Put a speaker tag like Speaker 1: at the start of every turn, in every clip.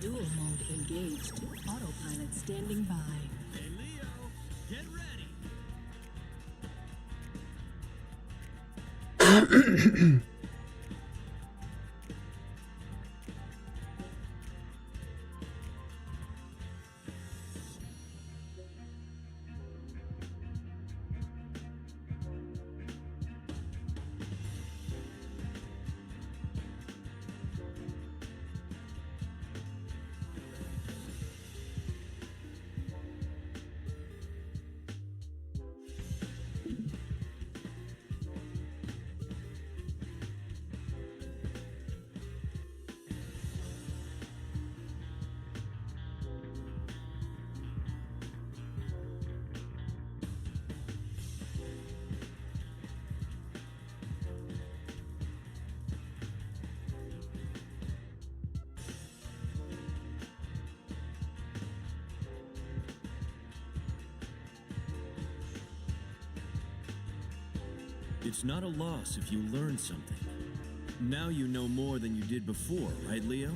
Speaker 1: Dual mode engaged. Autopilot standing by.
Speaker 2: Hey Leo, get ready. It's not a loss if you learn something. Now you know more than you did before, right, Leo?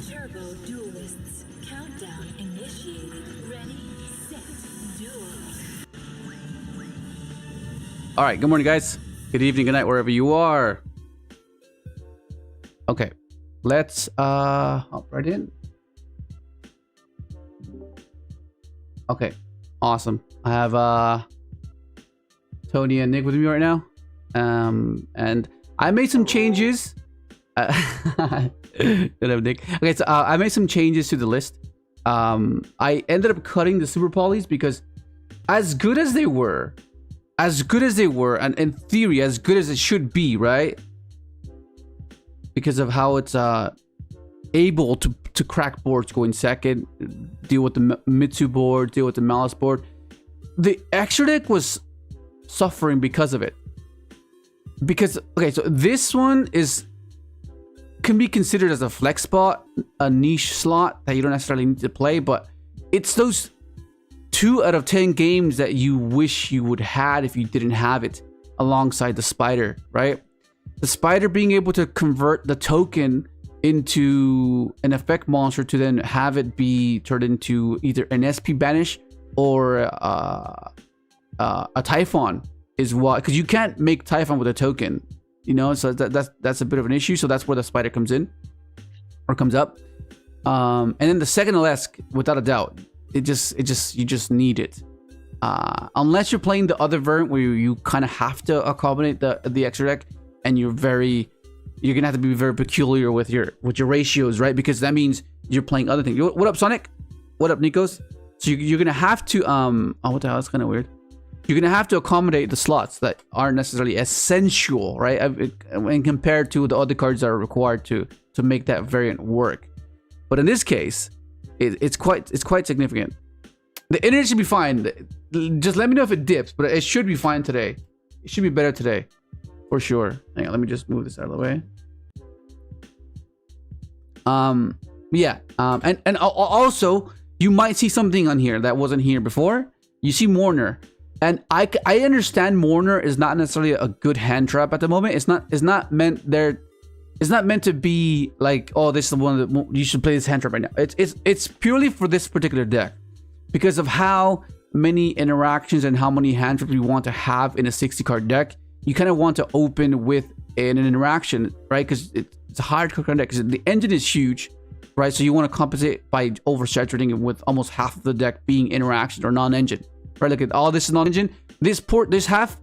Speaker 1: Turbo Duelists. Countdown initiated. Ready, set, duel.
Speaker 3: All right, good morning, guys. Good evening, good night, wherever you are. Okay, let's hop right in. Okay, awesome. I have Tony and Nick with me right now. And I made some changes. Good have Nick. Okay, so I made some changes to the list. I ended up cutting the super polys because as good as they were, and in theory, as good as it should be, right? Because of how it's able to crack boards going second, deal with the Mitsu board, deal with the Malice board. The extra deck was suffering because of it. Because, okay, so this one can be considered as a flex spot, a niche slot that you don't necessarily need to play, but it's those 2 out of 10 games that you wish you would had if you didn't have it alongside the spider, right? The spider being able to convert the token into an effect monster to then have it be turned into either an SP banish or a Typhon is what, because you can't make Typhon with a token, you know, so that's a bit of an issue. So that's where the spider comes in or comes up. And then the second Alesk, without a doubt, you just need it. Unless you're playing the other variant where you kind of have to accommodate the extra deck, and you're gonna have to be very peculiar with your ratios, right? Because that means you're playing other things. What up, Sonic? What up, Nikos? So you're gonna have to oh, what the hell? That's kind of weird. You're gonna have to accommodate the slots that aren't necessarily essential, right? And compared to the other cards that are required to make that variant work. But in this case, it's quite significant. The internet should be fine. Just let me know if it dips, but it should be fine today. It should be better today. For sure. Hang on, let me just move this out of the way. Yeah. And also, you might see something on here that wasn't here before. You see Mourner. And I understand Mourner is not necessarily a good hand trap at the moment. It's not meant to be like, oh, this is the one that you should play this hand trap right now. It's purely for this particular deck. Because of how many interactions and how many hand traps you want to have in a 60 card deck. You kind of want to open with an interaction, right? Because it's a hard card deck. Because the engine is huge, right? So you want to compensate by oversaturating it with almost half of the deck being interaction or non-engine, right? Look at all this is non-engine. This half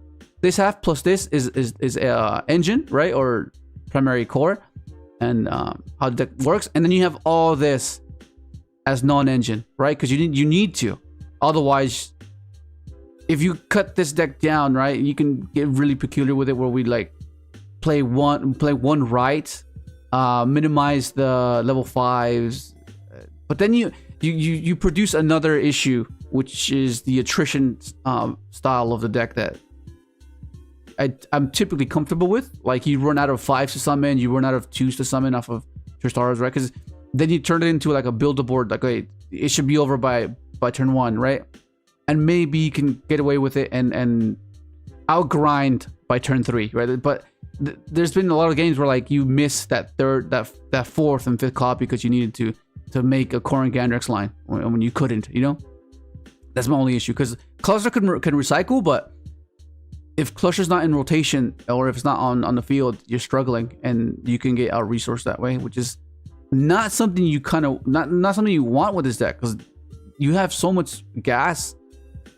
Speaker 3: plus this is engine, right? Or primary core, and how the deck works. And then you have all this as non-engine, right? Because you need to, otherwise. If you cut this deck down, right, you can get really peculiar with it, where we like play one right, minimize the level 5s, but then you produce another issue, which is the attrition style of the deck that I'm typically comfortable with. Like you run out of 5s to summon, you run out of 2s to summon off of your stars, right? Because then you turn it into like a build-a-board, like okay, it should be over by turn 1, right? And maybe you can get away with it and outgrind by turn 3, right? But there's been a lot of games where like you miss that that fourth and fifth copy because you needed to make a Korin Gandrex line when you couldn't, you know. That's my only issue, because Cluster can recycle, but if Cluster's not in rotation or if it's not on the field, you're struggling, and you can get out resourced that way, which is not something you not something you want with this deck, because you have so much gas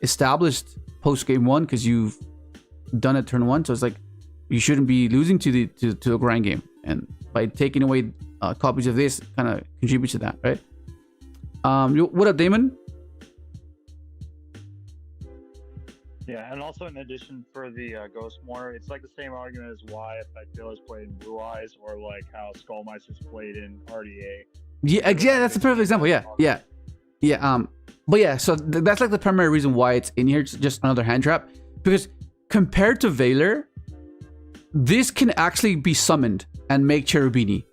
Speaker 3: established post game 1 because you've done it turn 1, so it's like you shouldn't be losing to the grind game, and by taking away copies of this kind of contributes to that, right? What up, Damon?
Speaker 4: Yeah, and also in addition for the Ghost Mourner, it's like the same argument as why if I feel is played in Blue Eyes, or like how Skull Mice is played in RDA.
Speaker 3: Yeah, that's a perfect example. Yeah. But yeah, so that's like the primary reason why it's in here. It's just another hand trap, because compared to Valor, this can actually be summoned and make Cherubini.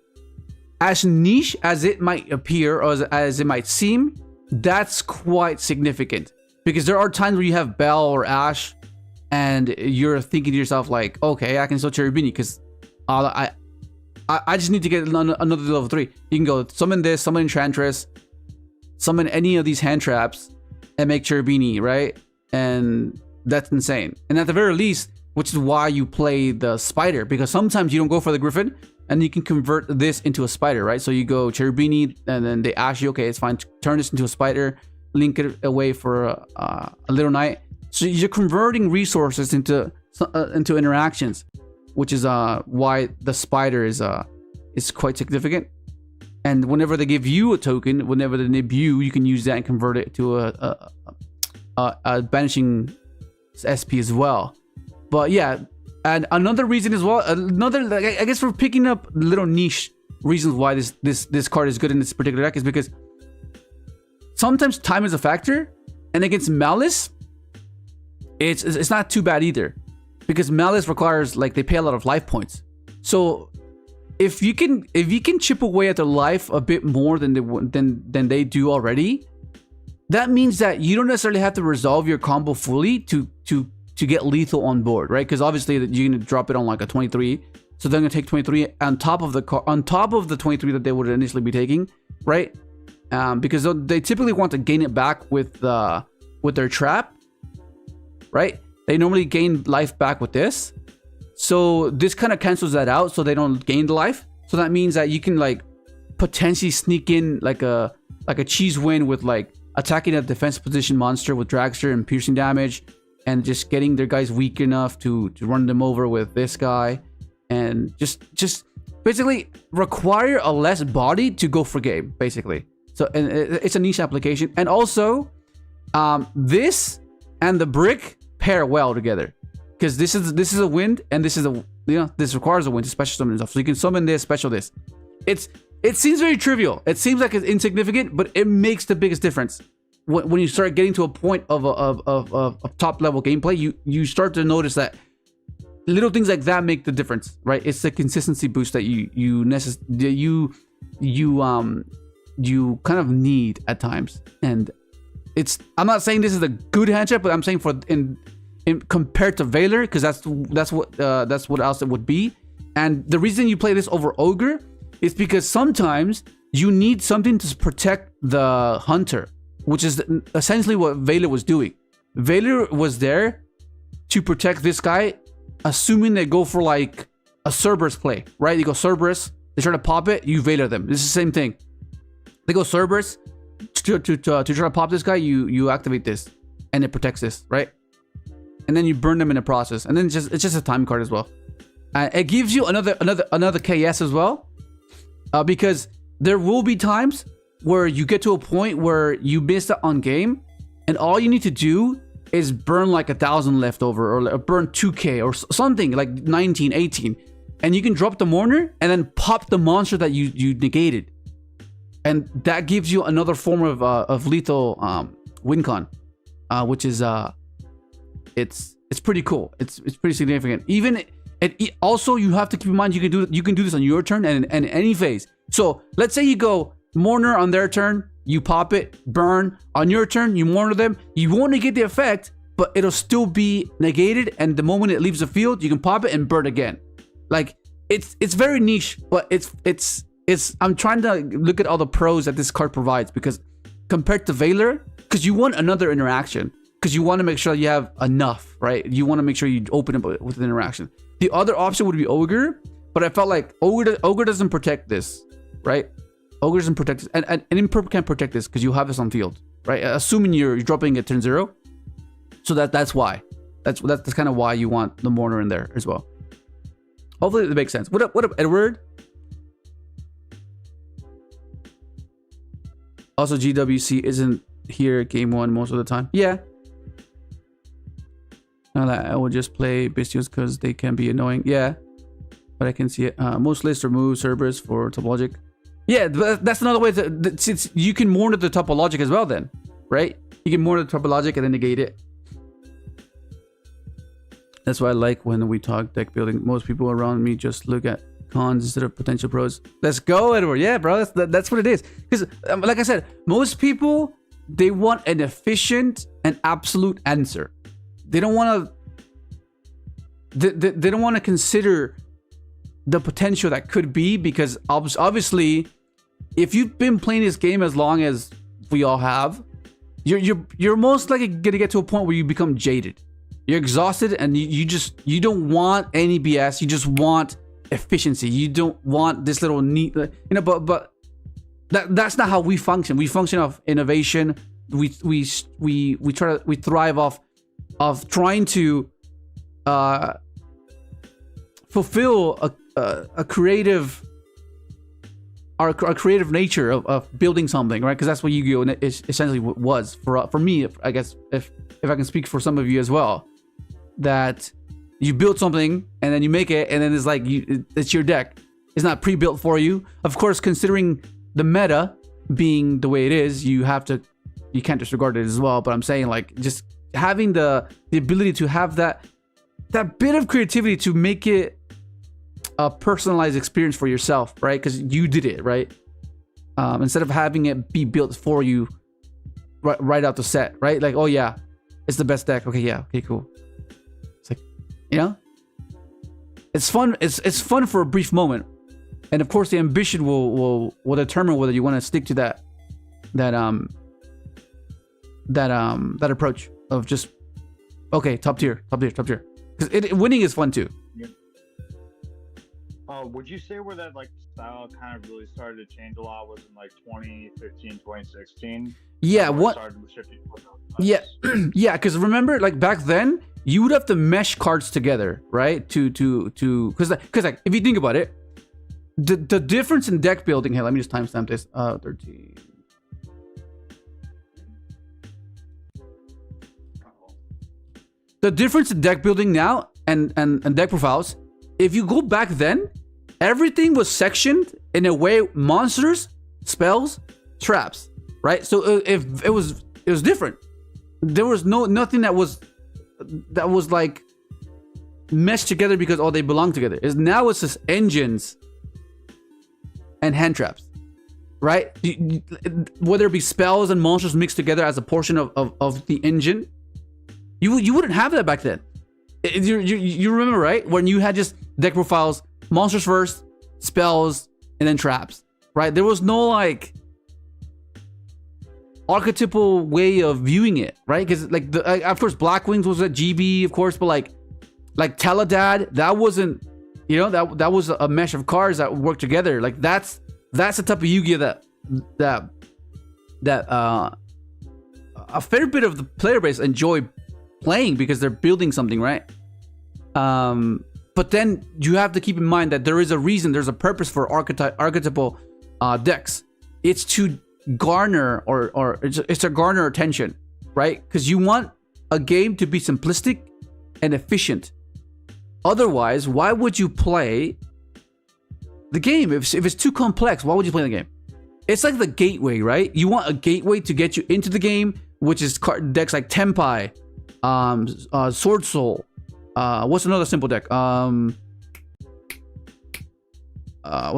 Speaker 3: As niche as it might appear, or as it might seem, that's quite significant. Because there are times where you have Bell or Ash, and you're thinking to yourself like, okay, I can still Cherubini because I just need to get another level 3. You can go summon this, summon Enchantress, summon any of these hand traps, and make Cherubini, right? And that's insane. And at the very least, which is why you play the Spider, because sometimes you don't go for the Griffin, and you can convert this into a Spider, right? So you go Cherubini, and then they ask you, okay, it's fine, turn this into a Spider, link it away for a Little Knight. So you're converting resources into interactions, which is why the Spider is quite significant. And whenever they give you a token, whenever they nib you, you can use that and convert it to a banishing SP as well. But yeah, and another reason as well, I guess for picking up little niche reasons why this card is good in this particular deck is because sometimes time is a factor, and against Malice, it's not too bad either, because Malice requires, like, they pay a lot of life points. So if you can chip away at their life a bit more than they do already, that means that you don't necessarily have to resolve your combo fully to get lethal on board, right? Because obviously you're gonna drop it on like a 23, so they're gonna take 23 on top of the 23 that they would initially be taking, right? Because they typically want to gain it back with their trap, right? They normally gain life back with this, so this kind of cancels that out, so they don't gain the life. So that means that you can like potentially sneak in like a cheese win with like attacking a defense position monster with dragster and piercing damage, and just getting their guys weak enough to run them over with this guy, and just basically require a less body to go for game, basically. So, and it's a niche application, and also this and the brick pair well together, because this is a wind, and this is a, you know, this requires a wind to special summon stuff. So you can summon this, special this. It seems very trivial. It seems like it's insignificant, but it makes the biggest difference when you start getting to a point of top level gameplay. You start to notice that little things like that make the difference, right? It's the consistency boost that you kind of need at times. And I'm not saying this is a good hand trap, but I'm saying in compared to Valor, because that's what else it would be. And the reason you play this over Ogre is because sometimes you need something to protect the Hunter, which is essentially what Valor was doing. Valor was there to protect this guy, assuming they go for like a Cerberus play, right? You go Cerberus, they try to pop it, you Valor them. This is the same thing. They go Cerberus to try to pop this guy, you activate this, and it protects this, right? And then you burn them in the process, and then it's just a time card as well. It gives you another KS as well, because there will be times where you get to a point where you missed it on game, and all you need to do is burn like 1,000 leftover, or burn 2k or something like 19, 18, and you can drop the Mourner and then pop the monster that you negated, and that gives you another form of lethal win con, which is it's pretty cool. It's pretty significant. Even also, you have to keep in mind you can do this on your turn and any phase. So let's say you go Mourner on their turn, you pop it, burn. On your turn, you Mourner them. You won't negate the effect, but it'll still be negated. And the moment it leaves the field, you can pop it and burn again. Like it's very niche, but it's I'm trying to look at all the pros that this card provides, because compared to Valor, because you want another interaction, because you want to make sure you have enough, right? You want to make sure you open it with an interaction. The other option would be Ogre, but I felt like Ogre doesn't protect this, right? Ogre doesn't protect this, and Imperp can't protect this because you have this on field, right? Assuming you're dropping at turn 0, so that's why. That's kind of why you want the Mourner in there as well. Hopefully it makes sense. What up, Edward? Also, GWC isn't here game 1 most of the time. Yeah. I will just play Bestials because they can be annoying. Yeah. But I can see it. Most lists remove Cerberus for Topologic. Yeah, that's another way to... you can mourn the Topologic as well then, right? You can mourn the Topologic and then negate it. That's why I like when we talk deck building. Most people around me just look at cons instead of potential pros. Let's go, Edward. Yeah, bro, that's what it is. Because, like I said, most people, they want an efficient and absolute answer. They don't want to... They don't want to consider the potential that could be, because obviously, if you've been playing this game as long as we all have, you're most likely gonna get to a point where you become jaded. You're exhausted, and you don't want any BS. You just want efficiency. You don't want this little neat, but that's not how we function. We function off innovation. We thrive off trying to fulfill a creative, our creative nature of building something, right? Because that's what Yu-Gi-Oh! Essentially was for me. I guess if I can speak for some of you as well, that you build something and then you make it, and then it's like it's your deck. It's not pre-built for you. Of course, considering the meta being the way it is, you can't disregard it as well. But I'm saying, like, just having the ability to have that bit of creativity to make it a personalized experience for yourself, right? Because you did it, right? Instead of having it be built for you right out the set, right? Like, oh yeah, it's the best deck. Okay, yeah, okay, cool. It's like, it's fun. It's fun for a brief moment, and of course, the ambition will determine whether you want to stick to that approach of just, okay, top tier. Because winning is fun too.
Speaker 4: Yeah. Would you say where that like style kind of really started to change a lot was in like 2015, 2016?
Speaker 3: Yeah, yeah, yeah. Because remember, like back then, you would have to mesh cards together, right? Because like if you think about it, the difference in deck building here. Let me just timestamp this. 13. The difference in deck building now and deck profiles, if you go back then, everything was sectioned in a way: monsters, spells, traps, right? So if it was different. There was nothing that was like meshed together because they belong together. Now it's just engines and hand traps, right? Whether it be spells and monsters mixed together as a portion of the engine. You wouldn't have that back then. You remember, right? When you had just deck profiles, monsters first, spells, and then traps, right? There was no like archetypal way of viewing it, right? Because like of course Black Wings was a GB, of course, but like Teledad, that wasn't, that was a mesh of cards that worked together. Like that's the type of Yu-Gi-Oh that a fair bit of the player base enjoy playing because they're building something, right? But then you have to keep in mind that there is a reason, there's a purpose for archetypal decks. It's to garner or it's to garner attention, right? Because you want a game to be simplistic and efficient. Otherwise, why would you play the game? If it's too complex, why would you play the game? It's like the gateway, right? You want a gateway to get you into the game, which is decks like Tenpai, Sword Soul. What's another simple deck? What's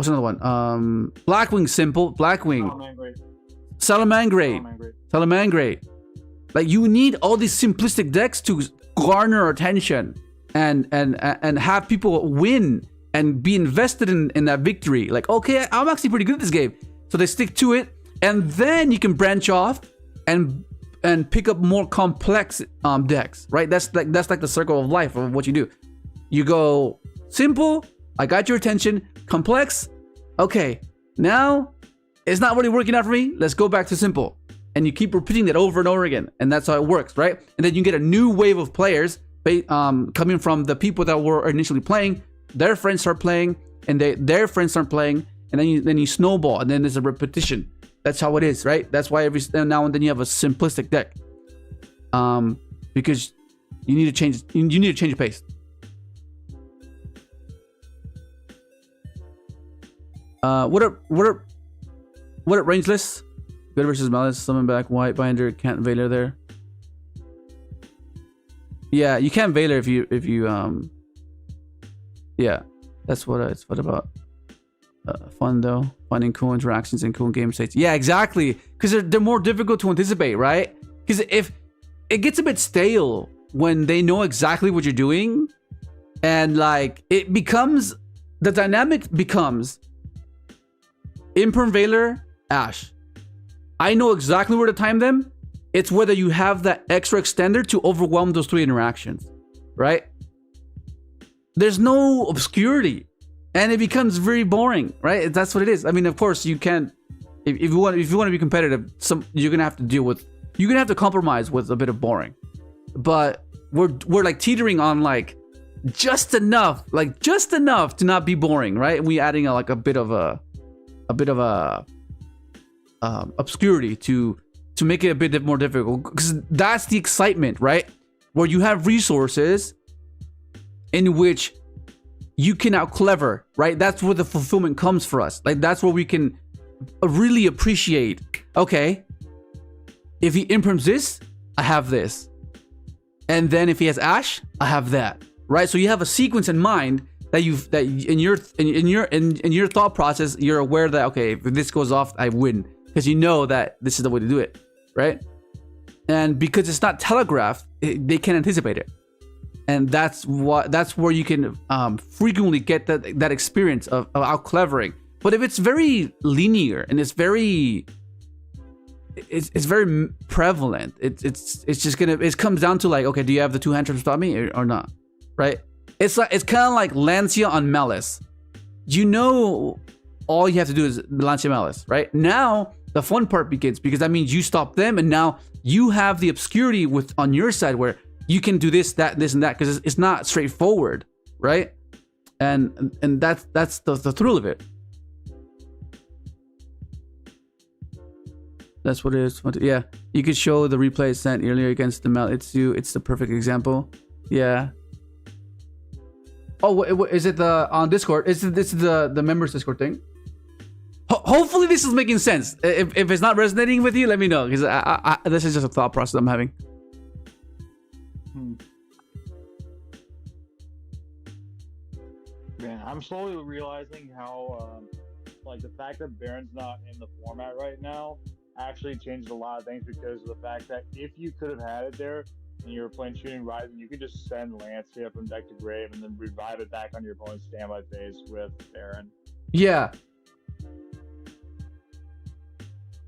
Speaker 3: another one? Blackwing simple. Blackwing. Salamangreat. Like you need all these simplistic decks to garner attention and have people win and be invested in that victory. Like, okay, I'm actually pretty good at this game. So they stick to it, and then you can branch off and pick up more complex decks, right? That's like the circle of life of what you do. You go simple, I got your attention. Complex, okay, now it's not really working out for me. Let's go back to simple. And you keep repeating that over and over again, and that's how it works, right? And then you get a new wave of players coming from the people that were initially playing. Their friends start playing, and their friends start playing, and then you snowball, and then there's a repetition. That's how it is, right? That's why every now and then you have a simplistic deck, because you need to change. You need to change the pace. What are rangeless? Good versus Malice, summon back, white binder, can't Veiler there. Yeah, you can't Veiler if you yeah, that's what it's about. Fun though, finding cool interactions and cool game states. Yeah, exactly, because they're more difficult to anticipate, right? Because if it gets a bit stale when they know exactly what you're doing, and like it becomes, the dynamic becomes Imperm Veiler, Ash. I know exactly where to time them. It's whether you have that extra extender to overwhelm those 3 interactions, right? There's no obscurity, and it becomes very boring, right? That's what it is. I mean, of course, you can't. If you want to be competitive, you're gonna have to deal with. You're gonna have to compromise with a bit of boring, but we're like teetering on like just enough to not be boring, right? And we adding a bit of obscurity to make it a bit more difficult, because that's the excitement, right? Where you have resources in which you can out clever, right? That's where the fulfillment comes for us. Like that's where we can really appreciate, okay, if he imprims this, I have this, and then if he has Ash, I have that, right? So you have a sequence in mind that in your thought process, you're aware that, okay, if this goes off, I win, because you know that this is the way to do it, right? And because it's not telegraphed, they can't anticipate it, and that's where you can frequently get that experience of out clevering. But if it's very linear and it's very prevalent, it comes down to like, okay, do you have the 2 hand traps to stop me or not, right? It's kind of like Lancia on Malice. You know, all you have to do is Lancia Malice, right? Now the fun part begins, because that means you stop them, and now you have the obscurity on your side where you can do this, that, this, and that, because it's not straightforward, right? And that's the thrill of it. That's what it is. Yeah, you could show the replay sent earlier against the Mitsu. It's the perfect example. Yeah. Oh, is it on Discord? This is the members Discord thing? Hopefully this is making sense. If it's not resonating with you, let me know, because this is just a thought process I'm having.
Speaker 4: Man, I'm slowly realizing how like the fact that Baron's not in the format right now actually changed a lot of things, because of the fact that if you could have had it there and you were playing Shooting Rising, you could just send Lancia from deck to grave and then revive it back on your opponent's standby phase with Baron.
Speaker 3: Yeah.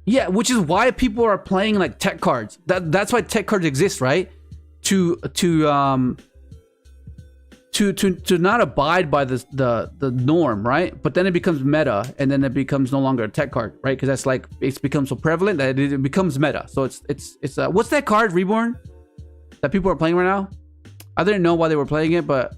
Speaker 3: Yeah, which is why people are playing like tech cards. That's why tech cards exist, right? To not abide by the norm, right? But then it becomes meta, and then it becomes no longer a tech card, right? Because that's like, it's become so prevalent that it becomes meta. So it's what's that card, Reborn, that people are playing right now? I didn't know why they were playing it, but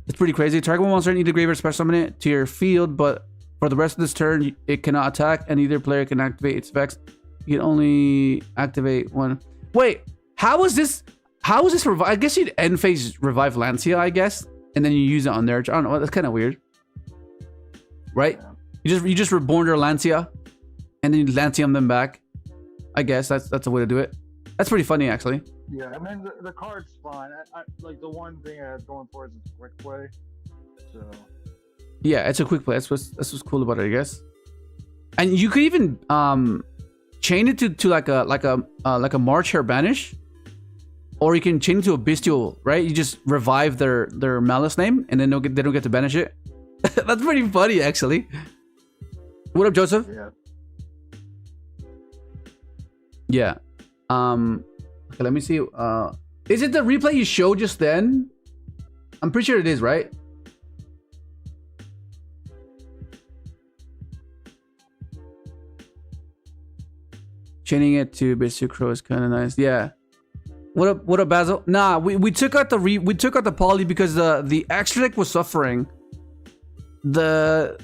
Speaker 3: it's pretty crazy. Target one monster in either graveyard special summon it to your field, but for the rest of this turn, it cannot attack, and either player can activate its effects. You can only activate one. Wait, how is this revive? I guess you'd end phase revive Lancia, I guess, and then you use it on there. I don't know. That's kind of weird, right? You just reborn your Lancia, and then you Lancium them back. I guess that's a way to do it. That's pretty funny, actually.
Speaker 4: Yeah, I mean the card's fine. I like the one thing I had going for it is it's quick play. So.
Speaker 3: Yeah, it's a quick play. That's what's cool about it, I guess. And you could even chain it to like a March Hair Banish, or you can chain it to a Bestial, right? You just revive their Malice name, and then they don't get to banish it. That's pretty funny, actually. What up, Joseph?
Speaker 4: Yeah.
Speaker 3: Yeah. Okay, let me see. Is it the replay you showed just then? I'm pretty sure it is, right? Chaining it to Bitsu Crow is kind of nice. Yeah. What up, Basil? Nah, we took out the poly because the extra deck was suffering. I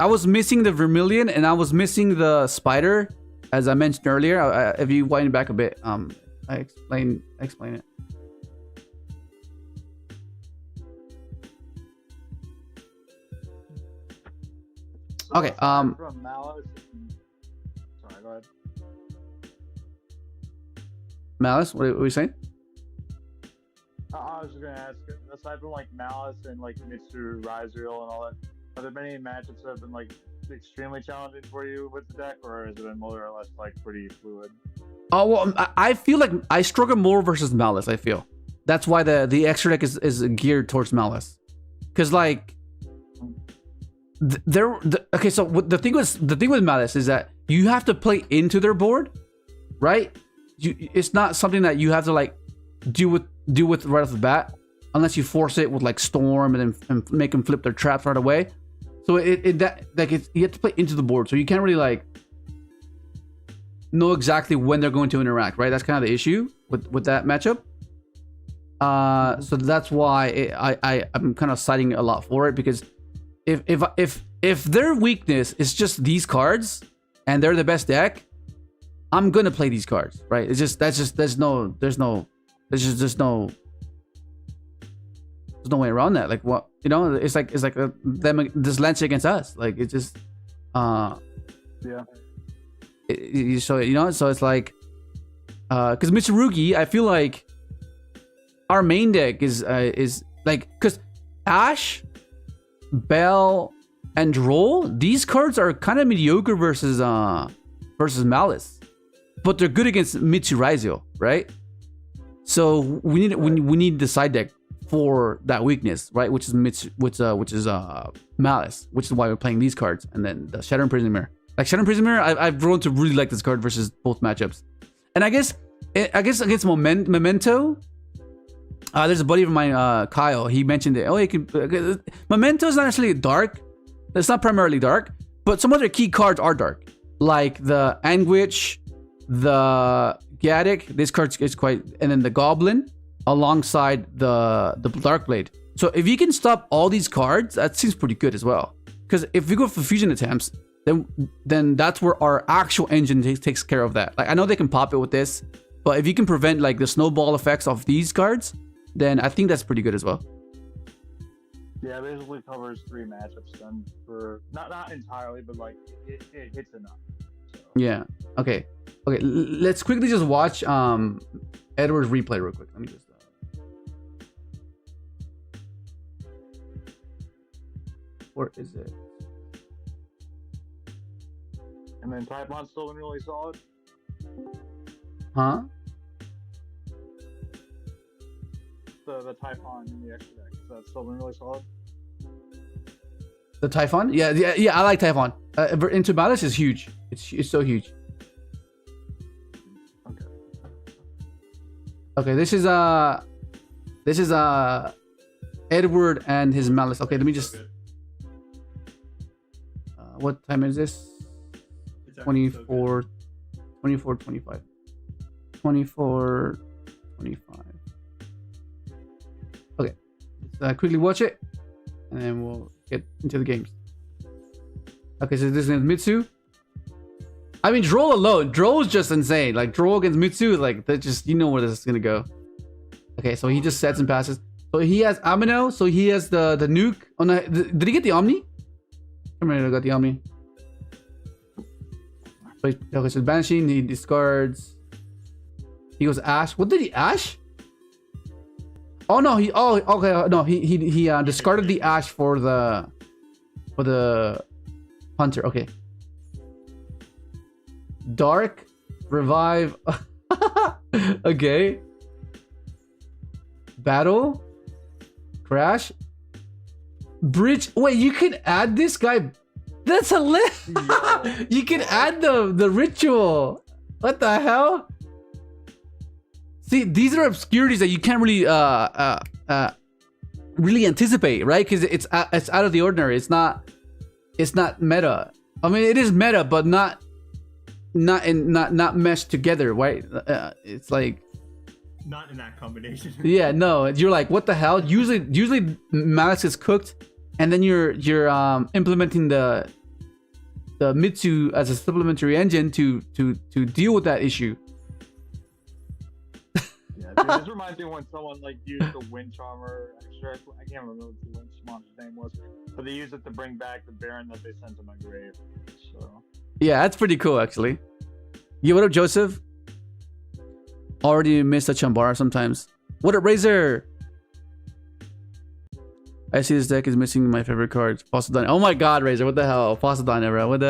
Speaker 3: was missing the Vermilion and I was missing the Spider, as I mentioned earlier. If you wind back a bit, I explain it. Okay.
Speaker 4: From Malice. Sorry, go ahead.
Speaker 3: Malice, what are you saying?
Speaker 4: I was just gonna ask, aside from like Malice and like Mitsu, Ryzeal, and all that, are there many matchups that have been like extremely challenging for you with the deck, or has it been more or less like pretty fluid?
Speaker 3: Oh well, I feel like I struggle more versus Malice. I feel that's why the extra deck is geared towards Malice, because like okay. So the thing with Malice is that you have to play into their board, right? It's not something that you have to like do with right off the bat, unless you force it with like Storm and make them flip their traps right away. So you have to play into the board, so you can't really like know exactly when they're going to interact, right? That's kind of the issue with that matchup. So that's why I'm kind of citing a lot for it, because if their weakness is just these cards and they're the best deck, I'm gonna play these cards, right? There's no way around that. Like, what, you know, it's like them this Lance against us. Like, it's just
Speaker 4: Yeah.
Speaker 3: So you know, so it's like because Mitsurugi, I feel like our main deck is like, because Ash, Bell, and Droll, these cards are kind of mediocre versus Malice, but they're good against Mitsu Ryzeal, right? So we need the side deck for that weakness, right? Which is Malice, which is why we're playing these cards, and then the Shadow Prison Mirror. Like Shadow Prison Mirror, I've grown to really like this card versus both matchups, and I guess against Memento. There's a buddy of mine, Kyle. He mentioned it. Oh, you can. Memento is not actually dark. It's not primarily dark, but some other key cards are dark, like the Anguish, the Gaddick. This card is quite, and then the Goblin alongside the Dark Blade. So if you can stop all these cards, that seems pretty good as well. Because if we go for fusion attempts, then that's where our actual engine takes care of that. Like, I know they can pop it with this, but if you can prevent like the snowball effects of these cards, then I think that's pretty good as well.
Speaker 4: Yeah, basically covers 3 matchups then, for not entirely, but like it hits enough. So.
Speaker 3: Yeah. Okay. Let's quickly just watch Edward's replay real quick. Let me just. Where is it?
Speaker 4: And then Taipon's still been really solid.
Speaker 3: Huh?
Speaker 4: The Taipon in the extra deck, so that's still been really solid.
Speaker 3: The Typhon? Yeah. I like Typhon. Into Malice is huge. It's so huge. Okay. This is Edward and his Malice. Okay, let me just. What time is this? 24, 25. 24, 25. Okay, let's quickly watch it, and then we'll get into the games. Okay, so this is Mitsu. I mean, Droll alone. Droll is just insane. Like, Droll against Mitsu, like, that just, you know where this is gonna go. Okay, so he just sets and passes. So he has Amino, so he has the nuke. Oh no, did he get the Omni? I remember, I got the Omni. Okay, so Banishing, he discards. He goes Ash. What did he Ash? Oh no, he discarded the Ash for the Hunter. Okay. Dark, revive. Okay. Battle, crash. Bridge. Wait, you can add this guy. That's a You can add the ritual. What the hell? See, these are obscurities that you can't really really anticipate, right? Because it's out of the ordinary. It's not meta. I mean, it is meta, but not meshed together, right? It's like
Speaker 5: not in that combination.
Speaker 3: Yeah, no, you're like, what the hell? Usually Malice is cooked, and then you're implementing the Mitsu as a supplementary engine to deal with that issue.
Speaker 4: Yeah, dude, this reminds me when someone like used the wind charmer extract. I can't remember what the wind monster's name was, but they used it to bring back the Baron that they sent to my grave. So
Speaker 3: yeah, that's pretty cool actually. Yeah, what up, Joseph? Already missed a Chambara sometimes. What up, Razor? I see this deck is missing my favorite cards. Poseidon. Oh my god, Razor, what the hell? Poseidon, bro. What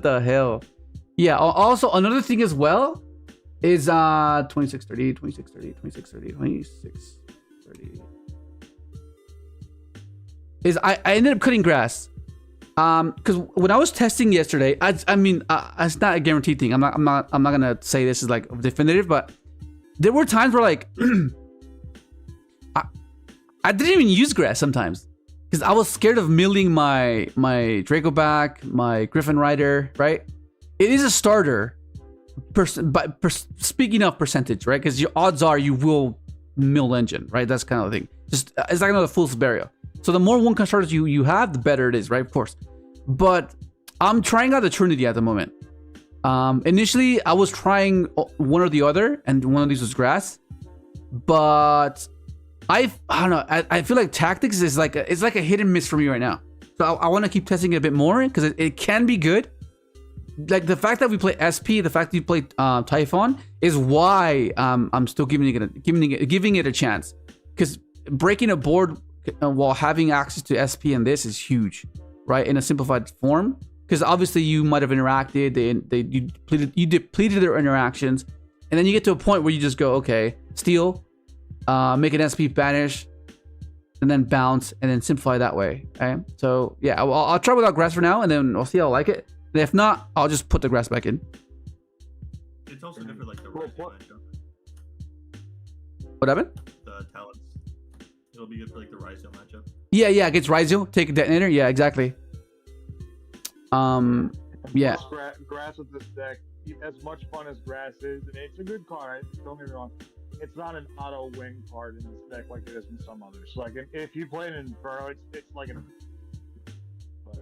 Speaker 3: the hell? Yeah, also another thing as well is 2630, 2630, 2630, 2630. Is I ended up cutting grass. Because when I was testing yesterday, I mean, it's not a guaranteed thing. I'm not gonna say this is like definitive, but there were times where like I didn't even use grass sometimes because I was scared of milling my Draco back, my Griffin Rider, right? It is a starter, speaking of percentage, right? Because your odds are you will mill engine, right? That's kind of the thing. Just it's like another fool's barrier. So the more one-cut starters you have, the better it is, right? Of course. But I'm trying out the Trinity at the moment. Initially, I was trying one or the other, and one of these was grass. But I don't know. I feel like tactics is like it's like a hit and miss for me right now. So I want to keep testing it a bit more because it can be good. Like the fact that we play SP, the fact that you play Typhon is why I'm still giving it a chance. Because breaking a board while having access to SP and this is huge, right? In a simplified form. Because obviously you might have interacted, you depleted their interactions, and then you get to a point where you just go, okay, steal, make an SP banish, and then bounce, and then simplify that way. Okay, so yeah, I'll try without grass for now, and then I'll see how I like it. And if not, I'll just put the grass back in.
Speaker 5: It's also good for like the Ryzeal matchup.
Speaker 3: What happened?
Speaker 5: The talents. It'll be good for like the Ryzeal matchup.
Speaker 3: Yeah, against Ryzeal, take a detonator. Yeah, exactly. Yeah.
Speaker 4: Grass with this deck, as much fun as grass is, and it's a good card. Don't get me wrong. It's not an auto win card in this deck like it is in some others. Like if you play an Inferno, it's like an.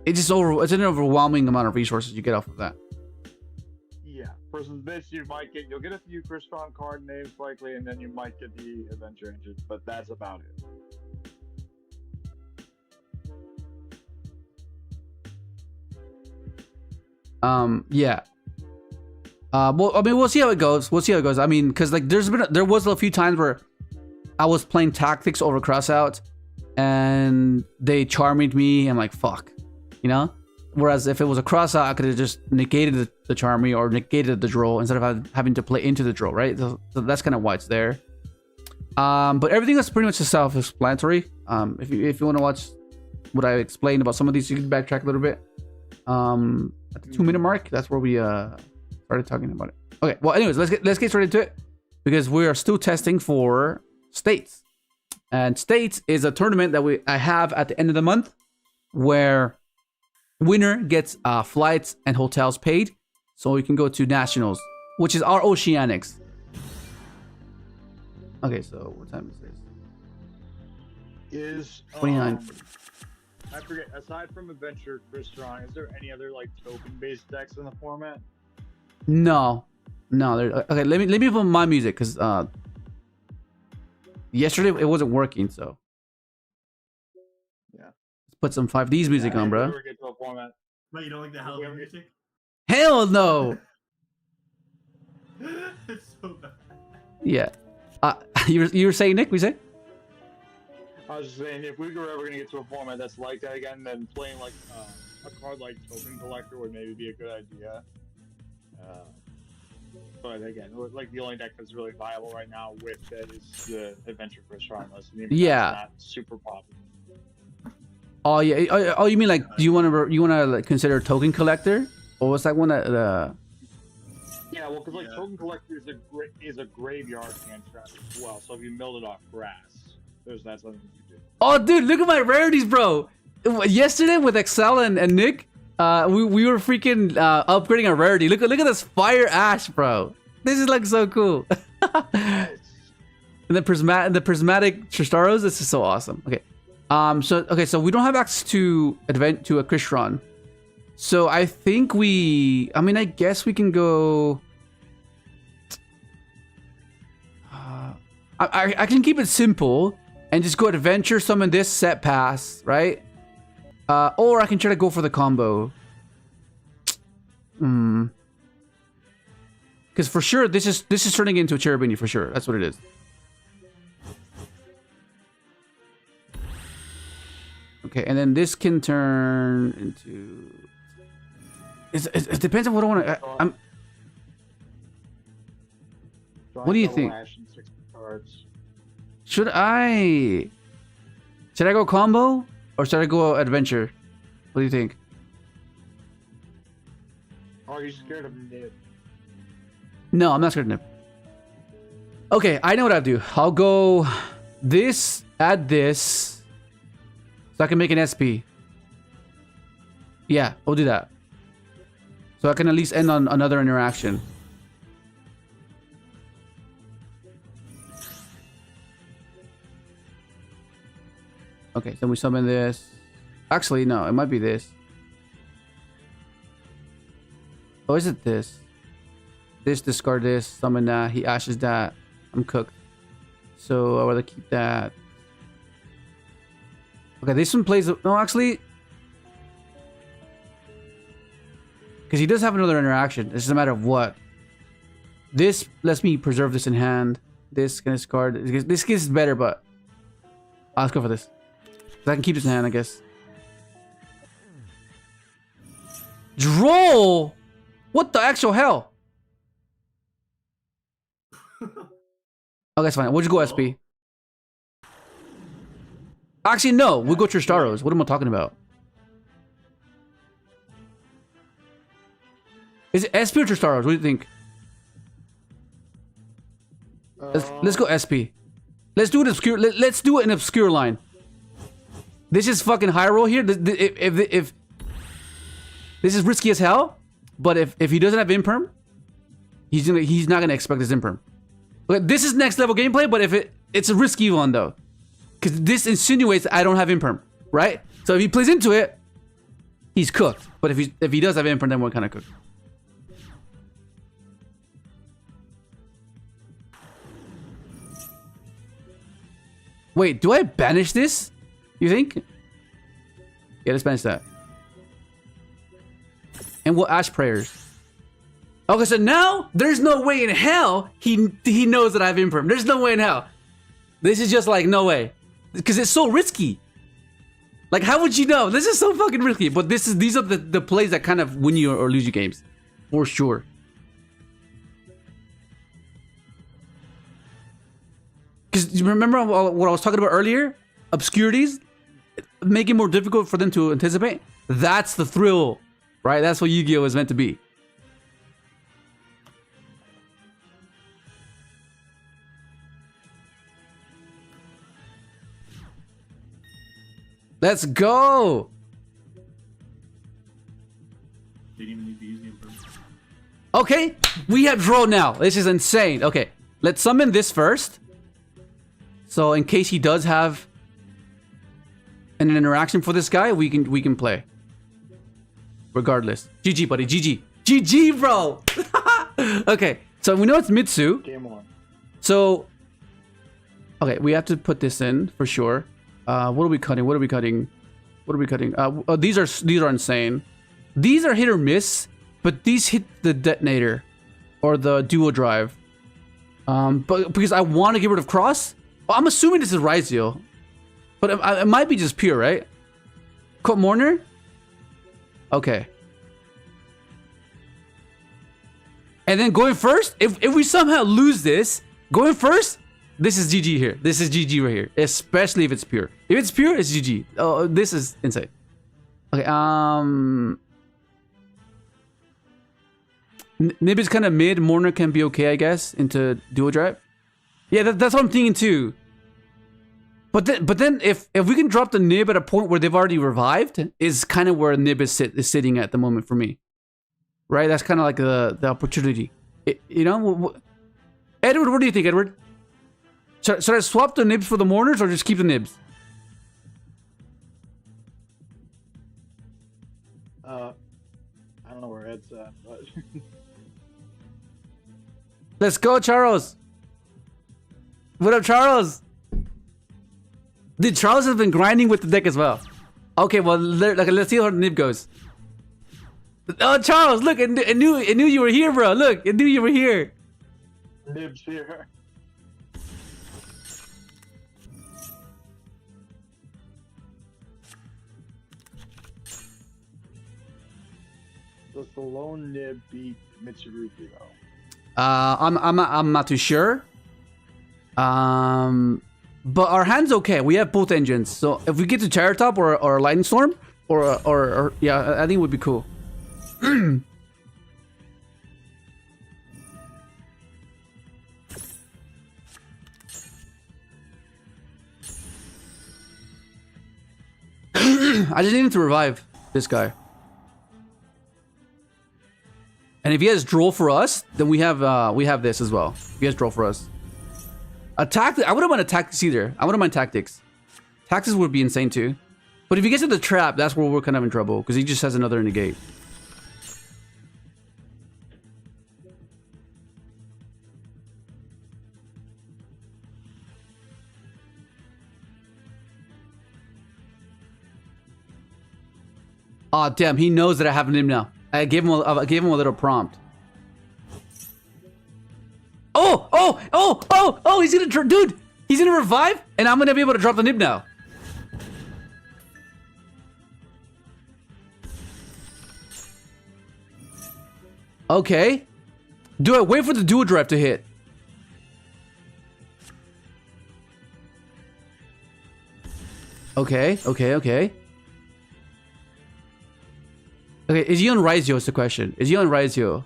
Speaker 3: It's an overwhelming amount of resources you get off of that.
Speaker 4: Yeah, versus this, you'll get a few Crystron card names likely, and then you might get the Adventure Engine, but that's about it.
Speaker 3: Yeah. Well, I mean, we'll see how it goes. I mean, because like there was a few times where I was playing tactics over crossout, and they charmed me. I'm like, fuck, you know. Whereas if it was a crossout, I could have just negated the charm me or negated the draw instead of having to play into the draw, right? So that's kind of why it's there. But everything is pretty much self-explanatory. If you want to watch what I explained about some of these, you can backtrack a little bit. At the 2-minute mark, that's where we started talking about it. Okay, well, anyways, let's get straight into it because we are still testing for States, and States is a tournament that I have at the end of the month where winner gets flights and hotels paid, so we can go to nationals, which is our Oceanics. Okay, so what time is this?
Speaker 4: Is
Speaker 3: 29.
Speaker 4: I forget. Aside from Adventure Crystron, is there any other like token-based decks in the format?
Speaker 3: No. Okay, let me put my music because yesterday it wasn't working. So
Speaker 4: yeah,
Speaker 3: let's put some 5Ds music on, bro.
Speaker 4: Get to a format.
Speaker 5: Wait, you don't like the Halloween music?
Speaker 3: Hell no.
Speaker 5: It's so bad.
Speaker 3: Yeah. You were saying, Nick? We say?
Speaker 4: I was just saying, if we were ever going to get to a format that's like that again, then playing like a card like Token Collector would maybe be a good idea. But again, like the only deck that's really viable right now with that is the Adventure Crystron list.
Speaker 3: Yeah.
Speaker 4: Not super popular.
Speaker 3: Oh yeah. Oh, you mean like do you want to like consider token collector, or what's that one that
Speaker 4: Yeah, well, because like token collector is a graveyard hand trap as well. So if you milled it off grass, that's something you do.
Speaker 3: Oh, dude, look at my rarities, bro. Yesterday with Excel and Nick, we were freaking upgrading our rarity. Look at this fire ash, bro. This is like so cool. And the prismatic Tristaros. This is so awesome. Okay, so we don't have access to a Krishron. So I think I guess we can go. I can keep it simple and just go adventure, summon this, set pass, right? Or I can try to go for the combo. Because for sure, this is turning into a Cherubini for sure. That's what it is. Okay, and then this can turn into. It depends on what I want to. What do you think? Should I go combo or should I go adventure? What do you think?
Speaker 4: Oh, are you scared of Nib?
Speaker 3: No, I'm not scared of Nib. Okay, I know what I'll do. I'll go this, add this, so I can make an SP. Yeah, we'll do that. So I can at least end on another interaction. Okay, so we summon this. Actually, no, it might be this. Oh, is it this? This, discard this, summon that, he ashes that. I'm cooked. So I'd rather keep that. Okay, this one plays... No, actually... Because he does have another interaction. It's just a matter of what. This lets me preserve this in hand. This can discard. This is better, but... let's go for this. I can keep this in hand, I guess. Droll? What the actual hell? Okay, it's fine. We'll just go SP. Actually, no. We'll go Tristaros. What am I talking about? Is it SP or Tristaros? What do you think? Let's go SP. Let's do it obscure. Let's do it in obscure line. This is fucking high roll here. If this is risky as hell, but if he doesn't have imperm, he's not gonna expect this imperm. Okay, this is next level gameplay, but if it's a risky one though, because this insinuates I don't have imperm, right? So if he plays into it, he's cooked. But if he does have imperm, then we're kind of cooked. Wait, do I banish this? You think? Yeah, let's banish that. And we'll ash prayers. Okay, so now there's no way in hell he knows that I have imperm. There's no way in hell. This is just like no way, because it's so risky. Like, how would you know? This is so fucking risky. But these are the plays that kind of win you or lose you games, for sure. Because you remember what I was talking about earlier? Obscurities, make it more difficult for them to anticipate. That's the thrill, right? That's what Yu-Gi-Oh is meant to be. Let's go!
Speaker 5: Didn't even need to use the imperm.
Speaker 3: Okay, we have draw now. This is insane. Okay, let's summon this first. So in case he does have an interaction for this guy, we can play. Regardless. GG, buddy. GG. GG, bro! Okay, so we know it's Mitsu.
Speaker 4: Game on.
Speaker 3: So, okay, we have to put this in for sure. What are we cutting? What are we cutting? What are we cutting? These are insane. These are hit or miss, but these hit the detonator or the duo drive. But because I want to get rid of cross, well, I'm assuming this is Ryzeal, but it might be just pure, right? Cut Mourner. Okay. And then going first, if we somehow lose this, going first, This is GG here. This is GG right here. Especially if it's pure. If it's pure, it's GG. Oh, this is insane. Okay, Nib is kind of mid. Mourner can be okay, I guess, into duo drive. Yeah, that's what I'm thinking too. But then if we can drop the Nib at a point where they've already revived, is kind of where Nib is sitting at the moment for me. Right? That's kind of like the opportunity. You know? Edward, what do you think, Edward? Should I swap the Nibs for the Mourners or just keep the Nibs?
Speaker 4: I don't know where Ed's at, but...
Speaker 3: Let's go, Charles. What up, Charles? Dude, Charles has been grinding with the deck as well. Okay, well, let's see how the Nib goes. Oh, Charles, look, I knew you were here, bro. Look, I knew you were here.
Speaker 4: Nib's here. Does the lone Nib beat Mitsurugi though?
Speaker 3: I'm not too sure. But our hand's okay. We have both engines, so if we get to Terror Top or Lightning Storm, or yeah, I think it would be cool. I just need him to revive this guy. And if he has draw for us, then we have this as well. If he has draw for us. Attack. I wouldn't mind tactics either. I wouldn't mind tactics. Tactics would be insane too. But if he gets to the trap, that's where we're kind of in trouble because he just has another negate. Aw, damn, he knows that I have him now. I gave him a little prompt. Oh, he's gonna, dude, he's gonna revive, and I'm gonna be able to drop the Nib now. Okay. Do I wait for the dual drive to hit? Okay. Okay, is he on Ryzeal is the question. Is he on Ryzeal?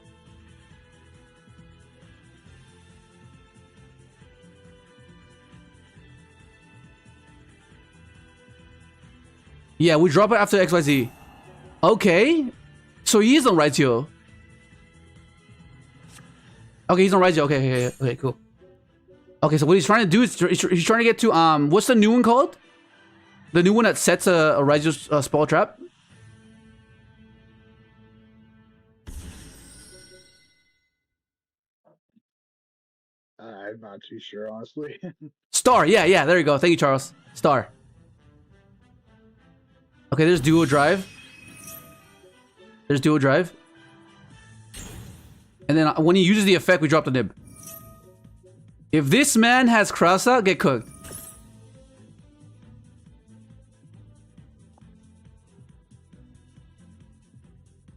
Speaker 3: Yeah, we drop it after XYZ. Okay. So he is on Ryzeal. Okay, he's on Ryzeal. Okay, cool. Okay, so what he's trying to do is he's trying to get to what's the new one called? The new one that sets a Ryzeal spell trap?
Speaker 4: I'm not too sure, honestly.
Speaker 3: Star, yeah, there you go. Thank you, Charles. Star. Okay, there's duo drive. And then when he uses the effect, we drop the Nib. If this man has cross out, get cooked.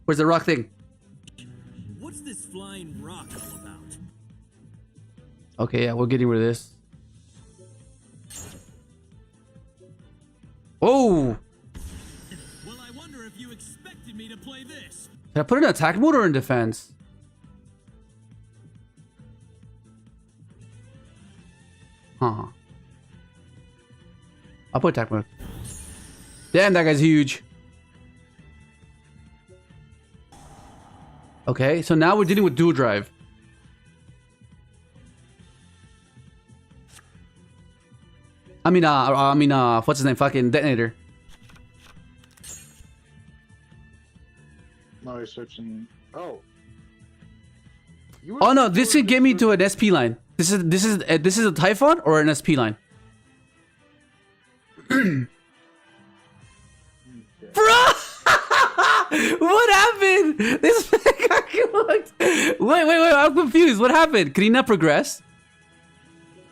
Speaker 3: Where's the rock thing?
Speaker 2: What's this flying rock all about?
Speaker 3: Okay, yeah, we're getting rid of this. Oh!
Speaker 2: Well, I wonder if you expected me to play this.
Speaker 3: Did I put it in attack mode or in defense? Huh. I'll put attack mode. Damn, that guy's huge. Okay, so now we're dealing with dual drive. I mean, what's his name? Fucking detonator.
Speaker 4: No, he's searching. Oh.
Speaker 3: Oh no, this could get me to an SP line. This is a Typhon or an SP line. Bro, what happened? This got cooked. Wait, I'm confused. What happened? Could he not progress?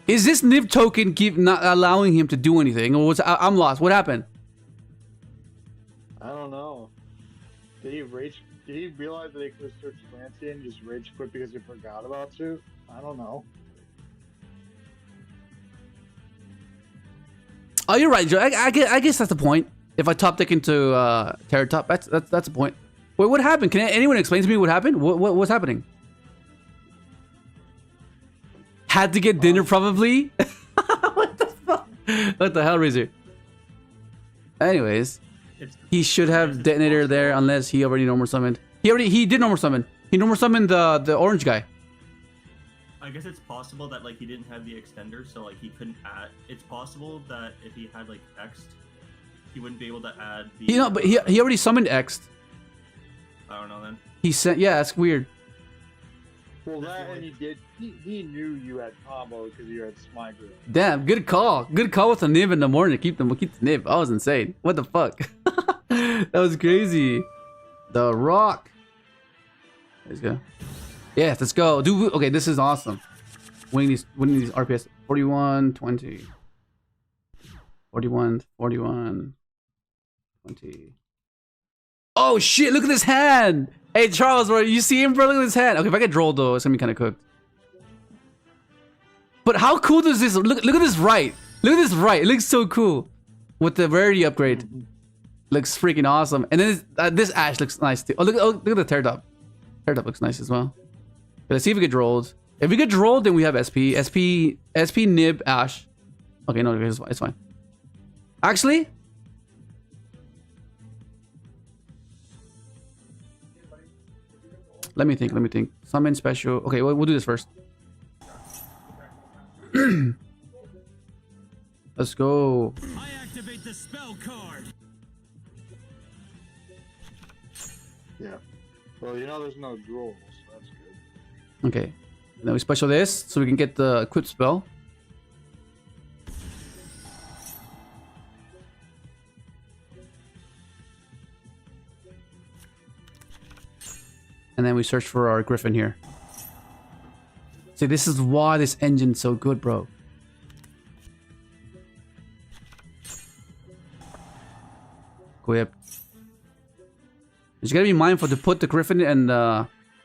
Speaker 3: Is this Nib token keep not allowing him to do anything, or was I'm lost? What happened?
Speaker 4: I don't know. Did he rage? Did he realize that he could search Clancy and just rage quit because he forgot about to? I don't know.
Speaker 3: Oh, you're right, Joe. I guess that's the point. If I top deck into Terror Top, that's the point. Wait, what happened? Can anyone explain to me what happened? What's happening? Had to get dinner, probably. What the fuck? What the hell, Razor? Anyways, he should have detonator there unless he already normal summoned. He did normal summon. He normal summoned the orange guy.
Speaker 5: I guess it's possible that like he didn't have the extender, so like he couldn't add. It's possible that if he had like X'd, he wouldn't be able to add the.
Speaker 3: But he already summoned X'd.
Speaker 5: I don't know then.
Speaker 3: He sent. Yeah, that's weird.
Speaker 4: Well, that and he knew you had combo because you had Smite Group.
Speaker 3: Damn, good call. Good call with the nib in the morning. Keep the nib. I was insane. What the fuck? That was crazy. The Rock. Let's go. Yeah, let's go. Dude, okay, this is awesome. Winning these RPS. 41, 20. 41, 41, 20. Oh shit, look at this hand! Hey Charles, bro, you see him, bro? Look at this hand. Okay, if I get drolled though, it's gonna be kind of cooked. But how cool does this look? Look at this right. Look at this right. It looks so cool with the rarity upgrade. Looks freaking awesome. And then this Ash looks nice too. Oh look at the tear top. Tear top looks nice as well. Okay, let's see if we get drolled. If we get drolled, then we have SP nib Ash. Okay, no, it's fine. Actually. Let me think. Summon special. Okay, we'll do this first. Let's go.
Speaker 2: I activate the spell card.
Speaker 4: Yeah. Well, you know there's no draw, so that's good.
Speaker 3: Okay. And then we special this so we can get the equip spell. And then we search for our Griffin here. See, this is why this engine's so good, bro. Equip. You gotta be mindful to put the Griffin in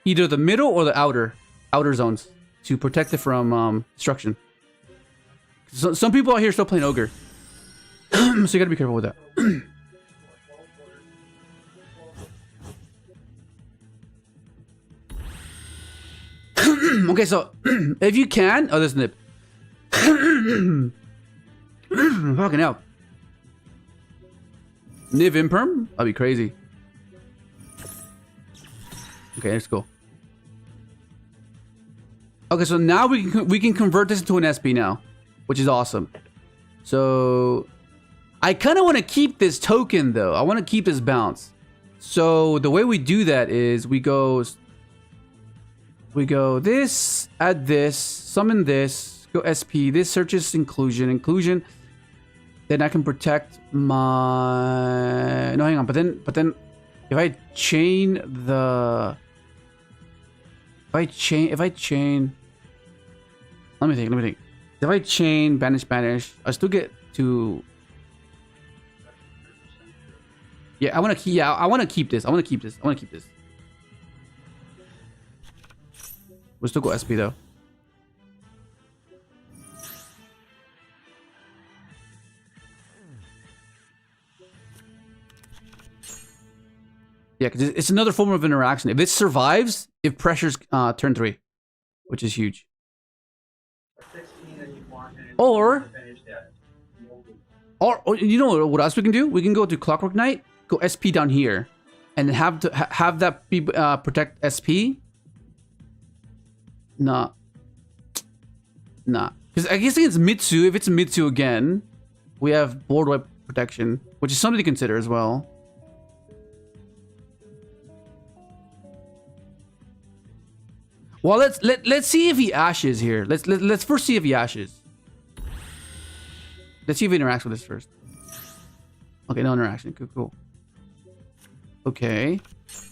Speaker 3: either the middle or the outer zones to protect it from destruction. So, some people out here still playing Ogre. So you gotta be careful with that. Okay, so if you can, oh, there's nip. Fucking hell. Niv imperm? That'd be crazy. Okay, let's go. Okay, so now we can convert this into an SP now, which is awesome. So I kind of want to keep this token though. I want to keep this bounce. So the way we do that is we go this, add this, summon this, go SP, this searches inclusion, then I can protect my, no, hang on, but then if I chain the, if I chain, let me think, if I chain banish, I still get to, I want to keep this. We'll still go SP though. Yeah, because it's another form of interaction. If it survives, it pressures turn 3, which is huge. Or you know what else we can do? We can go to Clockwork Knight, go SP down here, and have that be protect SP. Nah. Because I guess it's Mitsu. If it's Mitsu again, we have board wipe protection, which is something to consider as well. Well, let's see if he ashes here. Let's first see if he ashes. Let's see if he interacts with us first. Okay, no interaction. Cool. Okay. So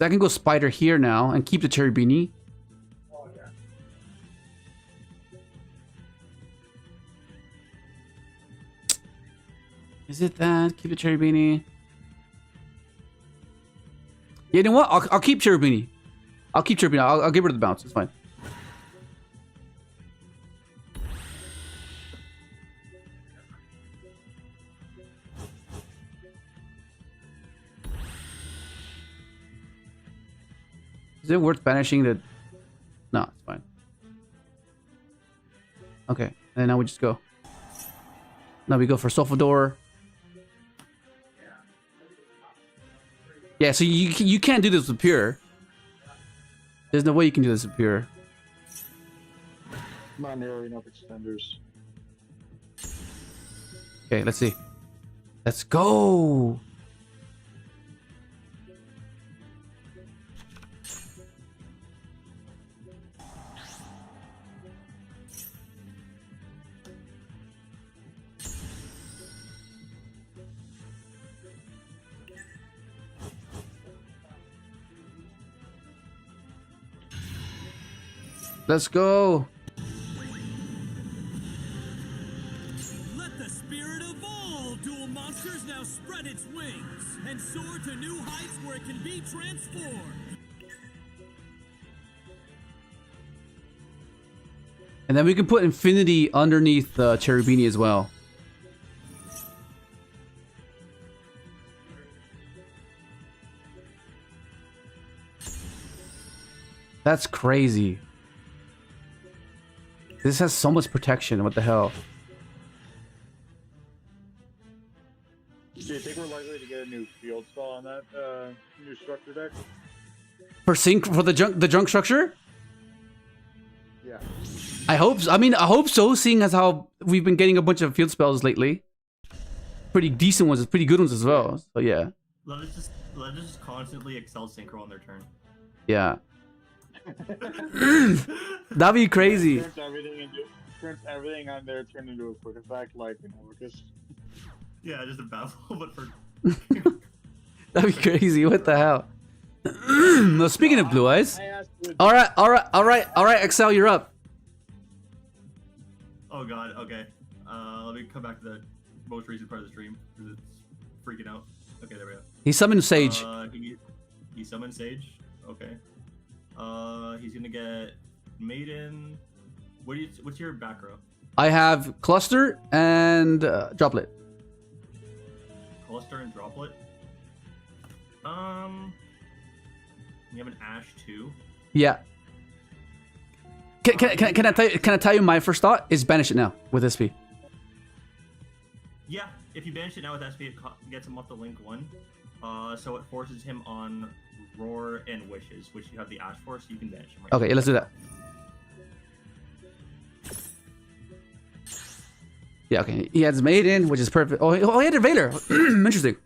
Speaker 3: I can go Spider here now and keep the Cherry Beanie. Is it that? Keep the Cherry Beanie. Yeah, you know what? I'll keep Cherry Beanie. I'll keep Cherry Beanie. I'll get rid of the bounce. It's fine. Is it worth banishing the... No, it's fine. Okay, and now we just go. Now we go for Sofador. Yeah, so you can't do this with Pure. There's no way you can do this with Pure.
Speaker 4: Not nearly enough extenders.
Speaker 3: Okay, let's see. Let's go! Let's go!
Speaker 2: Let the spirit of all dual monsters now spread its wings and soar to new heights where it can be transformed.
Speaker 3: And then we can put Infinity underneath Cherubini as well. That's crazy. This has so much protection. What the hell?
Speaker 4: Do you think we're likely to get a new field spell on that new structure deck?
Speaker 3: For sync for the junk structure?
Speaker 4: Yeah.
Speaker 3: I hope. I mean, I hope so. Seeing as how we've been getting a bunch of field spells lately, pretty decent ones, pretty good ones as well. So yeah.
Speaker 5: Let us just constantly excel synchro on their turn.
Speaker 3: Yeah. That'd be crazy.
Speaker 4: Turns everything on their turn into a quick effect like an Orcus.
Speaker 5: Yeah, just a battle, but for.
Speaker 3: That'd be crazy. What the hell? No, speaking of Blue Eyes. All right, Excel, you're up.
Speaker 5: Oh god. Okay. Let me come back to the most recent part of the stream because it's freaking out. Okay, there we go.
Speaker 3: He summoned Sage.
Speaker 5: He summoned Sage. Okay. He's gonna get Maiden. What's your back row?
Speaker 3: I have Cluster and Droplet.
Speaker 5: Cluster and Droplet. You have an Ash too.
Speaker 3: Yeah. Can I tell you my first thought is banish it now with SP.
Speaker 5: Yeah, if you banish it now with SP, it gets him off the link 1. So it forces him on Roar and Wishes, which you have the Ash for, so you can banish him. Right
Speaker 3: Okay,
Speaker 5: now.
Speaker 3: let's do that. Yeah, okay. He has Maiden, which is perfect. Oh, he had a Veiler. Interesting.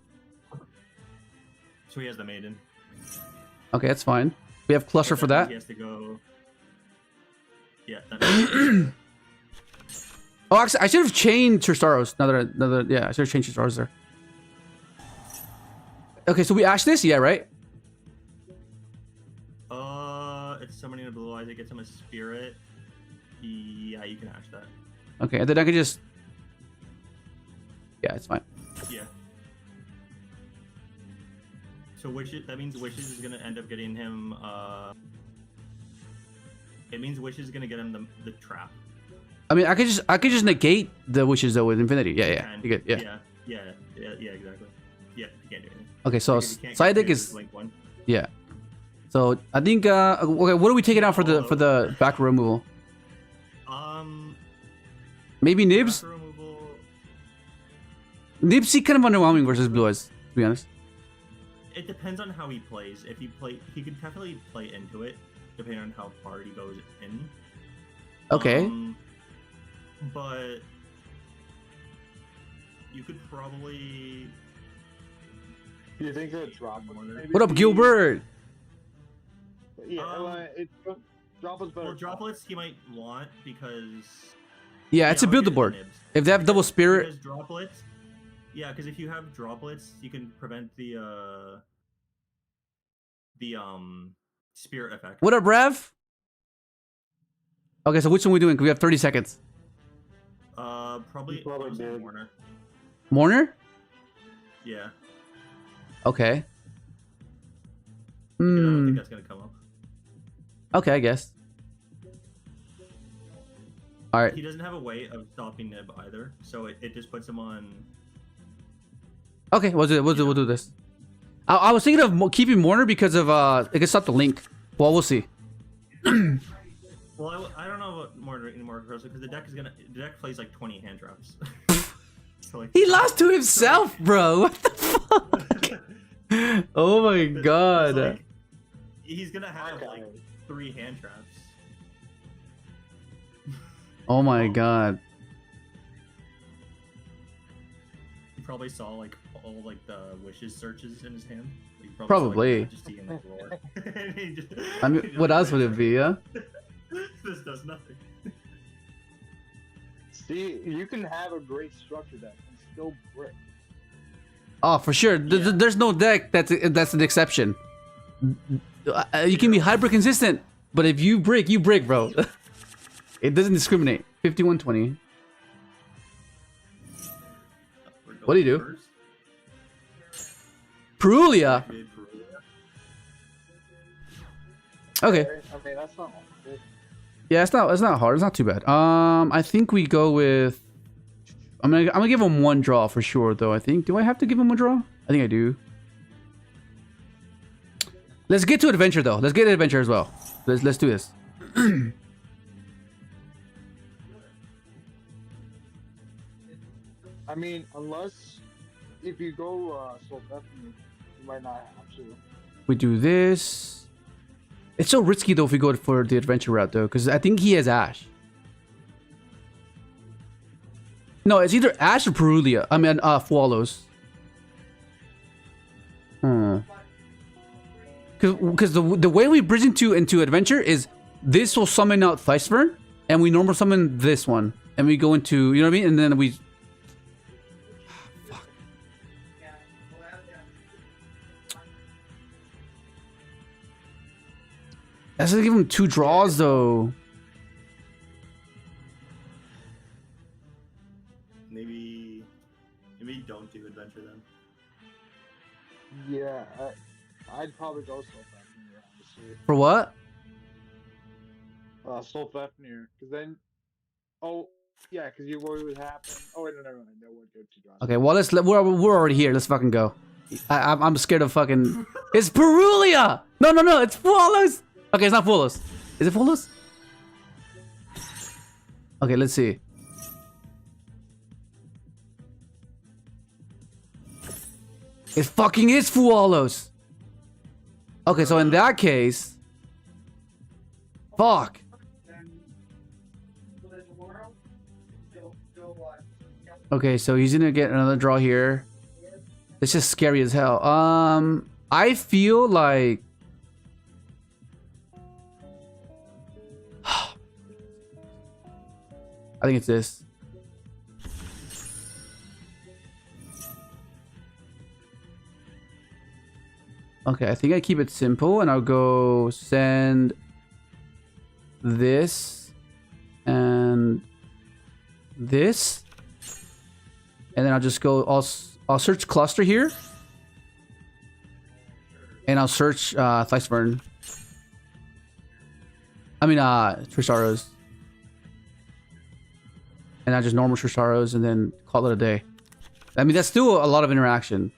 Speaker 5: So he has the Maiden.
Speaker 3: Okay, that's fine. We have Cluster for that.
Speaker 5: He has to go. Yeah.
Speaker 3: Oh, actually, I should have changed Tristaros. Yeah, I should have changed Tristaros there. Okay, so we ash this? Yeah, right?
Speaker 5: It's summoning a Blue Eyes. It gets him a Spirit. Yeah, you can ash that.
Speaker 3: Okay, and then I can just... Yeah, it's fine.
Speaker 5: Yeah. So that means Wishes is gonna end up getting him. It means Wishes is gonna get him the trap.
Speaker 3: I mean, I could just negate the Wishes though with Infinity. Yeah. You get, yeah.
Speaker 5: Yeah, exactly. Yeah, you can't do anything.
Speaker 3: Okay, so side deck is
Speaker 5: Link 1.
Speaker 3: yeah. So I think okay, what are we taking out for the back row removal? Maybe Nibs.
Speaker 5: Back row removal.
Speaker 3: Nibs kind of underwhelming versus Blue Eyes, to be honest.
Speaker 5: It depends on how he plays. If he could definitely play into it, depending on how far he goes in.
Speaker 3: Okay.
Speaker 5: But you could probably.
Speaker 4: Do you think that drop?
Speaker 3: What up, Gilbert?
Speaker 4: Yeah, Droplet's better.
Speaker 5: Well, Droplets he might want because.
Speaker 3: Yeah, it's a build the board. If they have double spirit.
Speaker 5: Because Droplets. Yeah, because if you have Droplets, you can prevent the spirit effect.
Speaker 3: What up, Rev? Okay, so which one are we doing? We have 30 seconds.
Speaker 5: Probably Mourner.
Speaker 3: Mourner?
Speaker 5: Yeah.
Speaker 3: Okay.
Speaker 5: I don't think that's gonna come up.
Speaker 3: Okay, I guess. All right.
Speaker 5: He doesn't have a way of stopping Nib either, so it just puts him on.
Speaker 3: Okay, we'll do this. I was thinking of keeping Mourner because of it can stop the link. Well, we'll see.
Speaker 5: Well, I don't know about more aggressive because the deck plays like 20 hand traps. So, like,
Speaker 3: He lost to himself, bro. What the fuck? Oh my god.
Speaker 5: like, he's gonna have like 3 hand traps.
Speaker 3: Oh my god.
Speaker 5: He probably saw like all like the wishes searches in his hand. He
Speaker 3: Probably.
Speaker 5: Saw, like, Majesty and, like, Lore. And he just,
Speaker 3: I mean, what else would it be, yeah?
Speaker 5: This does nothing.
Speaker 4: See, you can have a great structure deck and still brick.
Speaker 3: Oh, for sure.
Speaker 5: Yeah.
Speaker 3: There's no deck that's an exception. You can be hyper consistent, but if you break, bro. It doesn't discriminate. 5120. What do you do? Perulia. Okay.
Speaker 4: Okay, that's not good.
Speaker 3: Yeah, it's not hard. It's not too bad. I think we go with. I'm gonna give him 1 draw for sure, though. I think. Do I have to give him 1 draw? I think I do. Let's get to adventure, though. Let's get to adventure as well. Let's do this.
Speaker 4: I mean, unless if you go so definitely, you might not have to.
Speaker 3: We do this. It's so risky though if we go for the adventure route though, because I think he has Ash. No, it's either Ash or Perulia. I mean, Swallows. Because the way we bridge into adventure is this will summon out TEESPRING, and we normal summon this one, and we go into, you know what I mean, and then we. Fuck. That's gonna give him 2 draws though.
Speaker 5: Maybe don't do adventure then.
Speaker 4: Yeah, I'd probably go Soul Fafnir, honestly.
Speaker 3: For what?
Speaker 4: Soul Fafnir, because then, oh yeah, because what would happen? Oh wait, no, never mind. That would go 2 draws.
Speaker 3: Okay, well we're already here. Let's fucking go. I'm scared of fucking. It's Perulia. No, it's Swallows. Okay, it's not Swallows. Is it Swallows? Okay, let's see. It fucking is Swallows. Okay, so in that case, fuck. Okay, so he's gonna get another draw here. It's just scary as hell. I feel like I think it's this. Okay, I think I keep it simple and I'll go send this and this. And then I'll just go, I'll search cluster here. And I'll search TEESPRING. I mean, Tristaros. And I just normal Tristaros and then call it a day. I mean, that's still a lot of interaction.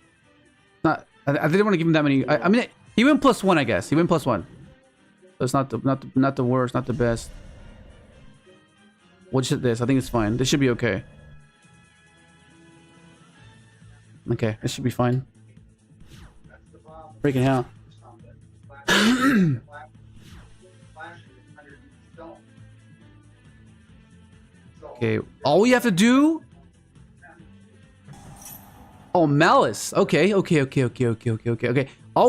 Speaker 3: Not, I didn't want to give him that many. I mean, he went +1, I guess. He went +1. So it's not the worst, not the best. What's this? I think it's fine. This should be okay. Okay, this should be fine. Freaking hell. Okay, all we have to do. Oh, Malice. Okay. All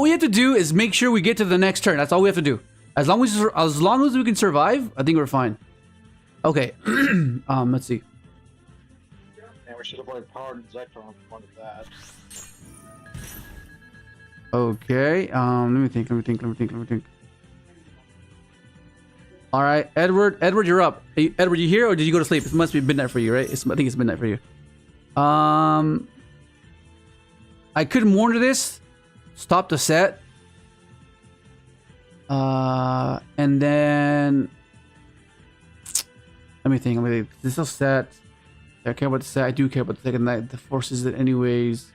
Speaker 3: we have to do is make sure we get to the next turn. That's all we have to do. As long as we can survive, I think we're fine. Okay. Let's see.
Speaker 4: And we should have played Powered Injector on one of that.
Speaker 3: Okay. Let me think. All right, Edward, you're up. Hey, Edward, you here or did you go to sleep? It must be midnight for you, right? I think it's midnight for you. I could mourn to this. Stop the set. And then let me think. This is set. I care about the set. I do care about the second night. The forces it anyways.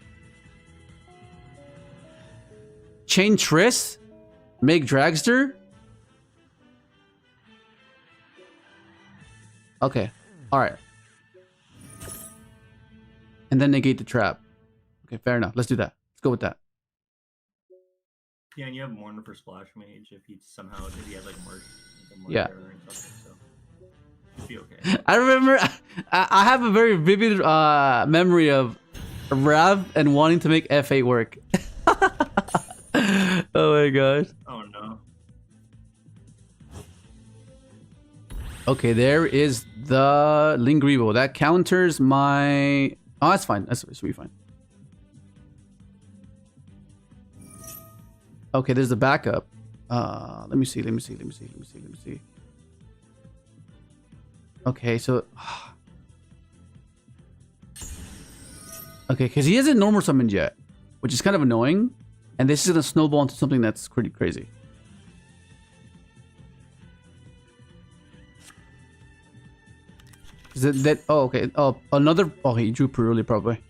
Speaker 3: Chain Triss. Make Dragster. Okay. Alright. And then negate the trap. Okay, fair enough. Let's do that. Let's go with that.
Speaker 5: Yeah, and you have Mourner for Splash Mage if he somehow if he has like more
Speaker 3: Yeah.
Speaker 5: or something, so it'd be okay.
Speaker 3: I remember I have a very vivid memory of Rav and wanting to make F8 work. Oh my gosh.
Speaker 5: Oh no.
Speaker 3: Okay, there is the Lingrivo. That counters my... Oh, that's fine. That should be fine. Okay, there's the backup. Let me see. Okay, so... Okay, because he hasn't normal summoned yet, which is kind of annoying. And this is going to snowball into something that's pretty crazy. Is it that? Oh, okay. Oh, another... Oh, he drew pretty early, probably.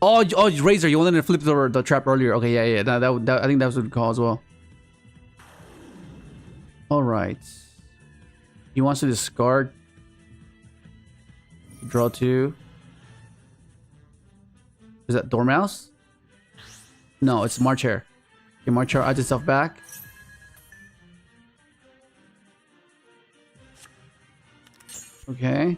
Speaker 3: Oh, Razor, you wanted to flip the trap earlier. Okay, yeah. That I think that was a good call as well. All right. He wants to discard. Draw 2. Is that Dormouse? No, it's March Hare. Okay, March Hare adds itself back. Okay.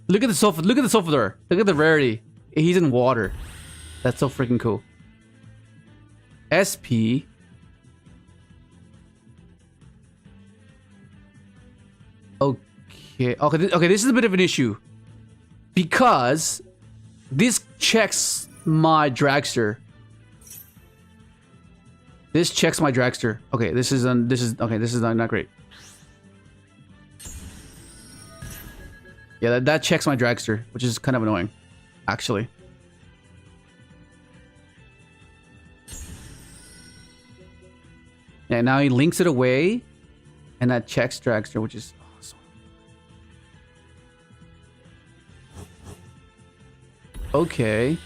Speaker 3: Look at the sofa. Look at the sofa door. Look at the rarity. He's in water. That's so freaking cool. SP. Okay. Okay, this is a bit of an issue. Because this checks my dragster. This checks my dragster. Okay, this is not great. Yeah, that checks my dragster, which is kind of annoying, actually. Yeah, now he links it away, and that checks dragster, which is awesome. Okay.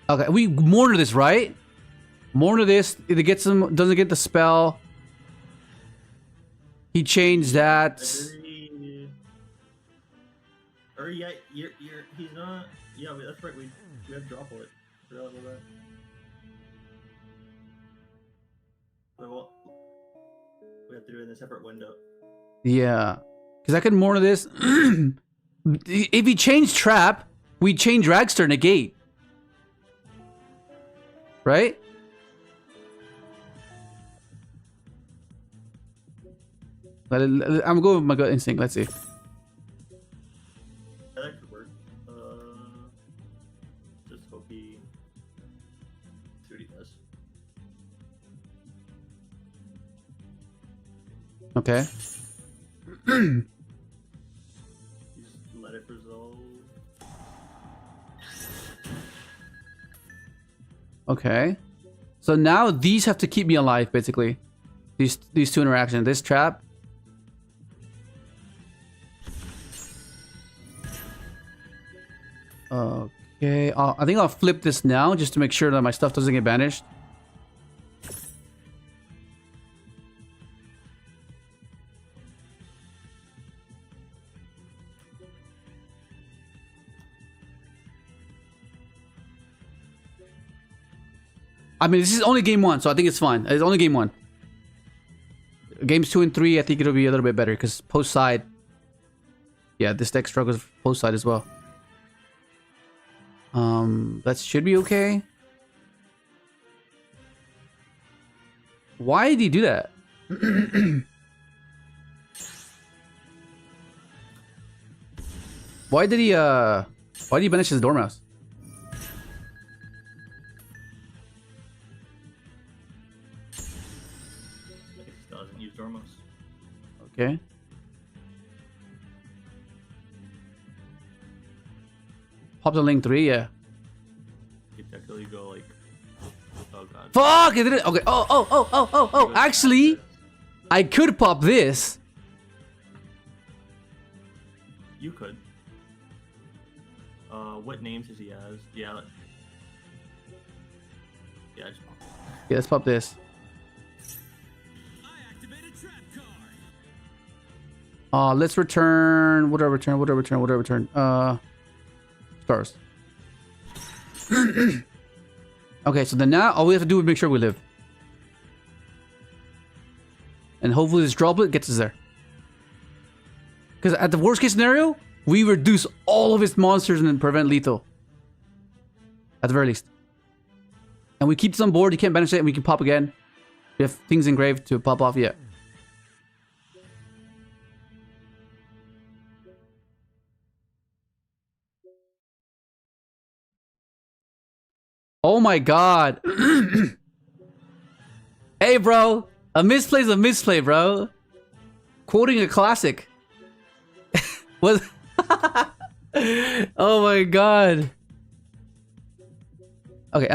Speaker 3: Okay, we Mourner this, right? Mourner this. It gets him. Doesn't get the spell. He changed that.
Speaker 5: Or yeah, he's not. Yeah, that's right. We have to drop it. Forgot about that. Well, we have to do it in a separate window.
Speaker 3: Yeah, because I can Mourner this. If he changed trap, we change dragster negate. Right? But I'm going with my gut instinct. Let's see.
Speaker 5: Yeah, that could work. Just hope he see what he does.
Speaker 3: Okay.
Speaker 5: Just let it resolve.
Speaker 3: Okay. So now these have to keep me alive, basically. These two interactions. This trap. Okay. I think I'll flip this now just to make sure that my stuff doesn't get banished. I mean, this is only game 1, so I think it's fine. It's only game 1. Games 2 and 3, I think it'll be a little bit better because post side. Yeah, this deck struggles post side as well. That should be okay. Why did he do that? Why did he banish his Dormouse?
Speaker 5: Doesn't use Dormouse.
Speaker 3: Okay. Pop the link 3, yeah.
Speaker 5: You technically go like, oh god.
Speaker 3: Fuck! It didn't. Okay. Oh. Actually, I could pop this.
Speaker 5: You could. What names does he has? Yeah. Yeah, just pop.
Speaker 3: Yeah, let's pop this.
Speaker 2: I activate a trap card.
Speaker 3: Let's return. What do I return? What do I return? What do I return? Stars. Okay, so then now all we have to do is make sure we live. And hopefully this droplet gets us there. Because at the worst case scenario, we reduce all of its monsters and then prevent lethal. At the very least. And we keep this on board, you can't banish it, and we can pop again. We have things engraved to pop off, yeah. Oh my god. Hey bro, a misplay is a misplay, bro. Quoting a classic. What? Oh my god. Okay,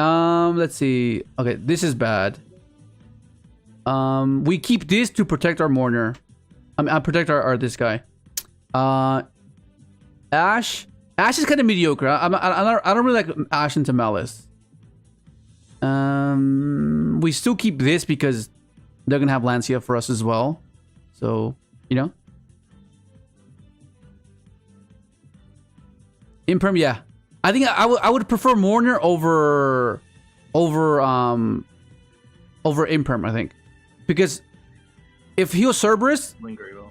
Speaker 3: let's see. Okay, this is bad. We keep this to protect our mourner. I protect our this guy. Ash is kind of mediocre. I don't really like Ash into Malice. We still keep this because they're gonna have Lancia for us as well. So, you know. Imperm, yeah. I think I would prefer Mourner over Imperm, I think. Because if he'll Cerberus,
Speaker 5: Lingrevo.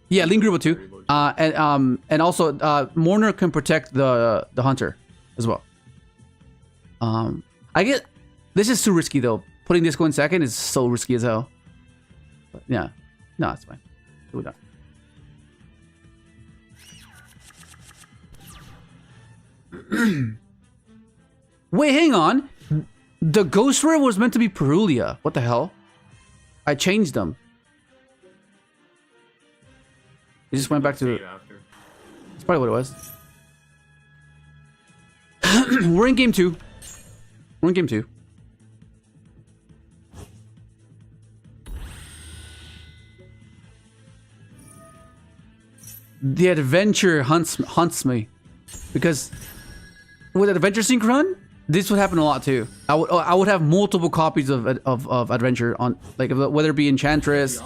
Speaker 3: Yeah, Lingrevo too. And also Mourner can protect the hunter as well. I get this is too risky though. Putting this going second is so risky as hell. But yeah. No, it's fine. Do it. Wait, hang on. The Ghost Rare was meant to be Perulia. What the hell? I changed them. It just went back to... That's probably what it was. We're in game 2. We're in game 2. The adventure hunts me. Because with Adventure Synchron, this would happen a lot too. I would have multiple copies of Adventure on, like, whether it be Enchantress,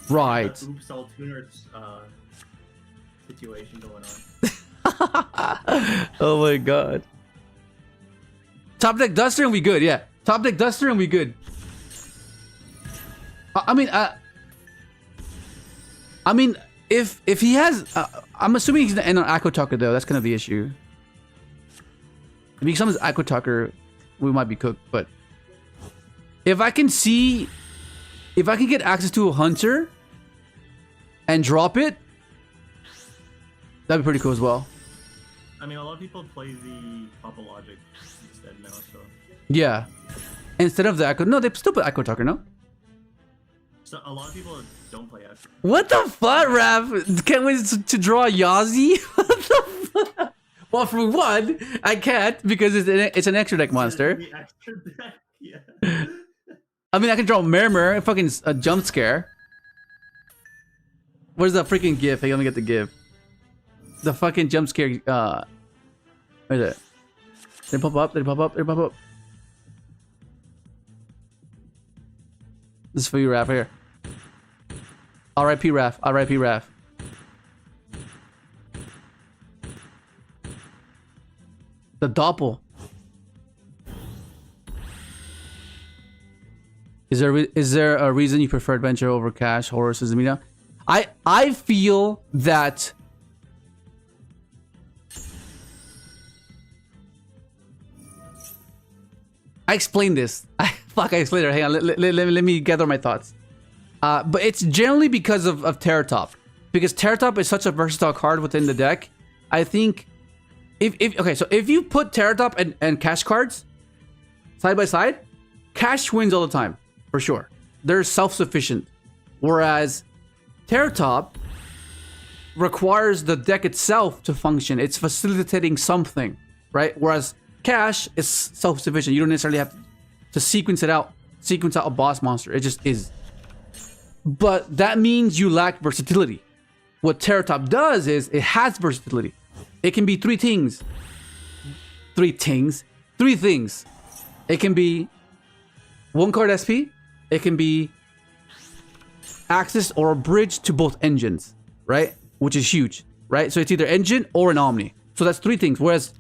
Speaker 3: right?
Speaker 5: Oops, all tuners situation going on.
Speaker 3: Oh my god. Top deck Duster and we good, yeah. Top deck Duster and we good. I mean, if he has, I'm assuming he's gonna end on Aqua Tucker though. That's kind of the issue. If he becomes Aqua Tucker, we might be cooked. But if I can get access to a hunter and drop it, that'd be pretty cool as well.
Speaker 5: I mean, a lot of people play the Papa Logic instead now, so.
Speaker 3: Yeah, instead of the Aqua, no, they still put Aqua Tucker, no?
Speaker 5: So a lot of people don't play Aqua.
Speaker 3: What the fuck, Raph? Can't wait to draw Yazi? What the fuck? Well, for one, I can't because it's an extra deck monster.
Speaker 5: The extra deck, yeah.
Speaker 3: I mean, I can draw Mermer, fucking a jump scare. Where's the freaking GIF? Hey, let me get the GIF. The fucking jump scare. Where's it? They pop up. They pop up. They pop up. This is for you, Raph. Here. R.I.P. Raph. R.I.P. Raph. The Doppel. Is there a reason you prefer adventure over cash, horror, Suzumiya? I feel that I explained this. I explained it. Hang on, let me gather my thoughts. But it's generally because of Terratop. Because Terratop is such a versatile card within the deck. I think if you put Terratop and cash cards side by side, cash wins all the time, for sure. They're self-sufficient. Whereas Terratop requires the deck itself to function. It's facilitating something, right? Whereas cash is self-sufficient. You don't necessarily have to sequence it out sequence out a boss monster. It just is. But that means you lack versatility. What Terratop does is it has versatility. It can be three things. Three things. It can be 1 card SP. It can be access or a bridge to both engines, right? Which is huge, right? So it's either engine or an Omni. So that's 3 things. Whereas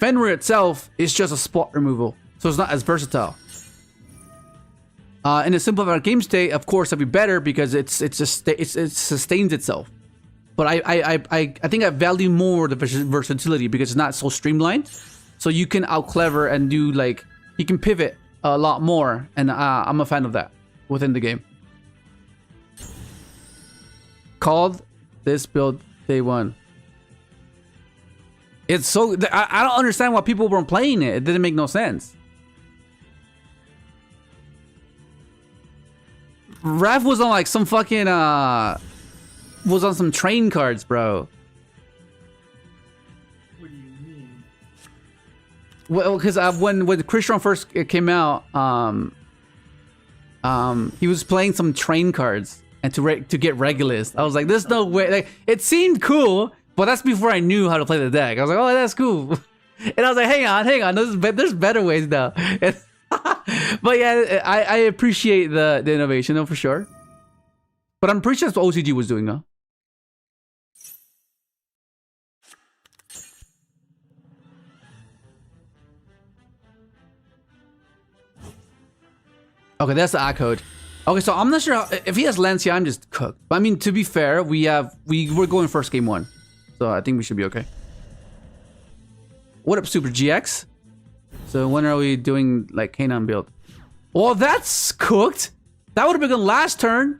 Speaker 3: Fenrir itself is just a spot removal, so it's not as versatile. In a simplified game state, of course, it'd be better because it sustains itself. But I think I value more the versatility because it's not so streamlined. So you can out clever and do like you can pivot a lot more, and I'm a fan of that within the game. Called this build day 1. It's so I don't understand why people weren't playing it. It didn't make no sense. Raph was on like some fucking was on some train cards, bro.
Speaker 5: What do you mean?
Speaker 3: Well, because when Crystron first came out, he was playing some train cards and to get Regulus. I was like, there's no way. Like, it seemed cool, but that's before I knew how to play the deck. I was like, oh, that's cool. And I was like, hang on, there's better ways now. But yeah, I appreciate the innovation though, for sure. But I'm pretty sure that's what OCG was doing, though. Okay, that's the A code. Okay, so I'm not sure how, if he has Lancia, I'm just cooked. But I mean, to be fair, we're going first game 1, so I think we should be okay. What up, Super GX? So when are we doing like Kanon build? Well, that's cooked. That would have been the last turn.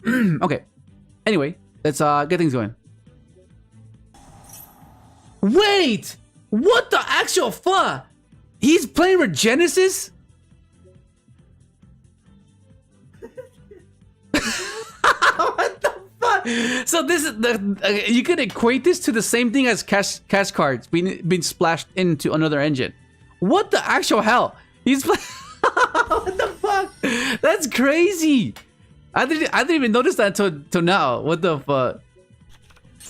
Speaker 3: Okay. Anyway, let's get things going. Wait! What the actual fuck? He's playing Regenesis? What the fuck? So this is the you can equate this to the same thing as cash cards being splashed into another engine. What the actual hell? He's what the fuck? That's crazy. I didn't even notice that until now. What the fuck?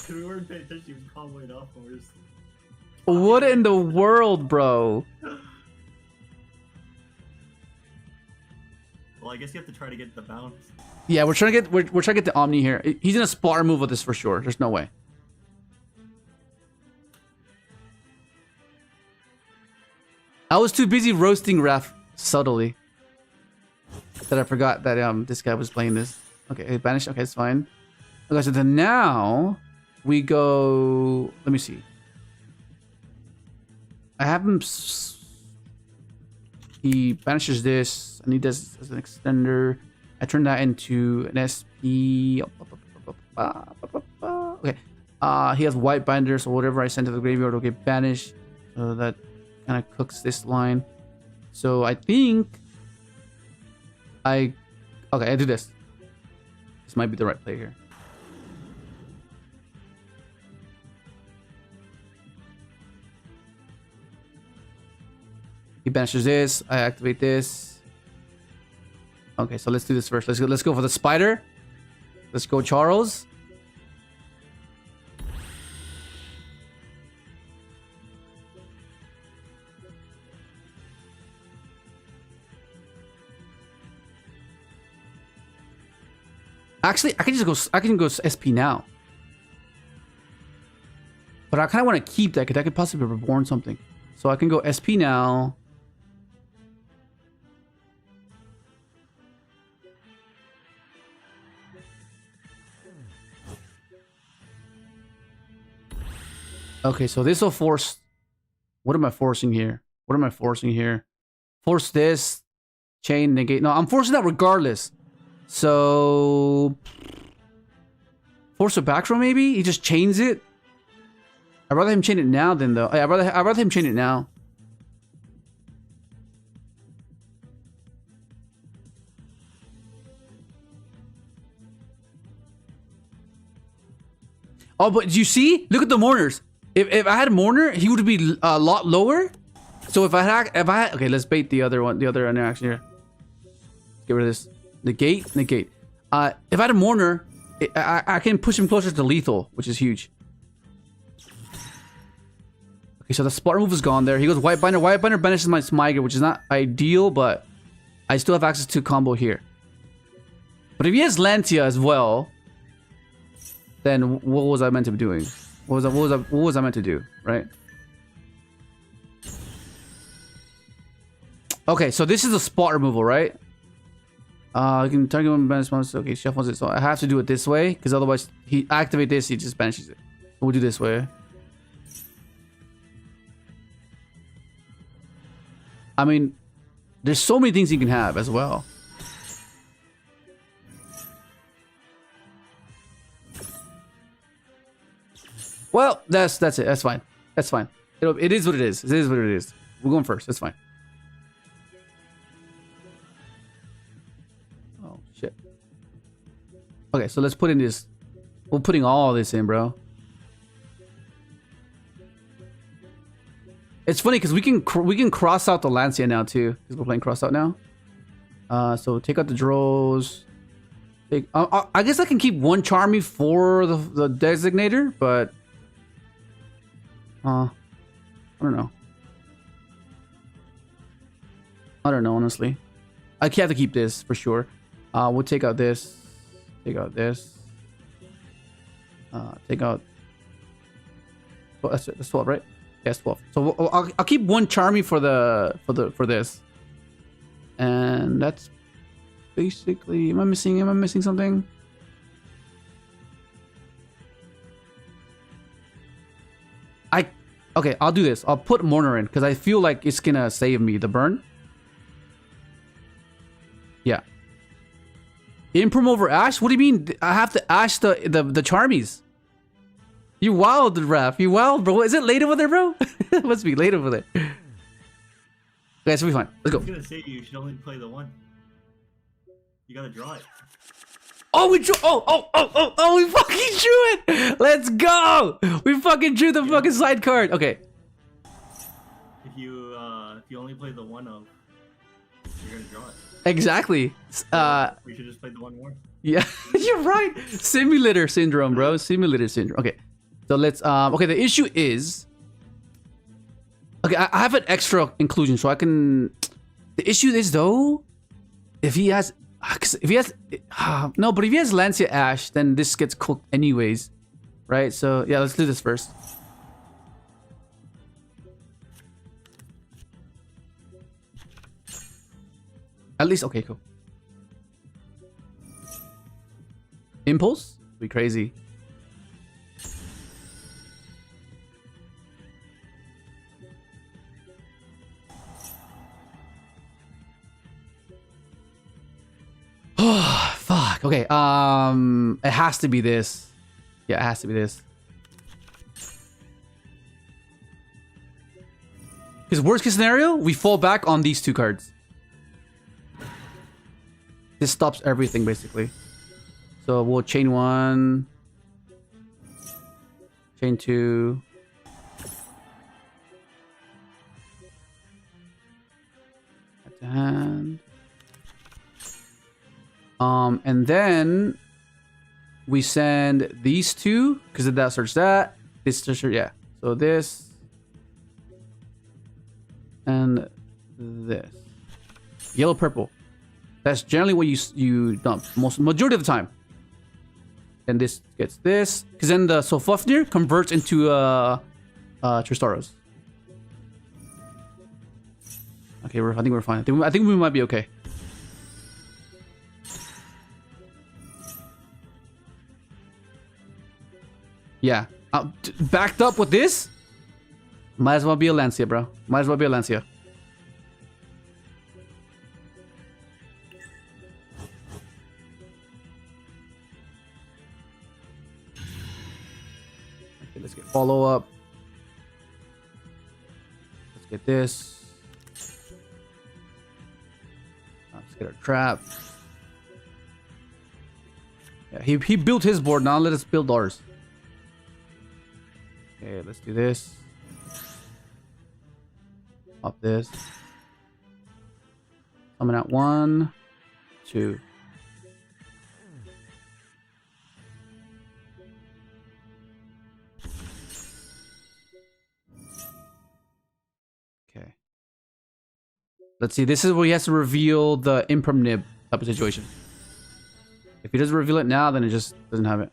Speaker 5: We weren't paying attention. He was comboing off when we were sleeping.
Speaker 3: What in the world, bro?
Speaker 5: Well, I guess you have to try to get the bounce.
Speaker 3: Yeah, we're trying to get the Omni here. He's gonna spot remove with this for sure. There's no way. I was too busy roasting Raph subtly that I forgot that this guy was playing this. Okay, banished. Okay, it's fine. Okay, so then now we go. Let me see. I have him. He banishes this, and he does as an extender. I turn that into an SP. Okay. He has white binder, so whatever I send to the graveyard will get banished. So that kind of cooks this line. So I think I do this. This might be the right play here. He banishes this. I activate this. Okay, so let's do this first. Let's go for the spider. Let's go, Charles. Actually, I can go SP now. But I kind of want to keep that because I could possibly reborn something. So I can go SP now. Okay, so this will force... What am I forcing here? Force this. Chain, negate. No, I'm forcing that regardless. So... Force a back row maybe? He just chains it? I'd rather him chain it now than though. I'd rather him chain it now. Oh, but you see? Look at the mourners. If I had Mourner, he would be a lot lower. So if I okay, let's bait the other one, the other interaction here. Get rid of this. Negate. If I had a Mourner, I can push him closer to lethal, which is huge. Okay, so the spot move is gone there. He goes White Binder. White Binder banishes my Smyger, which is not ideal, but I still have access to combo here. But if he has Lancia as well, then what was I meant to be doing? What was I meant to do, right? Okay, so this is a spot removal, right? You can target one banish monster. Okay, shuffles it. So I have to do it this way, because otherwise he activate this, he just banishes it. We'll do this way. I mean, there's so many things you can have as well. Well, that's it. That's fine. That's fine. It is what it is. It is what it is. We're going first. That's fine. Oh shit. Okay, so let's put in this. We're putting all this in, bro. It's funny because we can cross out the Lancia now too, because we're playing cross out now. So take out the Drows. I guess I can keep one Charmy for the designator, but I don't know. I don't know, honestly. I have to keep this for sure. We'll take out this. Take out this. Take out. Oh, that's it. That's 12, right? Yes, 12. So I'll keep one Charmy for this. And that's basically. Am I missing something? Okay, I'll do this. I'll put Mourner in because I feel like it's gonna save me the burn. Yeah. Improm over Ash? What do you mean? I have to Ash the Charmies. You wild, Raph. You wild, bro. Is it late over there, bro? It must be late over there. Okay, so we'll be fine. Let's go.
Speaker 5: I was gonna say you should only play the one. You gotta draw it.
Speaker 3: Oh, we drew. Oh, we fucking drew it. Let's go. We fucking drew the fucking side card. Okay.
Speaker 5: If you only play the one of, you're gonna draw it.
Speaker 3: Exactly.
Speaker 5: We should just play the one more.
Speaker 3: Yeah, you're right. Simulator syndrome, bro. Simulator syndrome. Okay. So let's okay, the issue is okay, I have an extra inclusion so I can the issue is though if he has no, but if he has Lancia Ash, then this gets cooked anyways. Right? So yeah, let's do this first. At least okay, cool. Impulse? Be crazy. Oh, fuck. Okay. It has to be this. Yeah, it has to be this. Because worst case scenario, we fall back on these two cards. This stops everything basically. So we'll chain one, chain two. At the hand. And then we send these two because that search that. This search, yeah. So this and this. Yellow purple. That's generally what you dump majority of the time. And this gets this because then the Sofufnir converts into Tristaros. Okay, I think we're fine. I think we might be okay. Yeah, backed up with this. Might as well be a Lancia, bro. Might as well be a Lancia. Okay, let's get follow up. Let's get this. Let's get our trap. Yeah, he built his board. Now let us build ours. Okay, let's do this. Pop this. Summon out 1, 2. Okay. Let's see. This is where he has to reveal the imperm nib type of situation. If he doesn't reveal it now, then it just doesn't have it.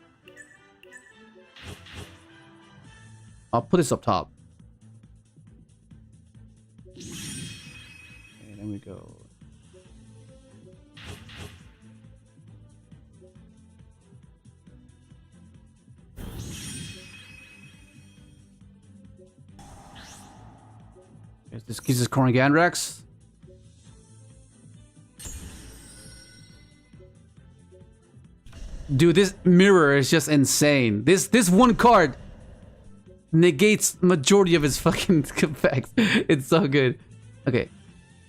Speaker 3: I'll put this up top. Okay, then we go. This is Korrigandrax. Dude, this mirror is just insane. This one card negates majority of his fucking effects. It's so good. Okay.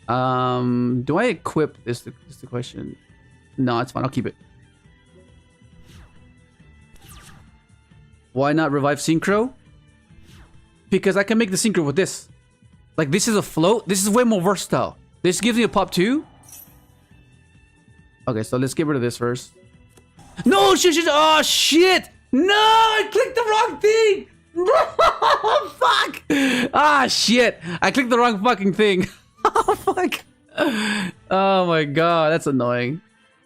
Speaker 3: Do I equip this? Is the question. No, it's fine. I'll keep it. Why not revive Synchro? Because I can make the Synchro with this. Like, this is a float. This is way more versatile. This gives me a pop 2. Okay, so let's get rid of this first. No, shit. Oh, shit. No, I clicked the wrong thing. Fuck. Ah, shit. I clicked the wrong fucking thing. Oh, fuck. Oh, my God. That's annoying.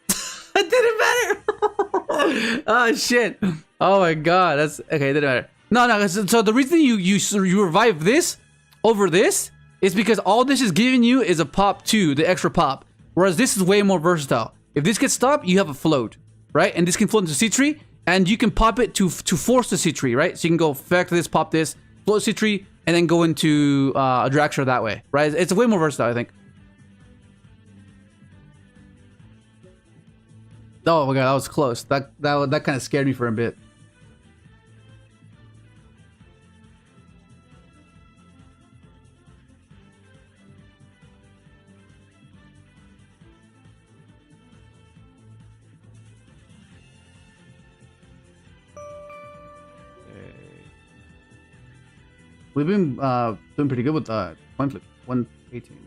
Speaker 3: It didn't matter. Oh, shit. Oh, my God. That's... Okay, it didn't matter. No. So the reason you revive this over this is because all this is giving you is a pop 2, the extra pop. Whereas this is way more versatile. If this gets stopped, you have a float, right? And this can float into C3, and you can pop it to force the C3, right? So you can go back to this, pop this, float C3, and then go into a Draxure that way, right? It's way more versatile, I think. Oh my God, that was close. That kind of scared me for a bit. We've been doing pretty good with coin flip. 118.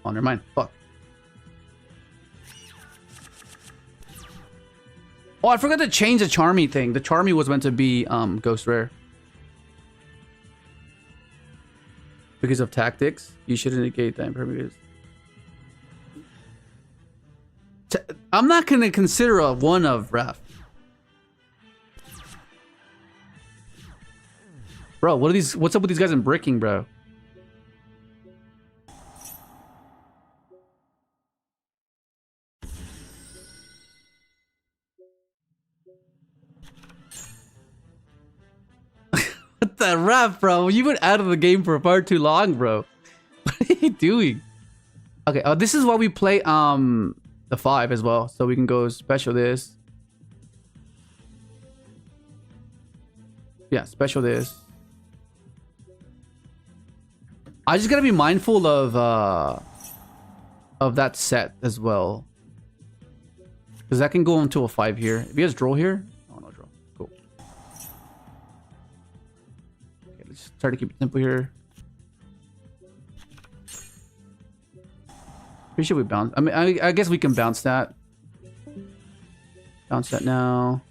Speaker 3: Oh, never mind. Fuck. Oh, I forgot to change the Charmy thing. The Charmy was meant to be Ghost Rare. Because of tactics, you should negate that impervious. I'm not gonna consider a 1 of Raph. Bro, what are these? What's up with these guys in bricking, bro? What the rap, bro? You've been out of the game for far too long, bro. What are you doing? Okay, this is why we play the 5 as well, so we can go special this. Yeah, special this. I just gotta be mindful of that set as well, because that can go into a 5 here. If he has draw here, oh no, draw. Cool. Okay, let's try to keep it simple here. Pretty sure we bounce. I mean, I guess we can bounce that. Bounce that now.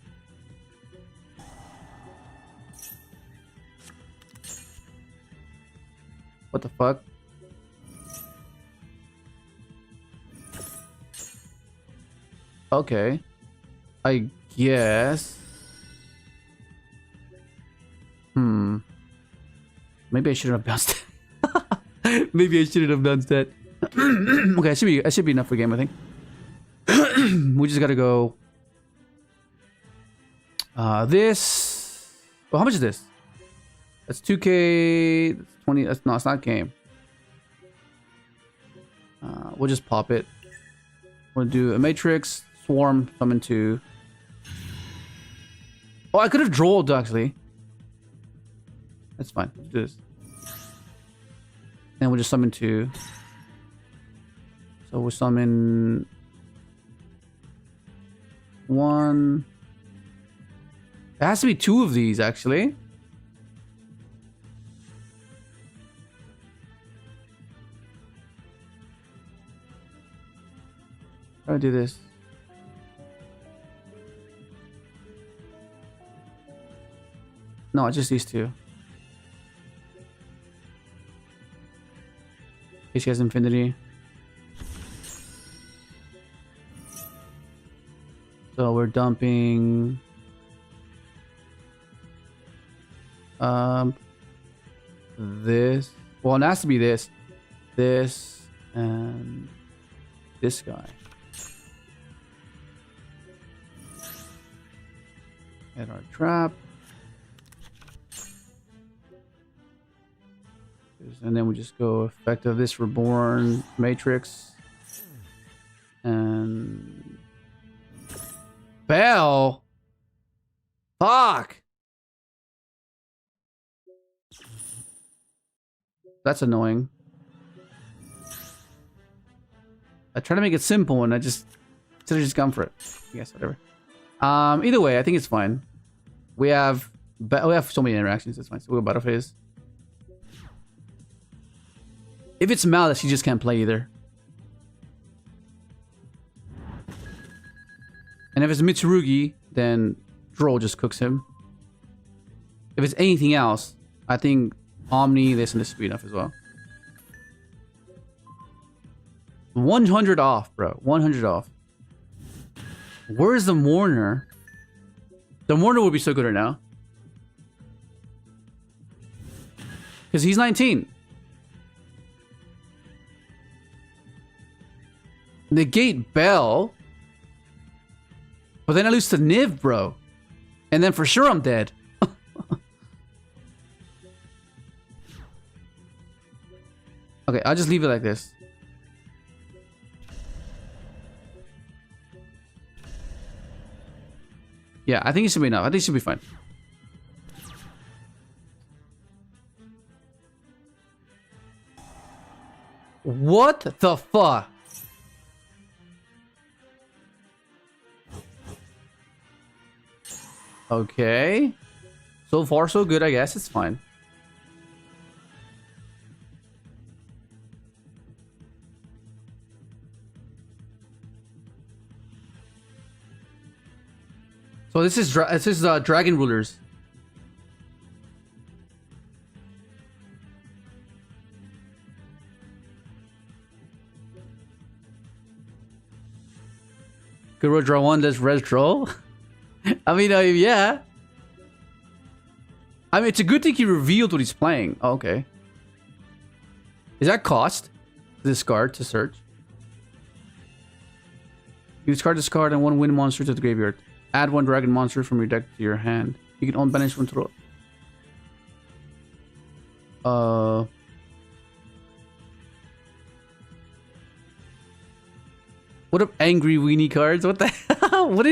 Speaker 3: What the fuck? Okay. I guess. Maybe I shouldn't have bounced it. Maybe I shouldn't have bounced that. Okay, it should be enough for game, I think. We just gotta go. This. Well, how much is this? That's 2K. That's 20. That's no, it's not game. We'll just pop it. We'll do a matrix, swarm, summon 2. Oh, I could have drawled actually. That's fine. Let's do this. And we'll just summon 2. So we'll summon 1. It has to be 2 of these actually. want to do this. No, just these two. In case she has infinity. So we're dumping this. Well, it has to be this, and this guy. Hit our trap. And then we just go effective this reborn matrix. And Bell. Fuck. That's annoying. I try to make it simple and I just should have just gone for it. I guess whatever. Either way, I think it's fine. We have so many interactions. It's fine. So we'll go battle phase. If it's Malice, you just can't play either. And if it's Mitsurugi, then Rzeal just cooks him. If it's anything else, I think Omni, this, and this would be enough as well. 100 off, bro. 100 off. Where's the Mourner? The Mourner would be so good right now. Because he's 19. Negate Bell. But then I lose to Niv, bro. And then for sure I'm dead. Okay, I'll just leave it like this. Yeah, I think it should be enough. I think it should be fine. What the fuck? Okay. So far, so good, I guess. It's fine. So this is Dragon Rulers. Good draw one, let's res draw. I mean, yeah. I mean, it's a good thing he revealed what he's playing. Oh, okay. Is that cost? Discard to search. You discard and one wind monster to the graveyard. Add one dragon monster from your deck to your hand. You can only banish one throw. What up, angry weenie cards? What the hell? What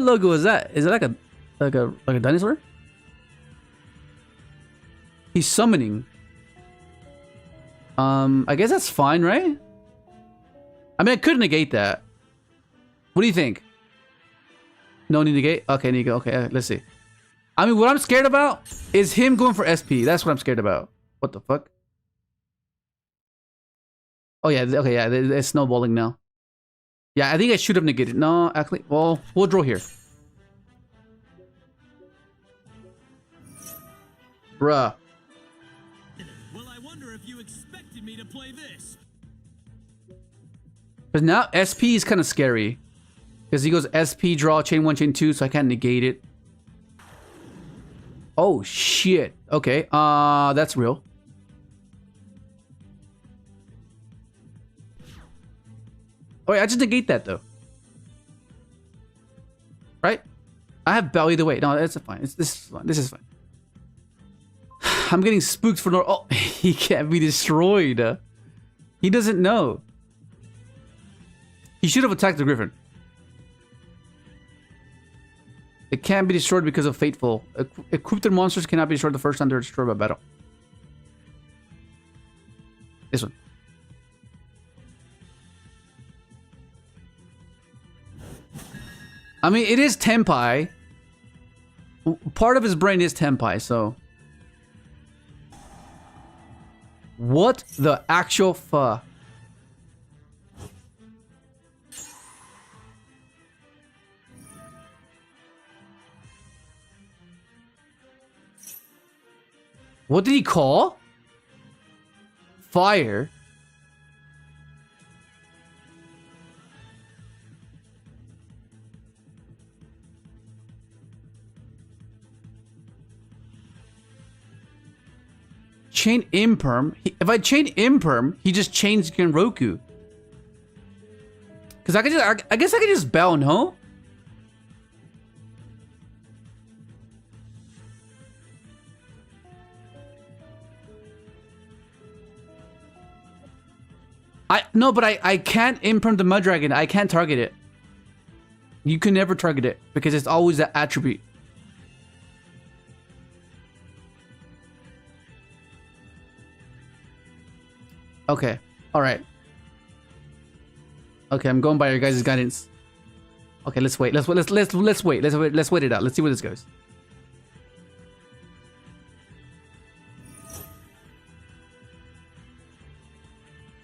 Speaker 3: logo is that? Is it like a dinosaur? He's summoning. I guess that's fine, right? I mean, I could negate that. What do you think? No need to negate? Okay, need to go. Okay, let's see. I mean, what I'm scared about is him going for SP. That's what I'm scared about. What the fuck? Oh yeah, okay, yeah, it's snowballing now. Yeah, I think I should have negated. No, actually, well, we'll draw here. Bruh.
Speaker 2: Well, I wonder if you expected me to play this.
Speaker 3: But now SP is kind of scary. Because he goes SP, draw, chain 1, chain 2, so I can't negate it. Oh, shit. Okay, that's real. Oh, wait, I just negate that, though. Right? I have Bell either way. No, that's fine. This is fine. This is fine. I'm getting spooked for no... Oh, he can't be destroyed. He doesn't know. He should have attacked the Griffin. It can't be destroyed because of Fateful. Equipped monsters cannot be destroyed the first time they're destroyed by battle. This one. I mean, it is Tenpai. Part of his brain is Tenpai, so... What the actual fuck? What did he call? Fire. Chain imperm. If I chain imperm, he just chains Genroku. Cause I guess I could just bow, no? No, but I can't imperm the Mud Dragon. I can't target it. You can never target it because it's always that attribute. Okay. All right. Okay, I'm going by your guys' guidance. Okay, let's wait. Let's wait. Let's wait. Let's wait it out. Let's see where this goes.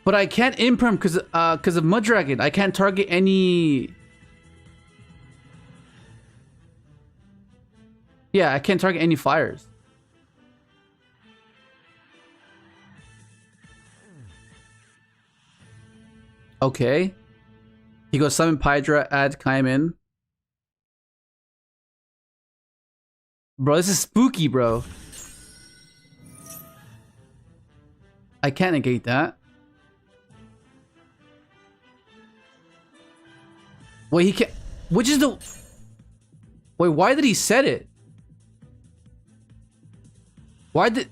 Speaker 3: But I can't imperm because of Mud Dragon. I can't target any. Yeah, I can't target any fires. Okay. He goes summon Pydra, add Kaiman. Bro, this is spooky, bro. I can't negate that. Wait, he can't. Which is the. Wait, why did he set it? Why did.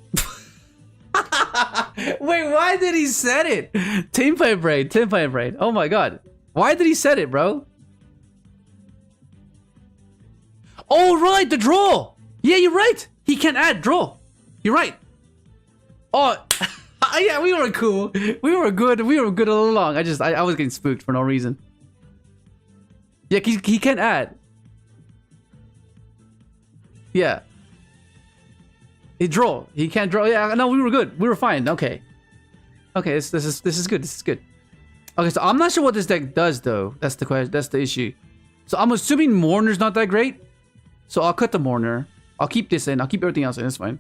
Speaker 3: Wait, why did he set it? Tenpai brain, Tenpai brain. Oh my god. Why did he set it, bro? Oh, right, the draw. Yeah, you're right. He can add draw. You're right. Oh, yeah, we were cool. We were good. We were good all along. I was getting spooked for no reason. Yeah, he can add. Yeah. He draw. He can't draw. Yeah, no, we were good. We were fine. Okay. Okay, this is good. This is good. Okay, so I'm not sure what this deck does though. That's the question. That's the issue. So I'm assuming Mourner's not that great. So I'll cut the Mourner. I'll keep this in. I'll keep everything else in. It's fine.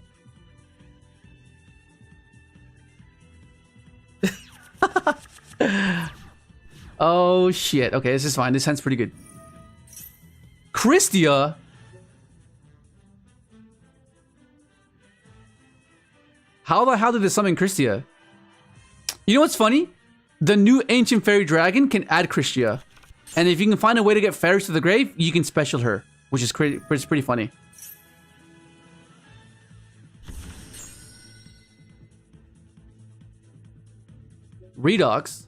Speaker 3: Oh shit. Okay, this is fine. This hand's pretty good. KRISTYA. How the hell did they summon KRISTYA? You know what's funny? The new Ancient Fairy Dragon can add KRISTYA. And if you can find a way to get fairies to the grave, you can special her. Which is pretty funny. Redox.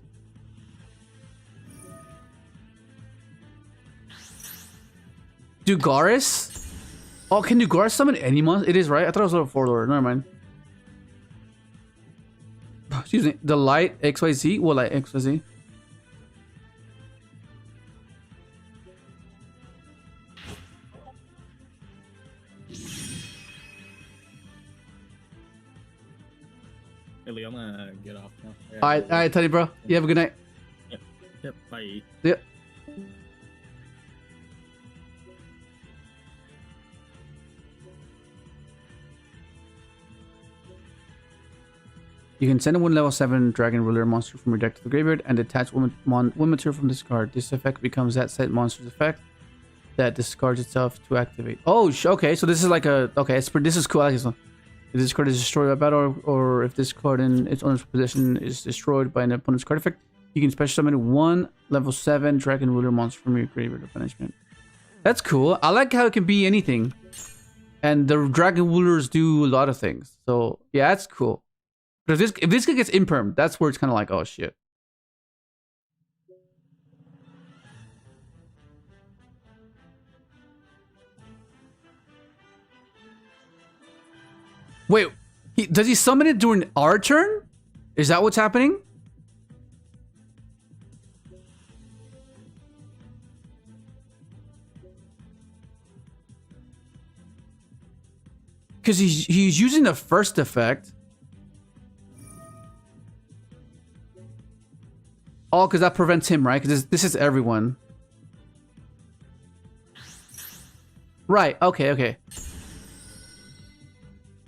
Speaker 3: Dugaris? Oh, can Dugaris summon any monster? It is, right? I thought it was a 4-lord. Never mind. Excuse me. The light XYZ? What light XYZ?
Speaker 6: Hey, I'm gonna get off now.
Speaker 3: Alright, Teddy, bro. You have a good night.
Speaker 6: Yep, bye.
Speaker 3: Yep. You can send a 1 level 7 Dragon Ruler monster from your deck to the graveyard and attach one material from this card. This effect becomes that set monster's effect that discards itself to activate. Oh, okay. So this is like a... Okay, this is cool. I like this one. If this card is destroyed by battle, or if this card in its owner's possession is destroyed by an opponent's card effect, you can special summon 1 level 7 Dragon Ruler monster from your graveyard of punishment. That's cool. I like how it can be anything. And the Dragon Rulers do a lot of things. So, yeah, that's cool. But if this guy gets imperm, that's where it's kind of like, oh shit. Wait, does he summon it during our turn? Is that what's happening? Because he's using the first effect. Oh, because that prevents him, right? Because this is everyone. Right, okay.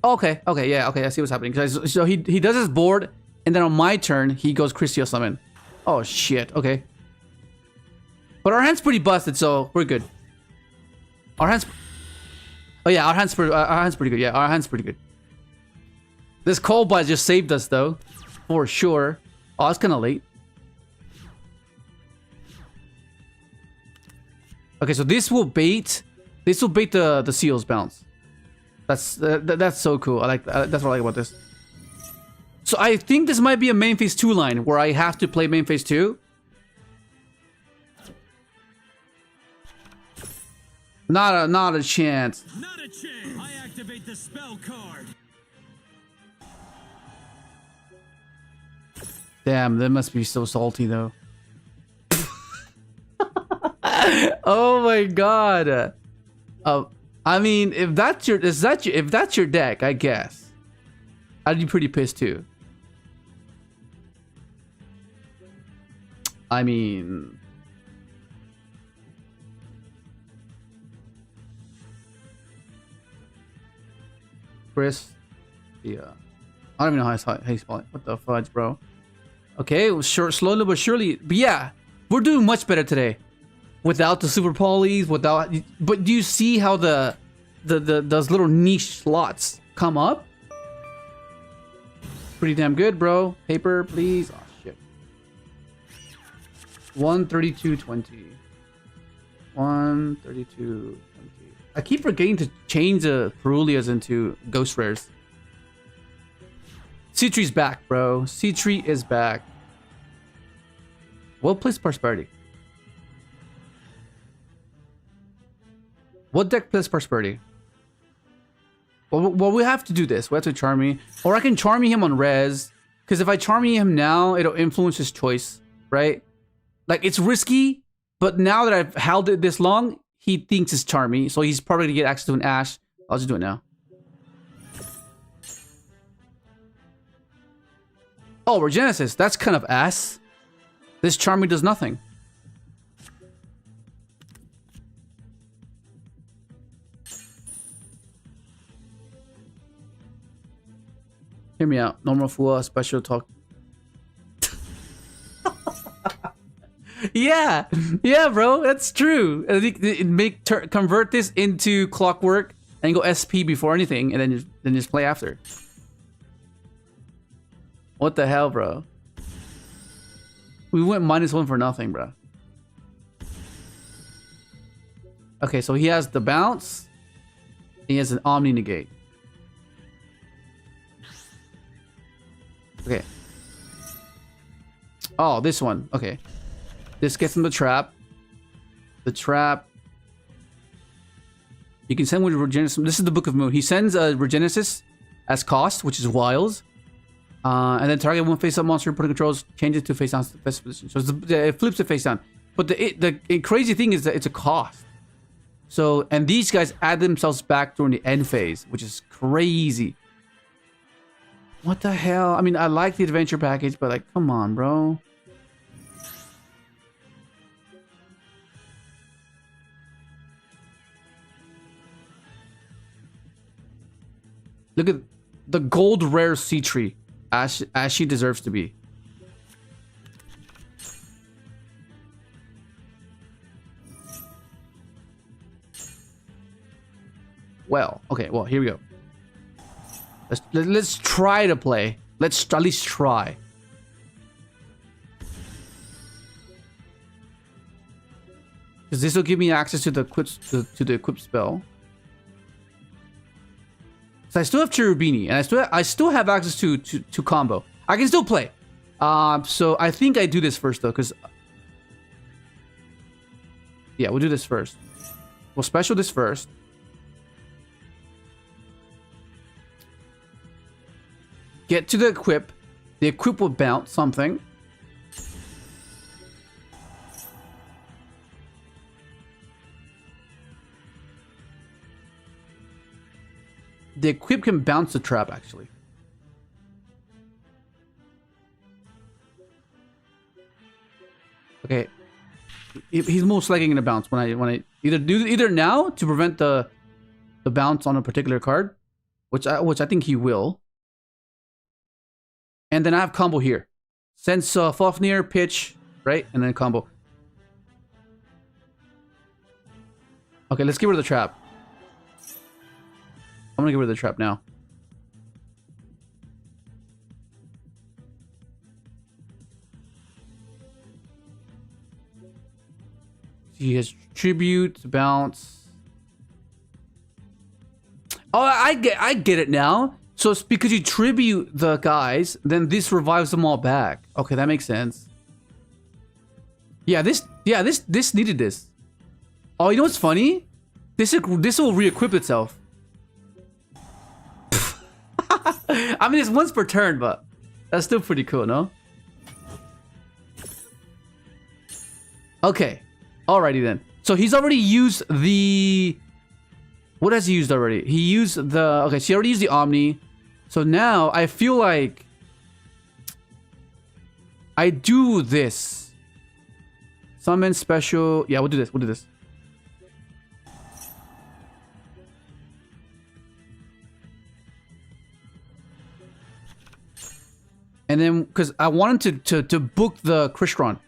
Speaker 3: Okay, okay, yeah, okay, I see what's happening. So he does his board, and then on my turn, he goes KRISTYA summon. Oh, shit, okay. But our hand's pretty busted, so we're good. Our hand's... Oh, yeah, our hand's pretty good. Yeah, our hand's pretty good. This cold bite just saved us, though. For sure. Oh, it's kind of late. Okay, so this will bait... This will bait the seals bounce. That's so cool. I like that's what I like about this. So I think this might be a main phase 2 line where I have to play main phase 2. Not a chance.
Speaker 2: Not a chance. I activate the spell card.
Speaker 3: Damn, that must be so salty though. Oh my god. I mean, if that's your deck, I guess I'd be pretty pissed too. I mean, Chris, yeah, I don't even know how you spell it. What the fudge, bro? Okay, well, sure, slowly but surely. But yeah, we're doing much better today. Without the super polys, without... But do you see how those little niche slots come up? Pretty damn good, bro. Paper, please. Oh, shit. 132.20. 132.20. I keep forgetting to change the Perulias into ghost rares. C-Tree's back, bro. C-Tree is back. Well placed Prosperity. What deck plays Prosperity? Well, we have to do this. We have to Charmy. Or I can Charmy him on res. Because if I Charmy him now, it'll influence his choice. Right? Like, it's risky. But now that I've held it this long, he thinks it's Charmy. So he's probably going to get access to an Ash. I'll just do it now. Oh, Regenesis. That's kind of ass. This Charmy does nothing. Hear me out. Normal Fua, special talk. Yeah, yeah, bro, that's true. I think it convert this into clockwork and go SP before anything, and then just play after. What the hell, bro? We went -1 for nothing, bro. Okay, so he has the bounce. He has an Omni negate. Okay. Oh, this one. Okay. This gets him the trap. The trap. You can send with Regenesis. This is the Book of Moon. He sends a Regenesis as cost, which is Wiles. And then target one face-up monster putting controls changes to face down to the best position. So it flips it face down. But the crazy thing is that it's a cost. So, and these guys add themselves back during the end phase, which is crazy. What the hell? I mean, I like the adventure package, but like, come on, bro. Look at the gold rare sea tree, as she deserves to be. Well, okay, well, here we go. Let's try to play. Let's at least try. Because this will give me access to the equip spell. So I still have Cherubini, and I still have access to combo. I can still play. So I think I do this first though, because yeah, we'll do this first. We'll special this first. Get to the equip. The equip will bounce something. The equip can bounce the trap, actually. Okay. He's most likely gonna bounce when I either now to prevent the bounce on a particular card, which I think he will. And then I have combo here. Sense Fafnir, pitch, right? And then combo. Okay, let's get rid of the trap. I'm gonna get rid of the trap now. He has tribute, bounce. Oh, I get it now. So it's because you tribute the guys, then this revives them all back. Okay, that makes sense. Yeah, this needed this. Oh, you know what's funny? This will re-equip itself. I mean, it's once per turn, but that's still pretty cool, no? Okay. Alrighty then. So he's already used the... What has he used already? He used the... Okay, so he already used the Omni. So now I feel like I do this. Summon special. Yeah, we'll do this. We'll do this. And then, because I wanted to book the Crystron.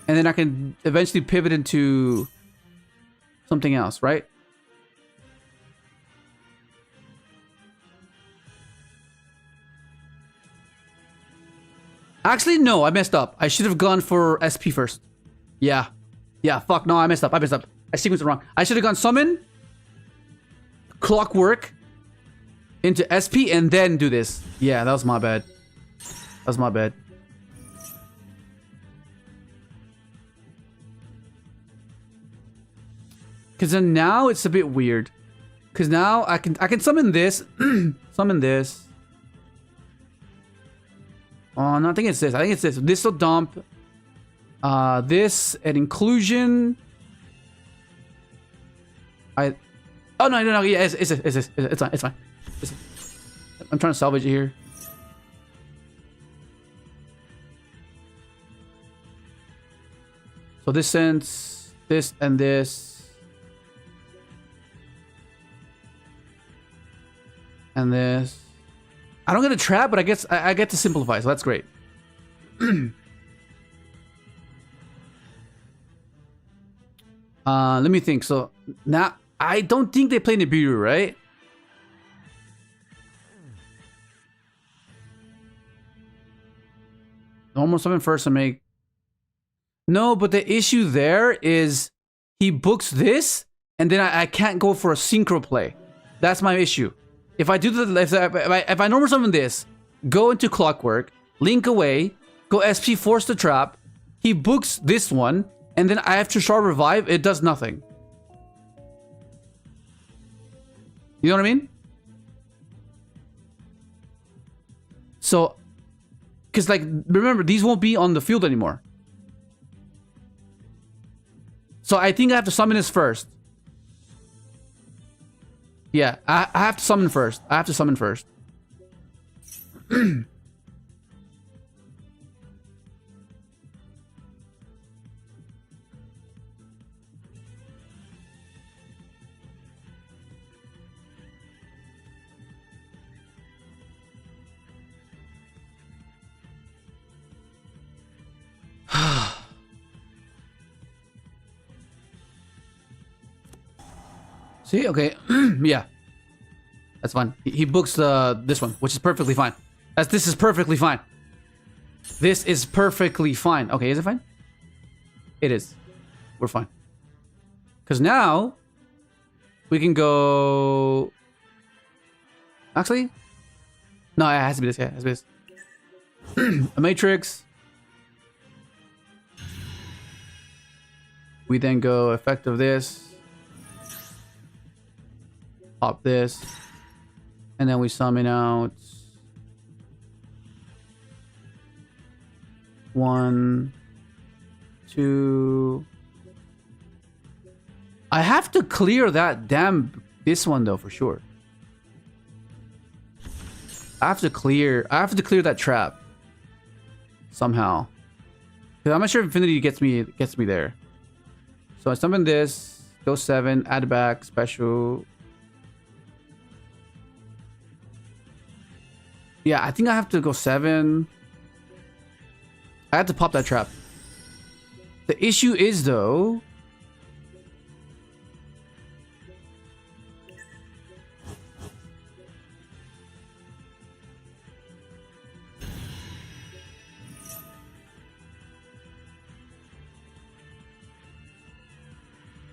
Speaker 3: And then I can eventually pivot into something else, right? Actually, no, I messed up. I should have gone for SP first. Yeah. Yeah, fuck, no, I messed up. I sequenced it wrong. I should have gone summon, clockwork, into SP, and then do this. Yeah, that was my bad. That was my bad. Because then now it's a bit weird. Because now I can summon this, summon this. Oh, no, I think it's this. I think it's this. This will dump. This and inclusion. Oh no. Yeah, it's fine. It's fine. I'm trying to salvage it here. So this sends this and this. And this. I don't get a trap, but I get to simplify, so that's great. Let me think. So now I don't think they play Nibiru, right? Normal summon first and make. No, but the issue there is he books this, and then I can't go for a synchro play. That's my issue. If I do if I normal summon this, go into clockwork, link away, go SP, force the trap, he books this one, and then I have to sharp revive, it does nothing. You know what I mean? So, because like, remember, these won't be on the field anymore. So I think I have to summon this first. Yeah, I have to summon first. I have to summon first. See, okay, yeah, that's fine. He books this one, which is perfectly fine. This is perfectly fine. This is perfectly fine. Okay, is it fine? It is. We're fine. Because now we can go. Actually, no, it has to be this. Yeah, it has to be this. A matrix. We then go effect of this. Pop this, and then we summon out 1, 2. I have to clear that this one though for sure. I have to clear that trap somehow. Because I'm not sure if Infinity gets me there. So I summon this, go 7, add back, special. Yeah, I think I have to go 7. I have to pop that trap. The issue is, though...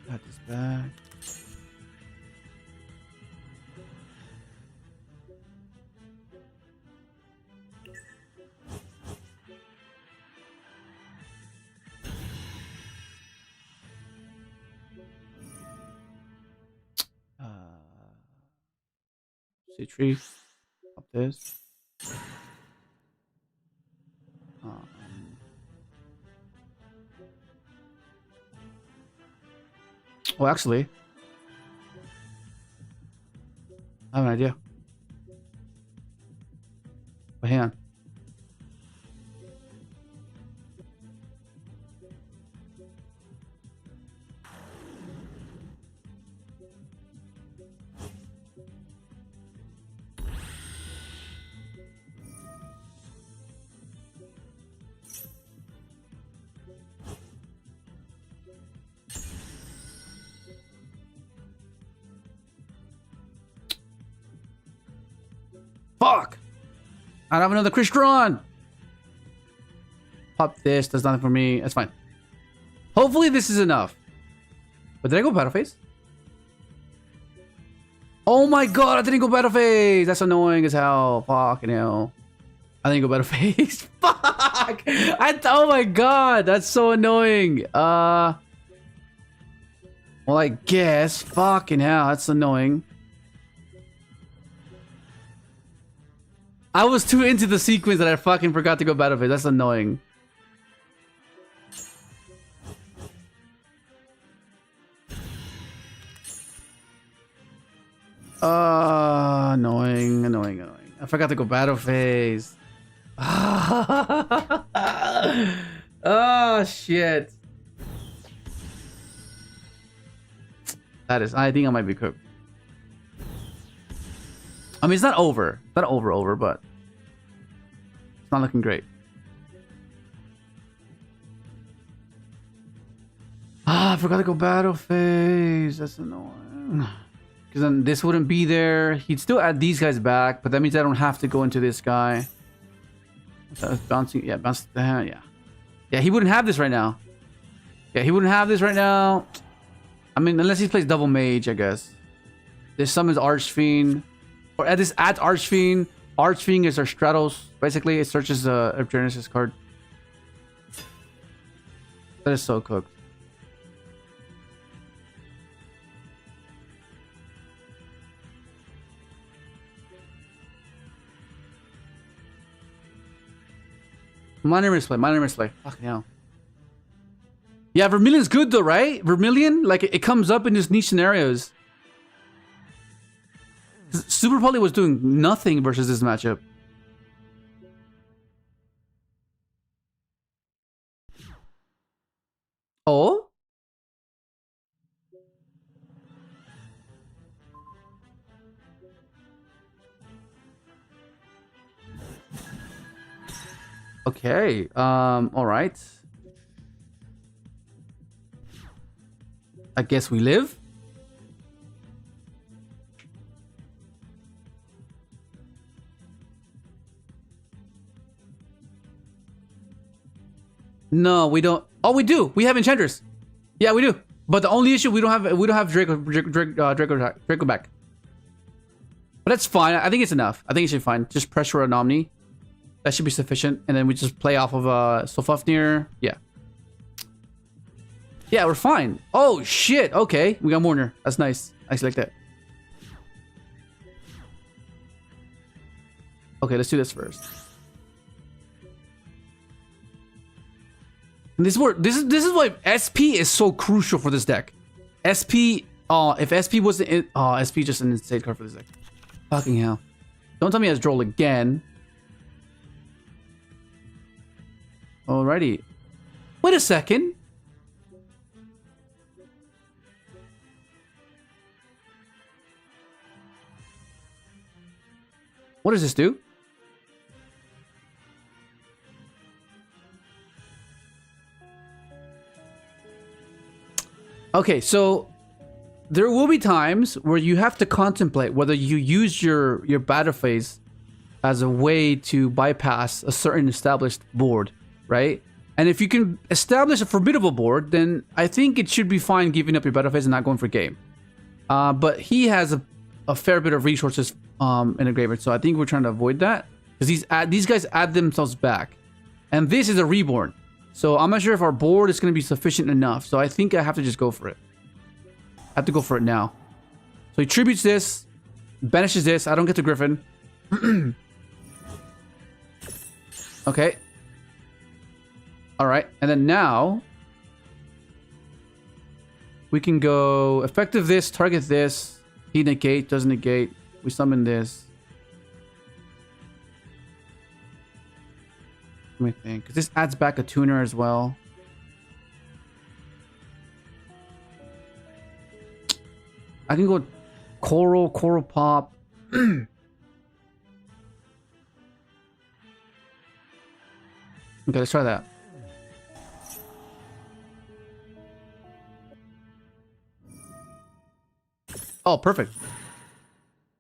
Speaker 3: Got this back. See tree. Up this. Oh, actually, I have an idea. But hang on. Fuck! I don't have another Crystron! Pop this, does nothing for me. That's fine. Hopefully this is enough. But did I go battle phase? Oh my god, I didn't go battle phase! That's annoying as hell. Fucking hell. I didn't go battle phase. Fuck! Oh my god, that's so annoying. Well, I guess. Fucking hell, that's annoying. I was too into the sequence that I fucking forgot to go battle phase. That's annoying. Annoying. I forgot to go battle phase. Oh, shit. I think I might be cooked. I mean, it's not over. It's not over, but it's not looking great. I forgot to go battle phase. That's annoying. Because then this wouldn't be there. He'd still add these guys back, but that means I don't have to go into this guy. So bouncing, yeah, bounce the hand, yeah. Yeah, he wouldn't have this right now. Yeah, he wouldn't have this right now. I mean, unless he plays double mage, I guess. This summons Archfiend. Or at this adds Archfiend. Archfiend is our Stratos. Basically, it searches a Regenesis card. That is so cooked. Minor misplay. Fucking hell. Yeah, Vermilion's good though, right? Vermilion, like it comes up in just niche scenarios. Super Poly was doing nothing versus this matchup. Oh? Okay. All right. I guess we live. No, we don't. Oh, we do. We have Enchantress. Yeah, we do. But the only issue we don't have Draco back. But that's fine. I think it's enough. I think it should be fine. Just pressure an Omni. That should be sufficient. And then we just play off of Sofafnir. Yeah. Yeah, we're fine. Oh shit. Okay, we got Mourner. That's nice. I like that. Okay, let's do this first. And this is why SP is so crucial for this deck. SP, if SP wasn't, SP just an insane card for this deck. Fucking hell! Don't tell me he has Droll again. Alrighty. Wait a second. What does this do? Okay, so there will be times where you have to contemplate whether you use your battle phase as a way to bypass a certain established board, right? And if you can establish a formidable board, then I think it should be fine giving up your battle phase and not going for game. But he has a fair bit of resources in a graveyard, so I think we're trying to avoid that because these guys add themselves back, and this is a reborn. So I'm not sure if our board is going to be sufficient enough. So I think I have to just go for it. I have to go for it now. So he tributes this, banishes this. I don't get to Griffin. Okay. All right. And then now we can go effective this, target this. He negate, doesn't negate. We summon this. Let me think. Because this adds back a tuner as well. I can go coral pop. Okay, let's try that. Oh, perfect.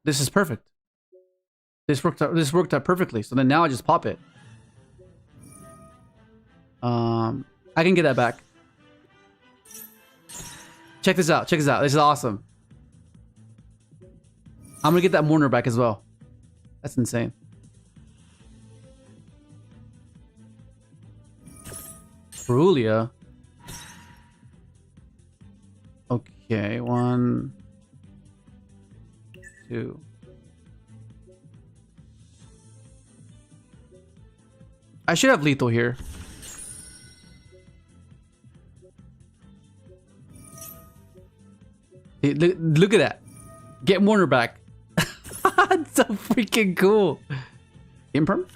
Speaker 3: This is perfect. This worked out perfectly. So then now I just pop it. I can get that back. Check this out. Check this out. This is awesome. I'm gonna get that Mourner back as well. That's insane. Cerulia. Okay, 1, 2. I should have lethal here. Hey, look at that. Get Mourner back. That's so freaking cool. Imperm?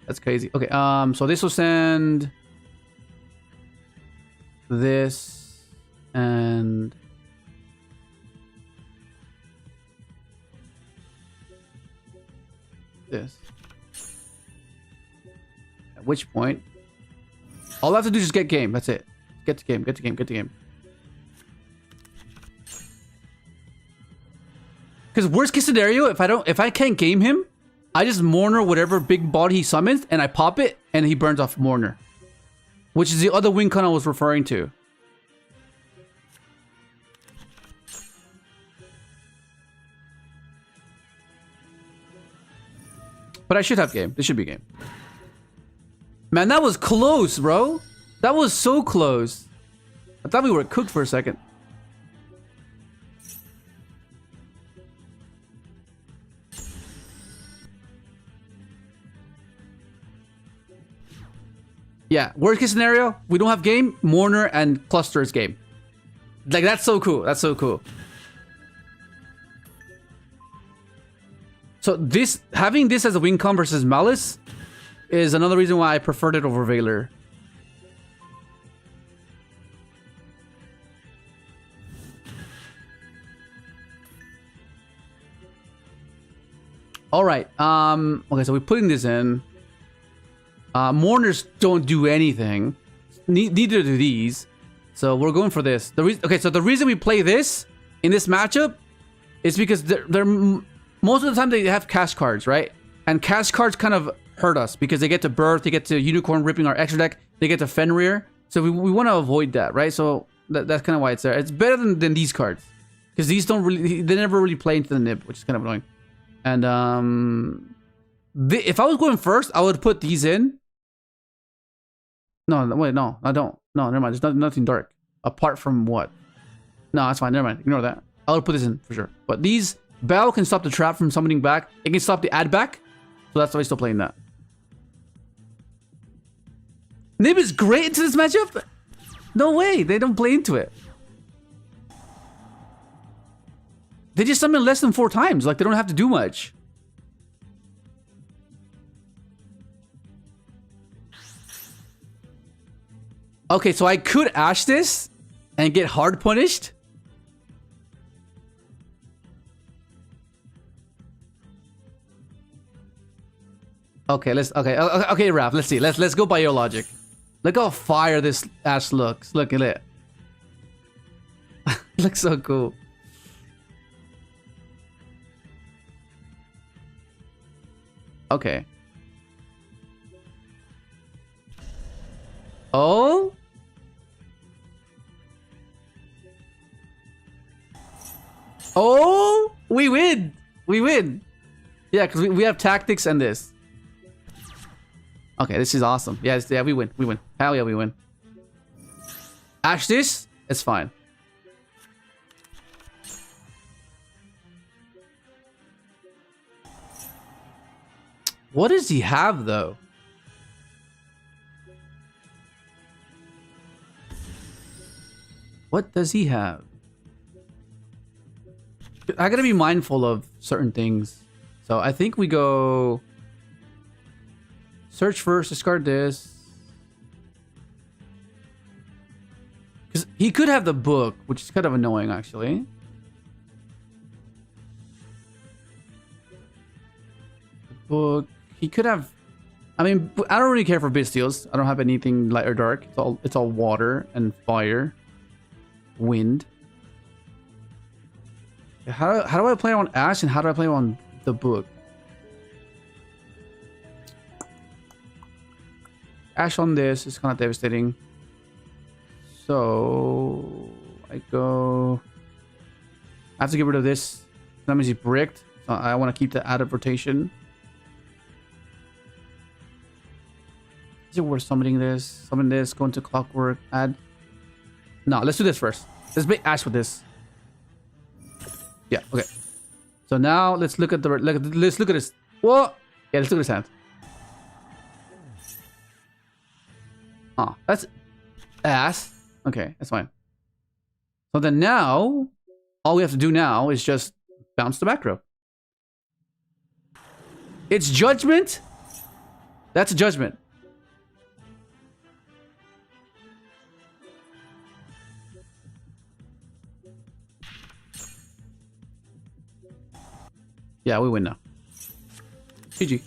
Speaker 3: That's crazy. Okay, so this will send this and this. At which point, all I have to do is just get game. That's it. Get the game, get the game, get the game. Because worst case scenario, if I can't game him, I just Mourner whatever big body he summons and I pop it and he burns off Mourner. Which is the other win con I was referring to. But I should have game. This should be game. Man, that was close, bro. That was so close. I thought we were cooked for a second. Yeah, worst case scenario, we don't have game, Mourner and Cluster is game. Like, that's so cool. That's so cool. So this, having this as a win con versus Malice is another reason why I preferred it over Valor. All right. Okay, so we're putting this in. Mourners don't do anything. Neither do these. So we're going for this. Okay, so the reason we play this in this matchup is because they're most of the time they have cash cards, right? And cash cards kind of hurt us because they get to Birth, they get to Unicorn ripping our extra deck, they get to Fenrir. So we want to avoid that, right? So that's kind of why it's there. It's better than these cards because these don't really, they never really play into the nib, which is kind of annoying. And if I was going first, I would put these in. No, wait, no, I don't. No, never mind. There's nothing dark. Apart from what? No, that's fine. Never mind. Ignore that. I would put this in for sure. But these, Bell can stop the trap from summoning back. It can stop the add back. So that's why I'm still playing that. Nib is great into this matchup? No way. They don't play into it. They just summon less than 4 times. Like, they don't have to do much. Okay, so I could Ash this and get hard punished. Okay, okay, Raph, let's see. Let's go by your logic. Look how fire this Ash looks. Look at it. Looks so cool. Okay. Oh? Oh, we win. We win. Yeah, because we have tactics and this. Okay, this is awesome. Yes, yeah, we win. We win. Hell yeah, we win. Ash this? It's fine. What does he have, though? What does he have? I gotta be mindful of certain things. So I think we go... Search first, discard this. Because he could have the book, which is kind of annoying, actually. The book... He could have... I mean, I don't really care for bestials. I don't have anything light or dark. It's all water and fire. Wind. How do I play on Ash and how do I play on the book? Ash on this is kind of devastating. So I go... I have to get rid of this. That means he's bricked. So I want to keep that out of rotation. Is it worth summoning this? Summon this, go into clockwork, add... No, let's do this first. Let's make Ash with this. Yeah, okay. So now let's look at the let's look at this. Whoa! Yeah, let's look at his hand. Oh, that's ass. Okay, that's fine. So then now, all we have to do now is just bounce the back row. It's judgment. That's a judgment. Yeah, we win now. GG.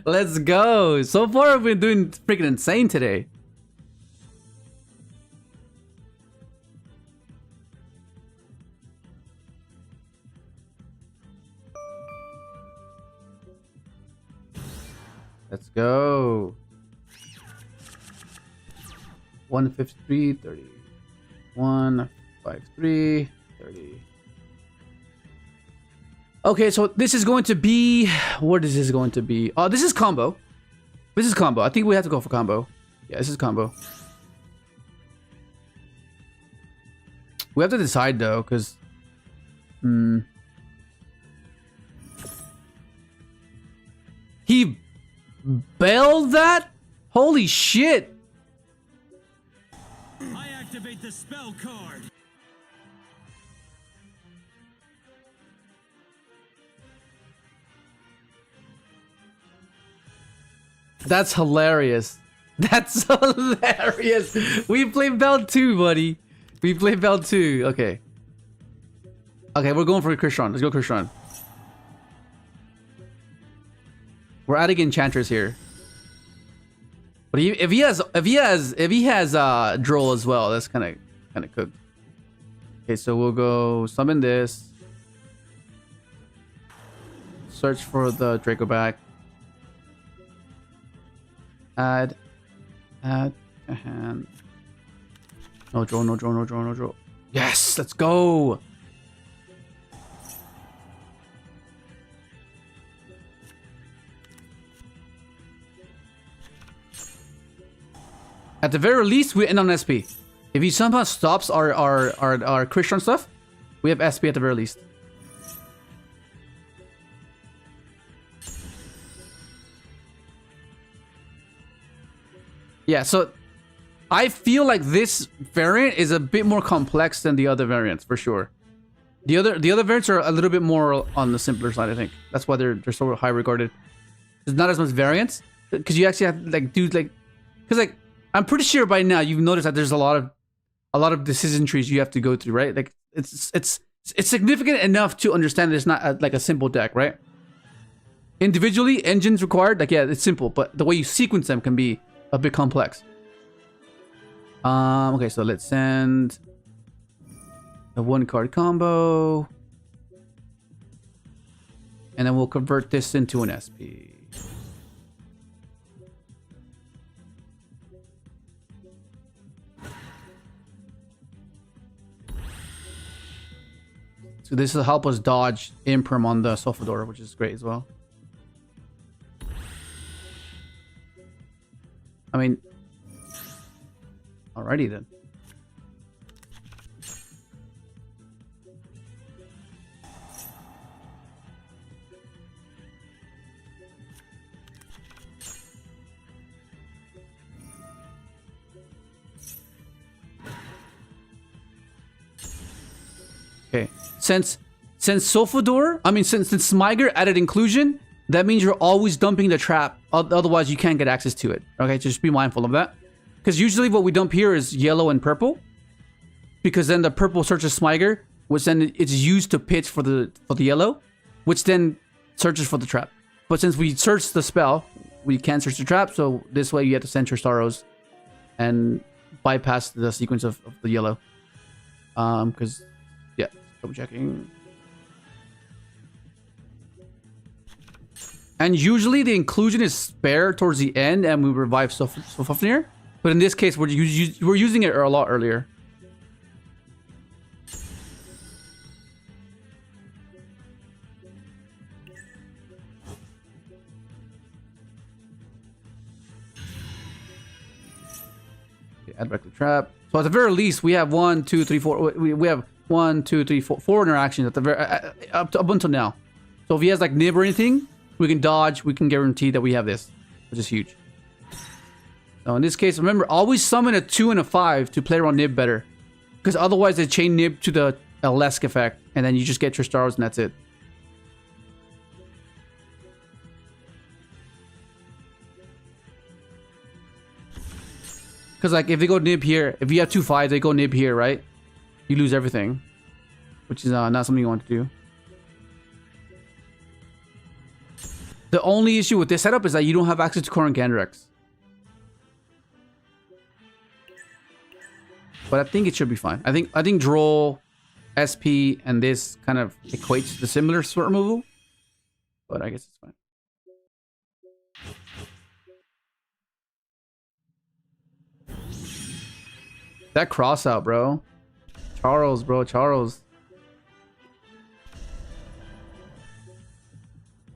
Speaker 3: Let's go. So far, I've been doing freaking insane today. Let's go. 153, 30. 153, 30. Okay, so this is going to be... What is this going to be? Oh, this is combo. This is combo. I think we have to go for combo. Yeah, this is combo. We have to decide, though, because... He bailed that? Holy shit!
Speaker 2: I activate the spell card.
Speaker 3: That's hilarious. That's hilarious. We play Bell 2, buddy. We play Bell 2. Okay. Okay, we're going for Krishan. Let's go Krishan. We're adding Enchantress here. But if he has Droll as well, that's kind of cooked. Okay, so we'll go summon this. Search for the Draco back. Add a hand. No Droll, no Droll, no Droll, no Droll. Yes, let's go. At the very least, we end on SP. If he somehow stops our Christian stuff, we have SP at the very least. Yeah, so I feel like this variant is a bit more complex than the other variants, for sure. The other variants are a little bit more on the simpler side, I think. That's why they're so high regarded. There's not as much variance because you actually have like because like I'm pretty sure by now you've noticed that there's a lot of decision trees you have to go through, right? Like it's significant enough to understand that it's not like a simple deck, right? Individually, engines required, like, yeah, it's simple, but the way you sequence them can be a bit complex. Okay, so let's send a 1-card combo. And then we'll convert this into an SP. So this will help us dodge Imperm on the Sofador, which is great as well. I mean, alrighty then. Okay, since Sofador, I mean since Smyger added inclusion, that means you're always dumping the trap. Otherwise, you can't get access to it. Okay, just be mindful of that. Because usually what we dump here is yellow and purple. Because then the purple searches Smyger, which then it's used to pitch for the yellow, which then searches for the trap. But since we search the spell, we can't search the trap. So this way you have to send your Staros and bypass the sequence of the yellow. Because yeah, double checking. And usually the inclusion is spare towards the end, and we revive Sofafnir. But in this case, we're using it a lot earlier. Okay, add back the trap. So at the very least, we have 1, 2, 3, 4. We have 1, 2, 3, 4 interactions at the very up until now. So if he has like nib or anything, we can dodge. We can guarantee that we have this, which is huge. So in this case, remember, always summon a 2 and a 5 to play around nib better, because otherwise they chain nib to the Lesk effect, and then you just get your stars and that's it. Because like if they go nib here, if you have 2 5s, they go nib here, right? You lose everything, which is not something you want to do. The only issue with this setup is that you don't have access to Koran Gandrex. But I think it should be fine. I think Droll, SP, and this kind of equates to the similar sort of removal. But I guess it's fine. That cross out, bro. Charles, bro, Charles.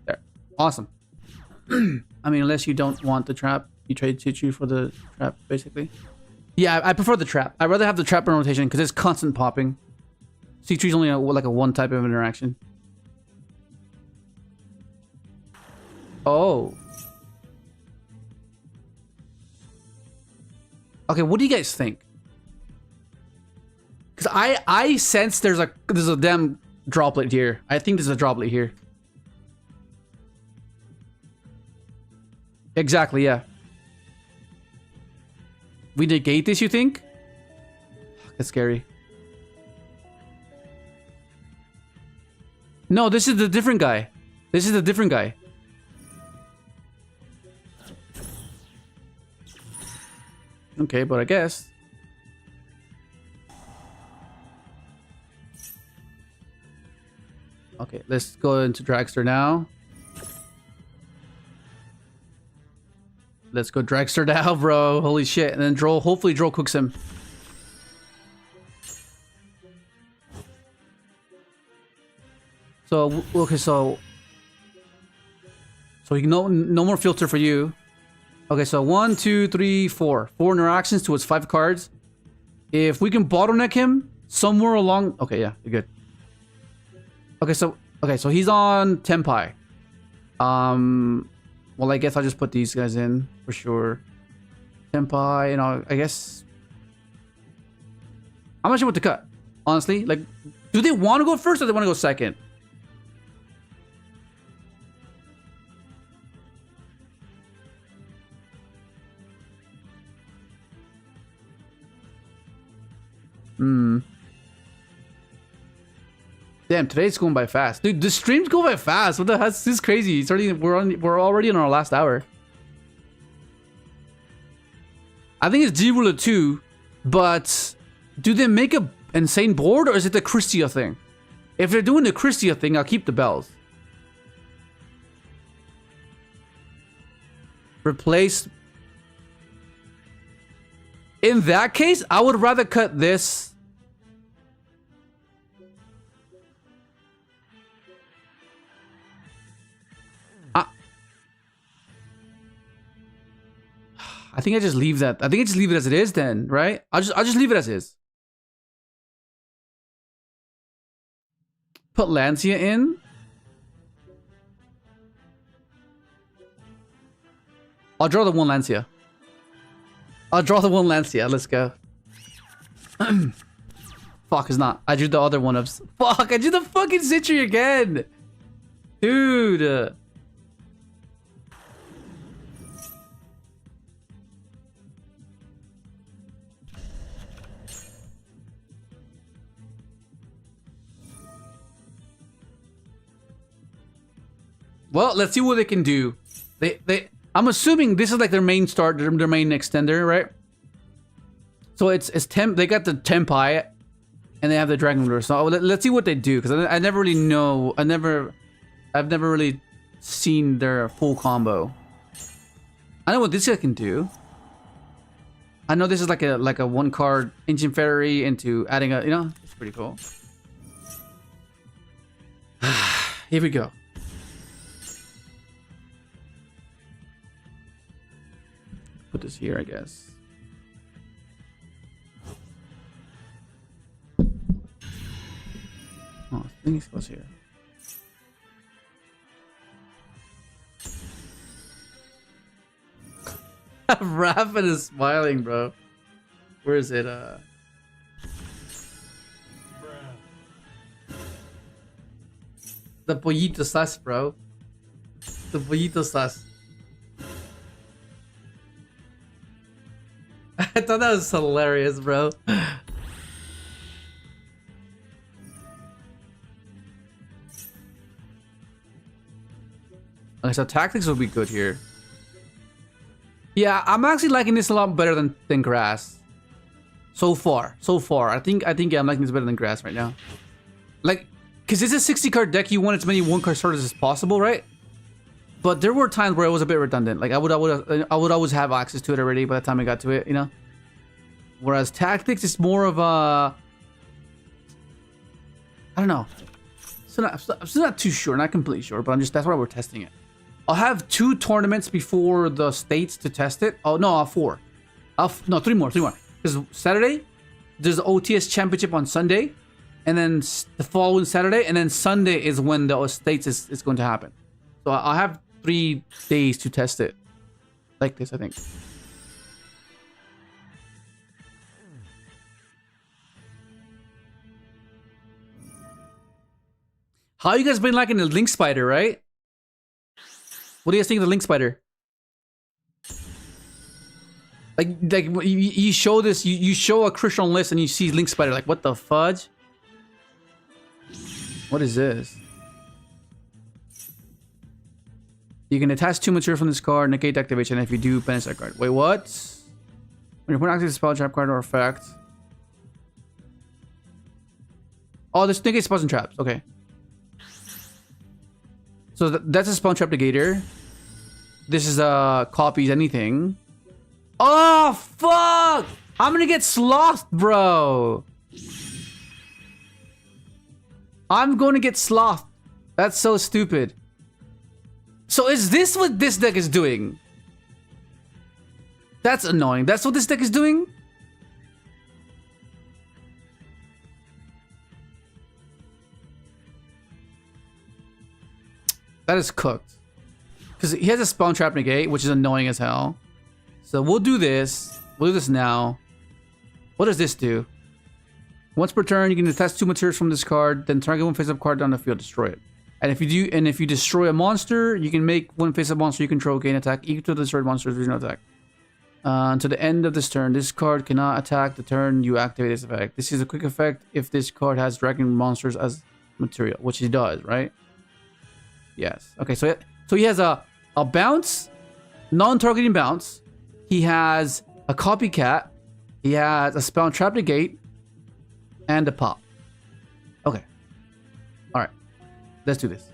Speaker 3: There. Awesome. I mean, unless you don't want the trap, you trade Chichu for the trap, basically. Yeah, I prefer the trap. I'd rather have the trap in rotation because it's constant popping. C3 is only like a one type of interaction. Oh. Okay, what do you guys think? Because I sense there's a damn droplet here. I think there's a droplet here. Exactly, yeah. We negate this, you think? That's scary. No, this is the different guy. This is the different guy. Okay, but I guess. Okay, let's go into Dragster now. Let's go Dragster now, bro. Holy shit. And then Droll, hopefully Droll cooks him. So, okay, so no more filter for you. Okay, so 1, 2, 3, 4. 4 interactions towards 5 cards. If we can bottleneck him somewhere along... Okay, yeah, you're good. Okay, so he's on Tenpai. Well, I guess I'll just put these guys in for sure. Tenpai, you know, I guess... I'm not sure what to cut, honestly. Like, do they want to go first or do they want to go second? Damn, today's going by fast. Dude, the streams go by fast. What the hell? This is crazy. It's already, we're already in our last hour. I think it's G Ruler 2, but do they make a insane board or is it the KRISTYA thing? If they're doing the KRISTYA thing, I'll keep the bells. Replace. In that case, I would rather cut this. I think I just leave that. I think I just leave it as it is then, right? I'll just leave it as is. Put Lancia in. I'll draw the one Lancia. I'll draw the one Lancia. Let's go. Fuck, it's not. I drew the other one of. Fuck, I drew the fucking Citry again. Dude. Well, let's see what they can do. I'm assuming this is like their main start, their main extender, right? So it's they got the Tenpai, and they have the Dragon Ruler. So let's see what they do, because I never really know. I've never really seen their full combo. I know what this guy can do. I know this is like a one card Ancient Fairy into adding a, you know, it's pretty cool. Here we go. Put this here, I guess. Oh, I think it goes here. Raffin is smiling, bro. Where is it? The pollito sauce, bro. The pollito sauce. I thought that was hilarious, bro. Okay, so tactics will be good here. Yeah, I'm actually liking this a lot better than grass. So far. I think yeah, I'm liking this better than grass right now. Like, cause it's a 60 card deck, you want as many 1-card starters as possible, right? But there were times where it was a bit redundant. Like I would always have access to it already by the time I got to it, you know. Whereas tactics is more of a, I don't know. I'm still not too sure, not completely sure, but that's why we're testing it. I'll have 2 tournaments before the states to test it. Oh no, 4. No, 3 more. Because Saturday, there's the OTS Championship on Sunday, and then the following Saturday, and then Sunday is when the states is going to happen. So I'll have 3 days to test it. Like this, I think. How you guys been liking the Link Spider, right? What do you guys think of the Link Spider? Like you show this, you show a Christian list and you see Link Spider, like what the fudge? What is this? You can attach 2 material from this card, negate activation. If you do, banish that card. Wait, what? When you put an active spell, trap card, or effect. Oh, this negates spells and traps. Okay. So that's a spawn trap negator. This is copies anything. Oh fuck! I'm gonna get slothed, bro. I'm going to get slothed. That's so stupid. So is this what this deck is doing? That's annoying. That's what this deck is doing? That is cooked. Because he has a spawn trap negate, which is annoying as hell. So we'll do this. We'll do this now. What does this do? Once per turn, you can attach 2 materials from this card, then target 1 face-up card down the field, destroy it. And if you destroy a monster, you can make 1 face-up monster you control gain attack equal to the destroyed monster's original attack. Until the end of this turn, this card cannot attack the turn you activate this effect. This is a quick effect if this card has dragon monsters as material, which he does, right? Yes. Okay, so he has a bounce, non-targeting bounce. He has a copycat. He has a spell and trap negate, and a pop. Okay. All right. Let's do this.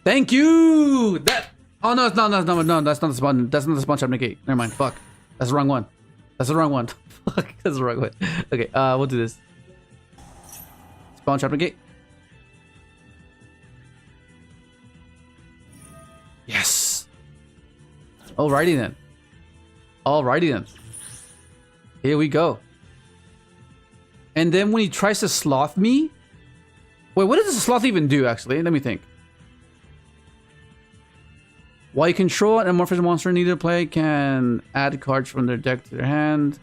Speaker 3: Thank you. That. Oh no, it's not. No, that's not the spawn. That's not the spawn trap negate. Never mind. Fuck. That's the wrong one. That's the wrong one. Fuck. That's the wrong one. Okay. We'll do this. Spawn trap negate. Yes. Alrighty then. Alrighty then. Here we go. And then when he tries to sloth me. Wait, what does the sloth even do? Actually, let me think. While you control an amorphous monster needed to play can add cards from their deck to their hand.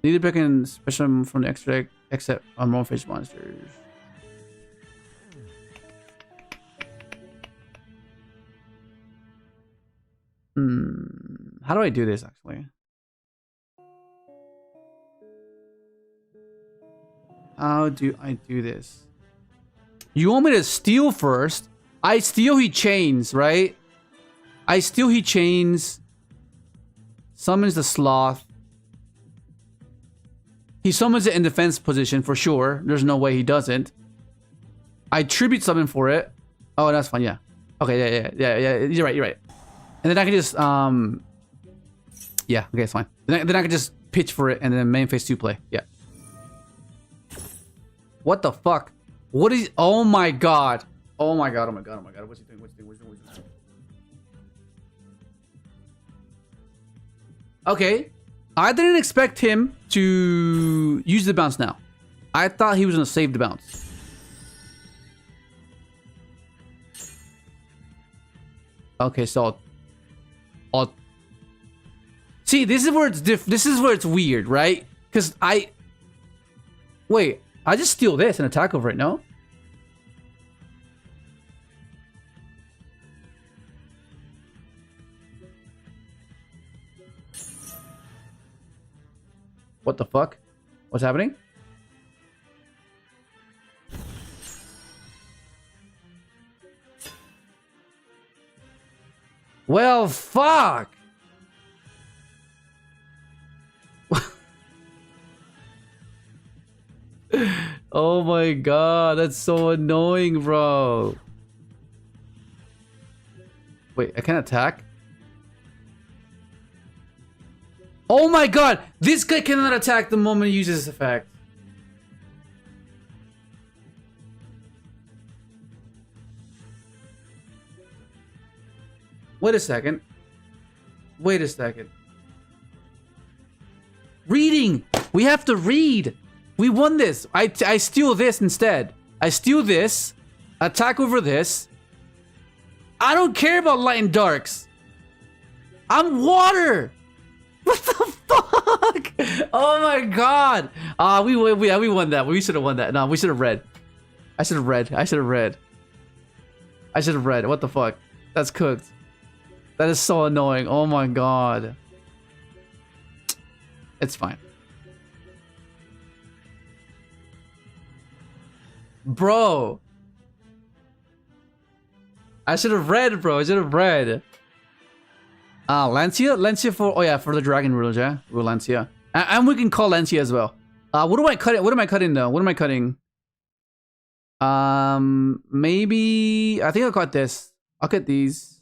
Speaker 3: Needed pick and special from the extra deck except amorphous monsters. How do I do this actually? How do I do this? You want me to steal first? I steal, he chains, right? I steal, he chains. Summons the sloth. He summons it in defense position for sure. There's no way he doesn't. I tribute summon for it. Oh, that's fine, yeah. Okay, yeah. You're right. And then I can just, yeah, okay, it's fine. Then I can just pitch for it and then main phase 2 play. Yeah. What the fuck? What is, oh my god. Oh my god. What's he doing? Okay. I didn't expect him to use the bounce now. I thought he was gonna save the bounce. Okay, so I'll see, this is where it's weird, right? Because wait, I just steal this and attack over it, no? What the fuck? What's happening? Well, fuck! Oh my god, that's so annoying, bro. Wait, I can't attack? Oh my god! This guy cannot attack the moment he uses this effect. Wait a second. Reading! We have to read! We won this! I steal this instead. I steal this. Attack over this. I don't care about light and darks. I'm water! What the fuck? Oh my god! We won that. We should have won that. No, we should have read. I should have read. What the fuck? That's cooked. That is so annoying. Oh my god. It's fine. Bro. I should have read, bro. Lancia for, oh yeah, for the dragon rules, yeah? Rule Lancia. And we can call Lancia as well. What am I cutting though? Maybe, I think I'll cut this. I'll cut these.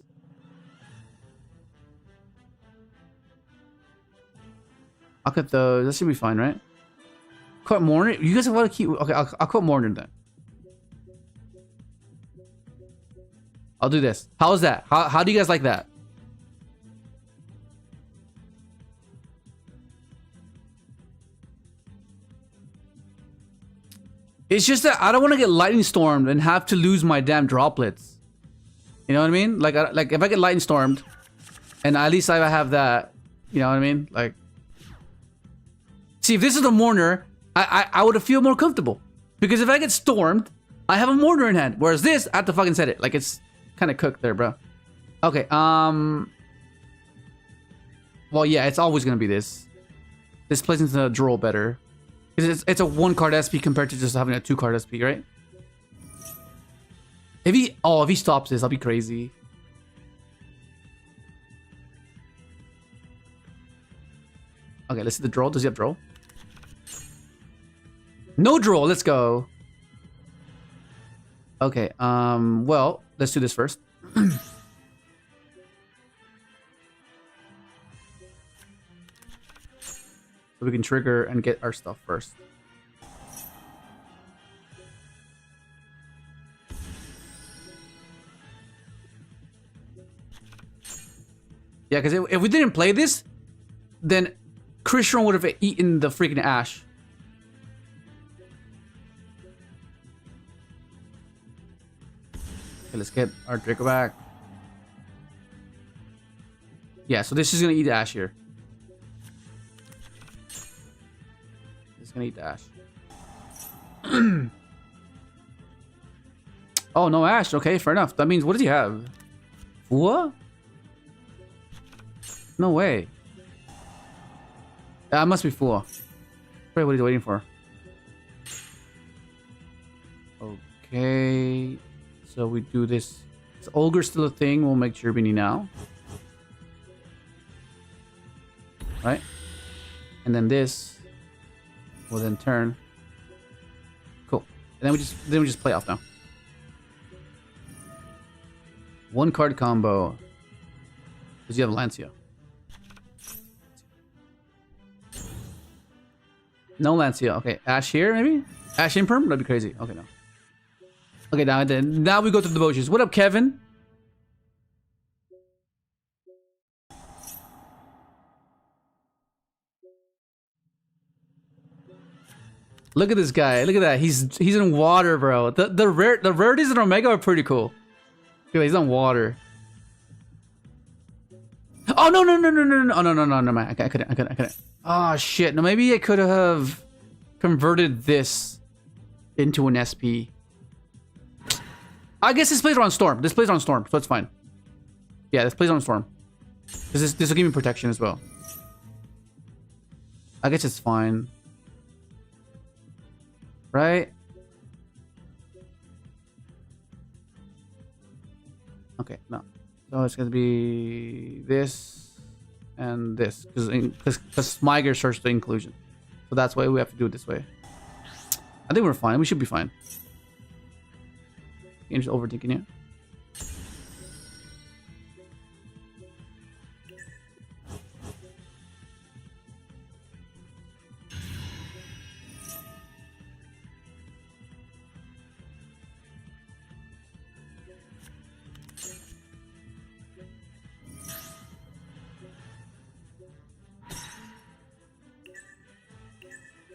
Speaker 3: I'll cut those. That should be fine, right? Cut Mourner? You guys want to keep, okay, I'll cut Mourner then. I'll do this. How's that? How do you guys like that? It's just that I don't want to get lightning stormed and have to lose my damn droplets. You know what I mean? Like if I get lightning stormed, and at least I have that. You know what I mean? Like, see, if this is the Mourner, I would feel more comfortable Because if I get stormed, I have a mortar in hand. Whereas this, I have to fucking set it. Like, it's kind of cooked there, bro. Okay, well, yeah, it's always gonna be this. This plays into the draw better. Because it's a 1-card SP compared to just having a 2-card SP, right? If he stops this, I'll be crazy. Okay, let's see the draw. Does he have draw? No draw, let's go. Okay, well, let's do this first. So we can trigger and get our stuff first. Yeah, because if we didn't play this, then Christian would have eaten the freaking Ash. Okay, let's get our Draco back. Yeah, so this is gonna eat Ash here. It's gonna eat Ash. Oh, no Ash. Okay, fair enough. That means, what does he have? What? No way. I must be full. Wait, what are you waiting for? Okay. So we do this. Is Ogre still a thing? We'll make Cherbini now. Right? And then this will then turn. Cool. And then we just play off now. 1-card combo. Because you have Lancia. No Lancia. Okay, Ash here maybe? Ash Imperm? That'd be crazy. Okay, no. Okay, now we go to the Boches. What up, Kevin? Look at this guy. Look at that. He's in water, bro. The rarities in Omega are pretty cool. Okay, he's on water. Oh no, man. I couldn't. Oh shit. No, maybe I could have converted this into an SP. I guess this plays on Storm. This plays on Storm, so it's fine. Yeah, this plays on Storm. This will give me protection as well. I guess it's fine. Right? Okay, no. So it's gonna be this and this, because Smiger searched the inclusion. So that's why we have to do it this way. I think we're fine. We should be fine. You're just overthinking it.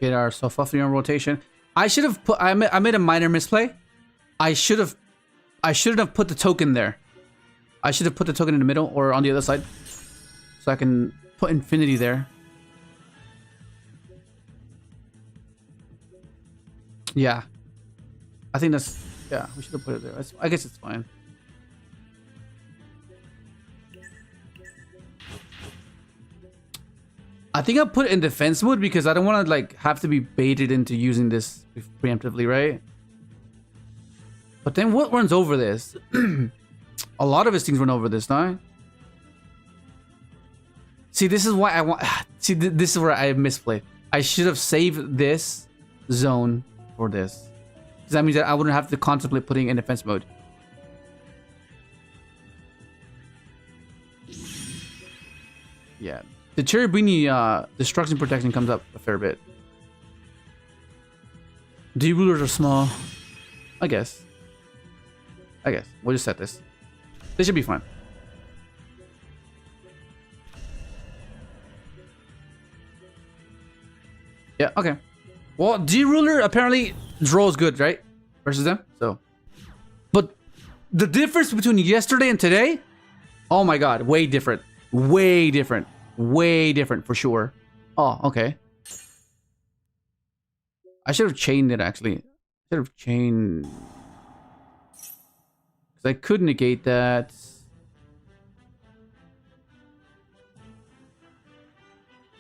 Speaker 3: Get our Sofuffy on rotation. I should have put. I made a minor misplay. I shouldn't have put the token there. I should have put the token in the middle or on the other side, so I can put Infinity there. Yeah, I think that's. Yeah, we should have put it there. I guess it's fine. I think I'll put it in defense mode because I don't want to like have to be baited into using this preemptively, right? But then what runs over this? A lot of his things run over this, no? See, this is why I want. See, this is where I misplayed. I should have saved this zone for this, because that means that I wouldn't have to contemplate putting it in defense mode. Yeah. The Cherubini destruction protection comes up a fair bit. D-rulers are small. I guess. We'll just set this. This should be fine. Yeah, okay. Well, D-ruler apparently draws good, right? Versus them, so. But the difference between yesterday and today, oh my god, way different. Way different. Way different for sure. Oh, okay. I should have chained it actually. Should have chain. Because I could negate that.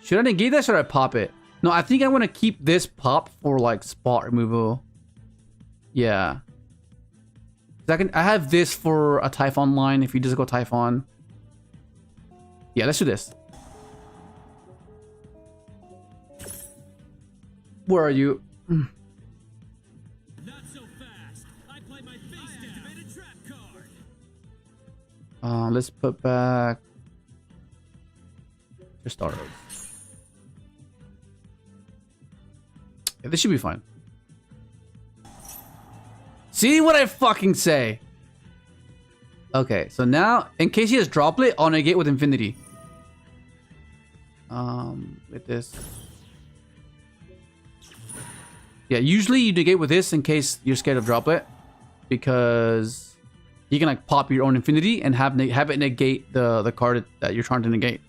Speaker 3: Should I negate that or should I pop it? No, I think I want to keep this pop for like spot removal. Yeah. I have this for a Typhon line if you just go Typhon. Yeah, let's do this. Where are you?
Speaker 2: Not so fast. I play my face down. Activate a trap card.
Speaker 3: Let's put back just arrows. Yeah, this should be fine. See what I fucking say? Okay, so now in case he has droplet, I'll negate with infinity. With this. Yeah, usually you negate with this in case you're scared of droplet, because you can like pop your own infinity and have it negate the card that you're trying to negate.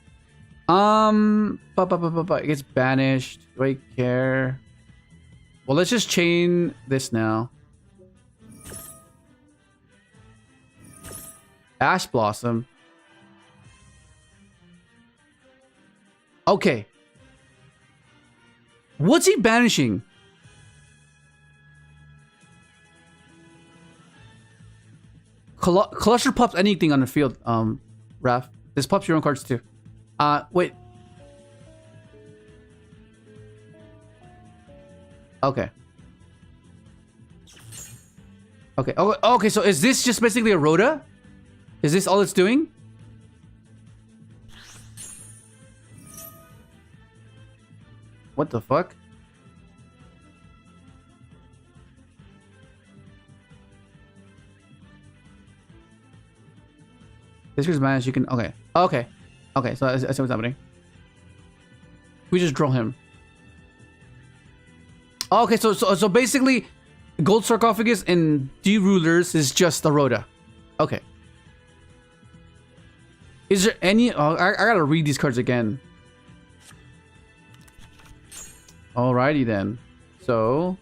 Speaker 3: It gets banished. Do I care? Well, let's just chain this now. Ash Blossom. Okay. What's he banishing? Cluster pops anything on the field, Raph. This pops your own cards too. Wait. Okay. Okay. Oh, okay, so is this just basically a ROTA? Is this all it's doing? What the fuck? This is managed. You can. Okay. Okay. Okay. So I see what's happening. We just draw him. Okay. So basically, Gold Sarcophagus and D Rulers is just a ROTA. Okay. Is there any? Oh, I gotta read these cards again. Alrighty then. So.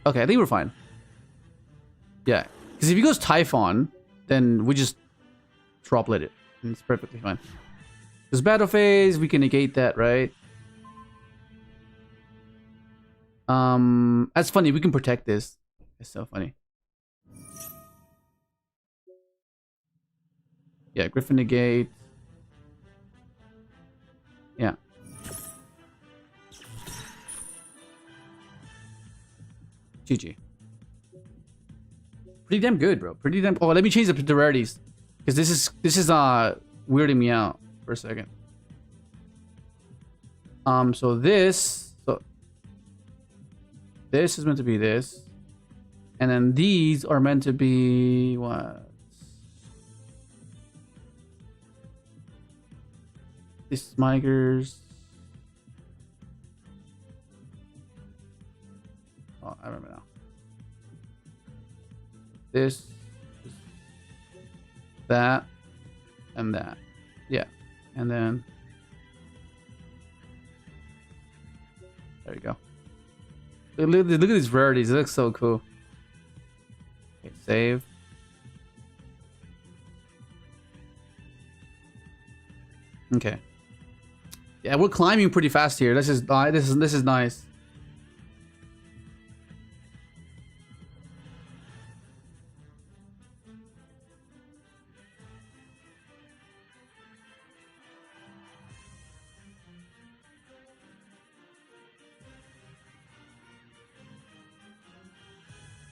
Speaker 3: Okay, I think we're fine. Yeah, because if he goes Typhon, then we just droplet it, and it's perfectly fine. This battle phase, we can negate that, right? That's funny. We can protect this. It's so funny. Yeah, Griffin negate. Yeah. GG. Pretty damn good, bro. Pretty damn. Oh, let me change the rarities, because this is weirding me out for a second. So this is meant to be this, and then these are meant to be what? This Smigers. Oh, I remember now. This, that, and that. Yeah. And then there you go. Look at these rarities. It looks so cool. Okay, save. Okay. Yeah, we're climbing pretty fast here. This is nice.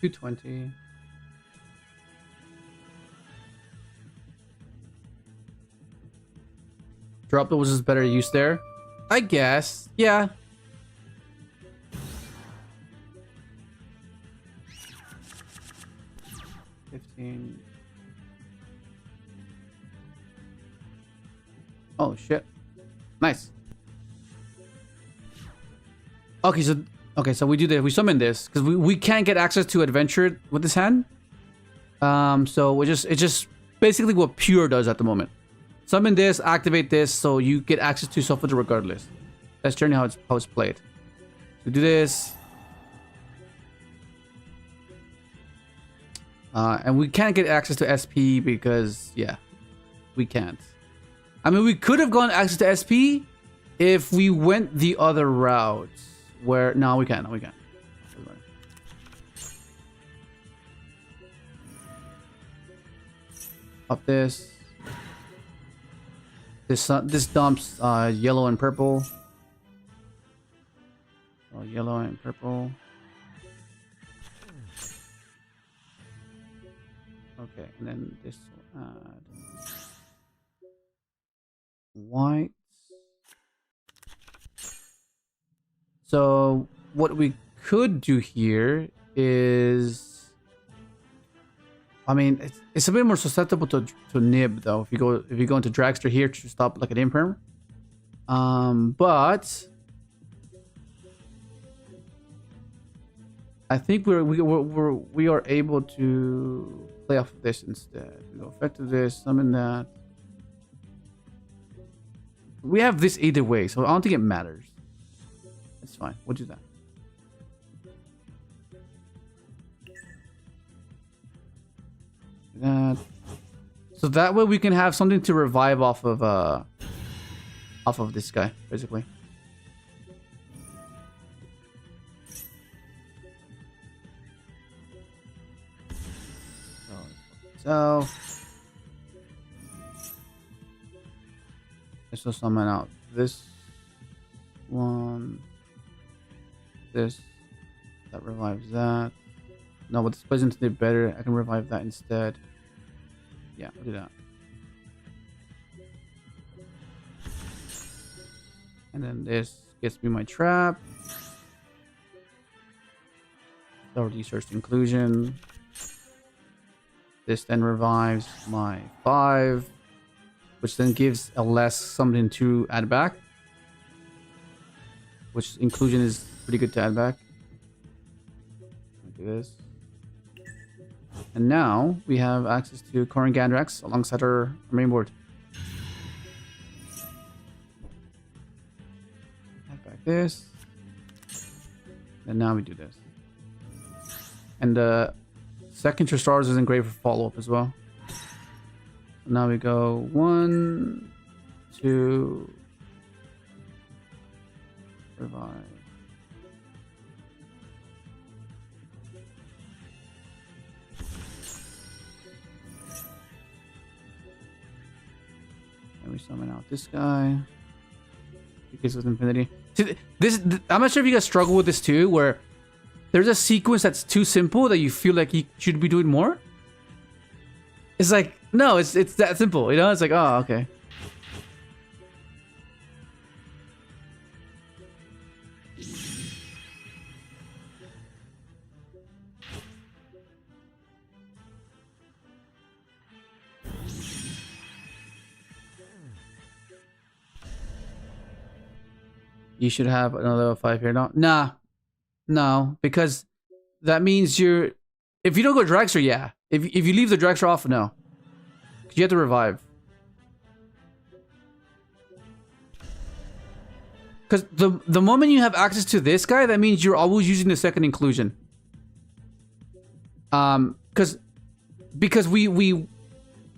Speaker 3: $220. Drop was just better use there, I guess. Yeah. $15. Oh shit! Nice. Okay, so we do this. We summon this because we can't get access to adventure with this hand. So it's just basically what pure does at the moment. Summon this, activate this, so you get access to Suffolk regardless. That's generally how it's played. So do this. And we can't get access to SP because, yeah, we can't. I mean, we could have gone access to SP if we went the other route. Where, no, we can't. No, we can't. Up this. This dumps yellow and purple. Oh, yellow and purple. Okay, and then this will add white. So what we could do here is, I mean, it's a bit more susceptible to nib though. If you go into dragster here to stop like an imperm, but I think we are able to play off of this instead. We go effective this, summon that. We have this either way, so I don't think it matters. It's fine. We'll do that. So that way we can have something to revive off of this guy, basically. So let's just summon out this one. This that revives that. No, but this plays into the better. I can revive that instead. Yeah, we'll do that. And then this gets me my trap. Already searched inclusion. This then revives my 5, which then gives a less something to add back. Which inclusion is pretty good to add back. Do this. And now we have access to Korin Gandrax alongside our main board. Add back this. And now we do this. And the second 2 stars isn't great for follow-up as well. So now we go 1, 2, revive. And we summon out this guy. Because with infinity. See, I'm not sure if you guys struggle with this too, where there's a sequence that's too simple that you feel like you should be doing more. It's like, no, it's that simple, you know? It's like, oh, okay. You should have another level 5 here. No, because that means you're. If you don't go dragster, yeah. If you leave the dragster off, no. You have to revive. Because the moment you have access to this guy, that means you're always using the second inclusion. Because we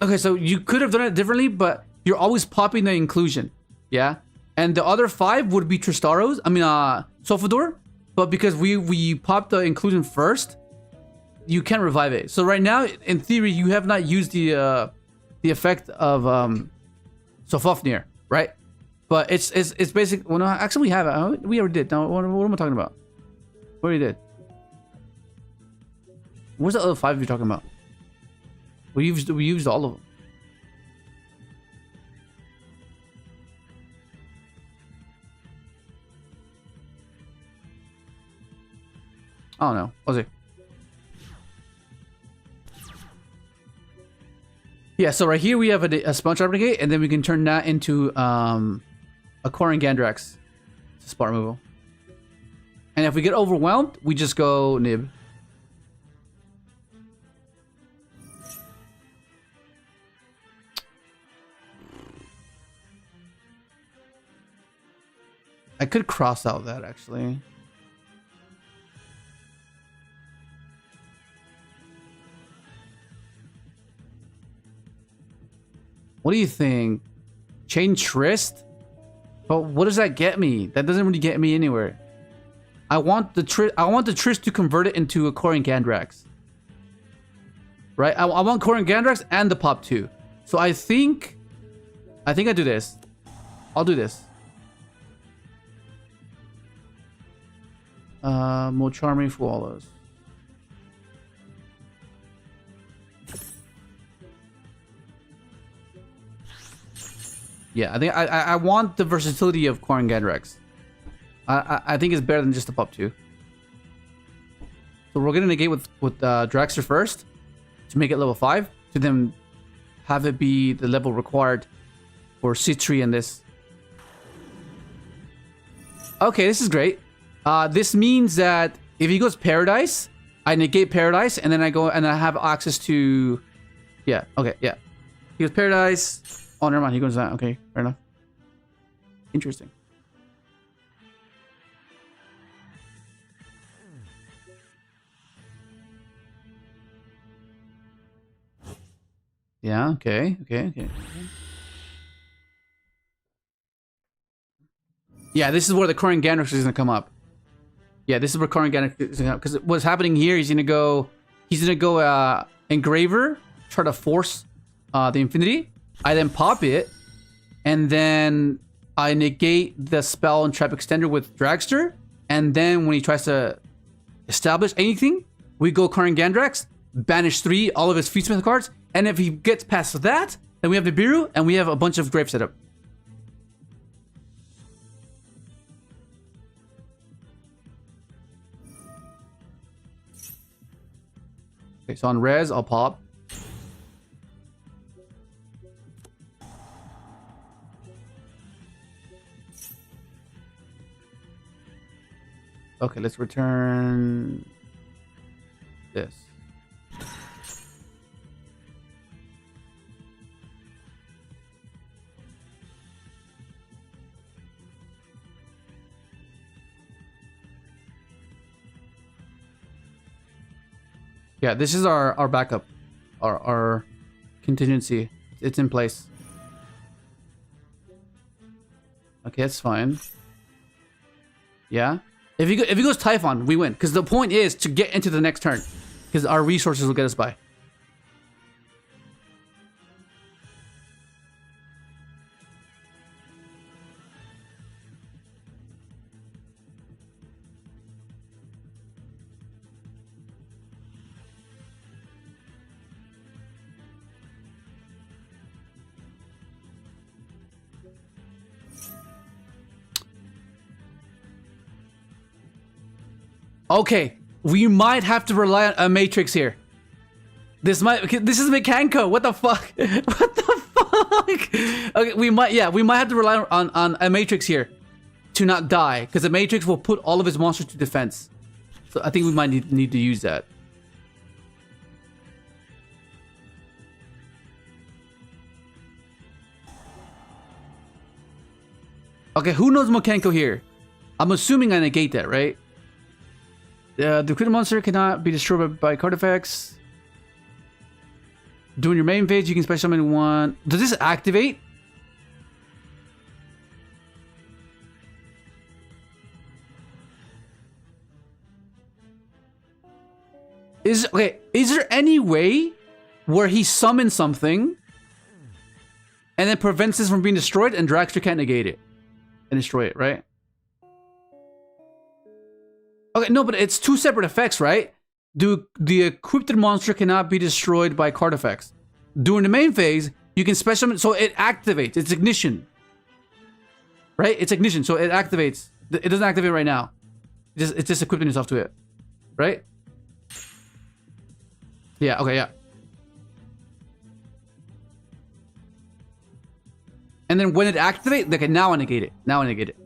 Speaker 3: okay, so you could have done it differently, but you're always popping the inclusion, yeah. And the other 5 would be Tristaros. I mean, Sofador. But because we popped the inclusion first, you can't revive it. So right now, in theory, you have not used the effect of Sofofnir, right? But it's basic. Well, no, actually we have it. We already did. Now, what am I talking about? We already did. Where's the other 5 you're talking about? We used all of them. I don't know. Was it? Yeah, so right here we have a Sponge Replicate, and then we can turn that into a Korin Gandrax to spot removal. And if we get overwhelmed, we just go Nib. I could cross out that actually. What do you think? Chain Trist? But what does that get me? That doesn't really get me anywhere. I want the Trist to convert it into a Korean Gandrax. Right? I want Korean Gandrax and the pop too. So I think I do this. I'll do this. More charming swallows. Yeah, I think I want the versatility of Korean Gandrax. I think it's better than just a pop 2. So we're gonna negate with Dragster first to make it level 5, to then have it be the level required for C3 and this. Okay, this is great. This means that if he goes Paradise, I negate Paradise, and then I go and I have access to... Yeah, okay, yeah. He goes Paradise. Oh, never mind, he goes that. Okay, fair enough. Interesting. Yeah, okay. Yeah, this is where the Korean Gandrax is gonna come up. Yeah, this is where Korean Gandrax is gonna come up. Because what's happening here, he's gonna go Engraver, try to force the Infinity. I then pop it, and then I negate the spell and trap extender with Dragster, and then when he tries to establish anything, we go Korean Gandrax, banish 3, all of his fiendsmith cards, and if he gets past that, then we have Nibiru, and we have a bunch of grave setup. Okay, so on res, I'll pop. Okay, let's return this. Yeah, this is our backup, our contingency. It's in place. Okay, that's fine. Yeah. If he goes Typhon, we win. Because the point is to get into the next turn. Because our resources will get us by. Okay, we might have to rely on a Matrix here. This is Mikanko. What the fuck? What the fuck? Okay, we might have to rely on a Matrix here to not die, because the Matrix will put all of his monsters to defense. So I think we might need to use that. Okay, who knows Mikanko here? I'm assuming I negate that, right? The critical monster cannot be destroyed by card effects. During your main phase, you can special summon one. Does this activate? Is there any way where he summons something and then prevents this from being destroyed and Dragster can't negate it and destroy it, right? Okay, no, but it's 2 separate effects, right? The equipped monster cannot be destroyed by card effects. During the main phase, you can special summon, so it activates. It's ignition. Right? It's ignition, so it activates. It doesn't activate right now. It's just equipping yourself to it. Right? Yeah, okay, yeah. And then when it activates, okay, now I negate it. Now I negate it.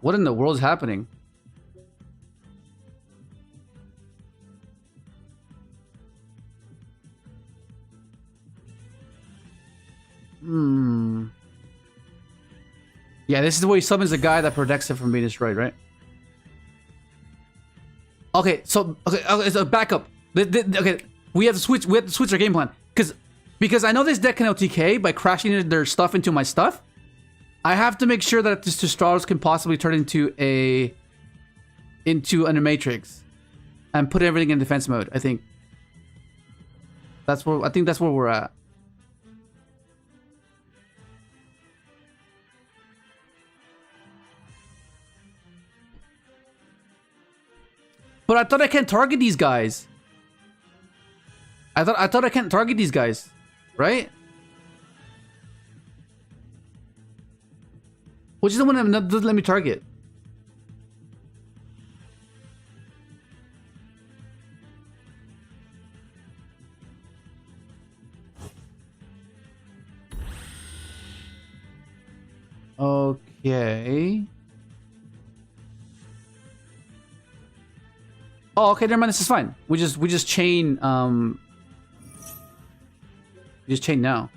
Speaker 3: What in the world is happening? Yeah, this is the way he summons the guy that protects it from being destroyed, right? Okay, so back up. Okay, we have to switch. We have to switch our game plan because I know this deck can LTK by crashing their stuff into my stuff. I have to make sure that this Stratos can possibly turn into an Matrix and put everything in defense mode. I think that's where we're at. But I thought I can't target these guys. I thought I can't target these guys, right? Which is the one that doesn't let me target? Okay. Oh, okay, never mind. This is fine. We just chain. We just chain now.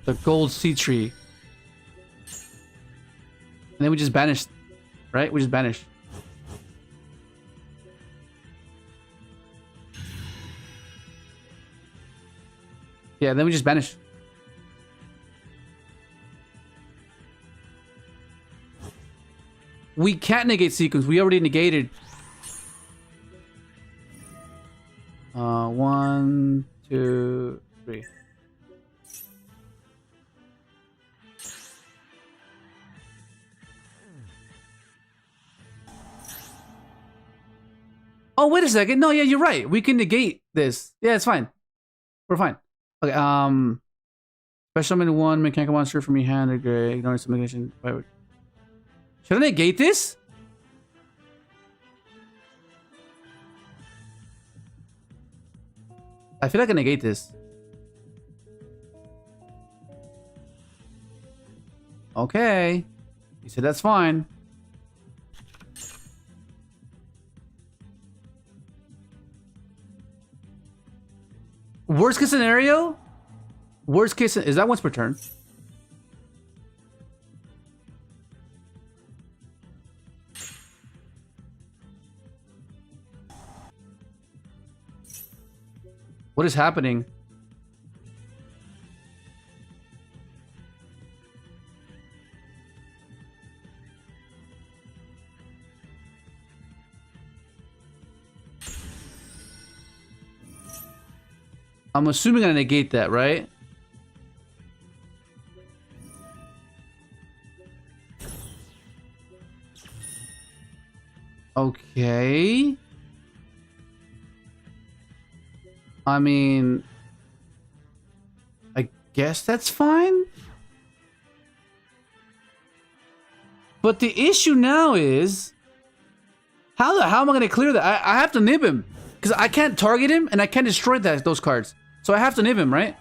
Speaker 3: The gold sea tree. And then we just banish, right? We just banish. Yeah, then we just banish. We can't negate sequence. We already negated. 1, 2, 3. Oh, wait a second. No, yeah, you're right. We can negate this. Yeah, it's fine. We're fine. Okay, special summon 1 Mikanko monster from your hand or gray. Ignoring some negation. Should I negate this? I feel like I negate this. Okay. You said that's fine. Worst case scenario? Worst case is that once per turn? What is happening? I'm assuming I negate that, right? Okay. I mean, I guess that's fine. But the issue now is, how am I going to clear that? I have to nib him because I can't target him and I can't destroy those cards. So I have to nib him, right?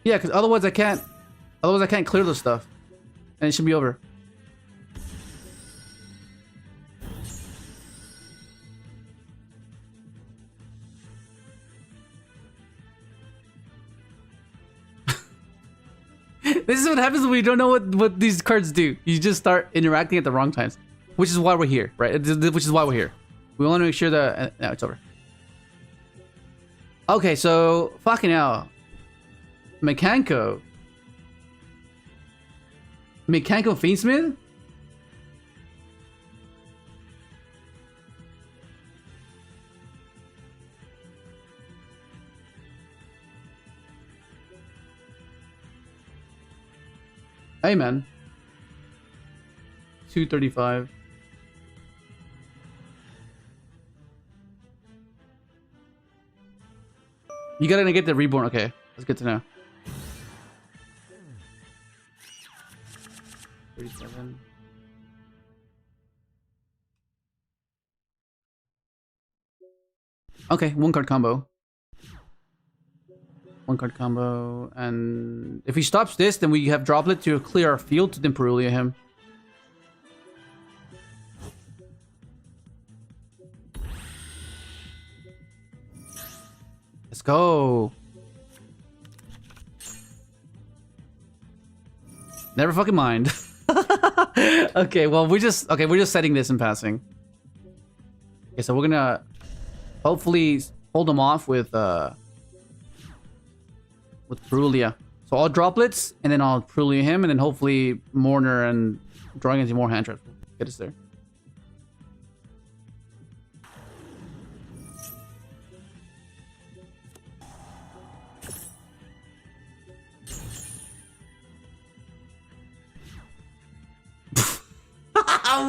Speaker 3: Yeah, because otherwise I can't. Otherwise I can't clear this stuff, and it should be over. This is what happens when you don't know what these cards do. You just start interacting at the wrong times, which is why we're here, right? Which is why we're here. We want to make sure that no, it's over. Okay, so fucking hell, Mikanko fiendsmith. Hey man, 235. You gotta get the reborn. Okay, that's good to know. 37. Okay, 1 card combo. One card combo. And if he stops this, then we have Droplet to clear our field to Temperulia him. Let's go. Never fucking mind. Okay, well we're just setting this and passing. Okay, so we're gonna hopefully hold them off with Perulia. So I'll Droplets and then I'll Perulia him and then hopefully Mourner and drawing into more hand traps will get us there.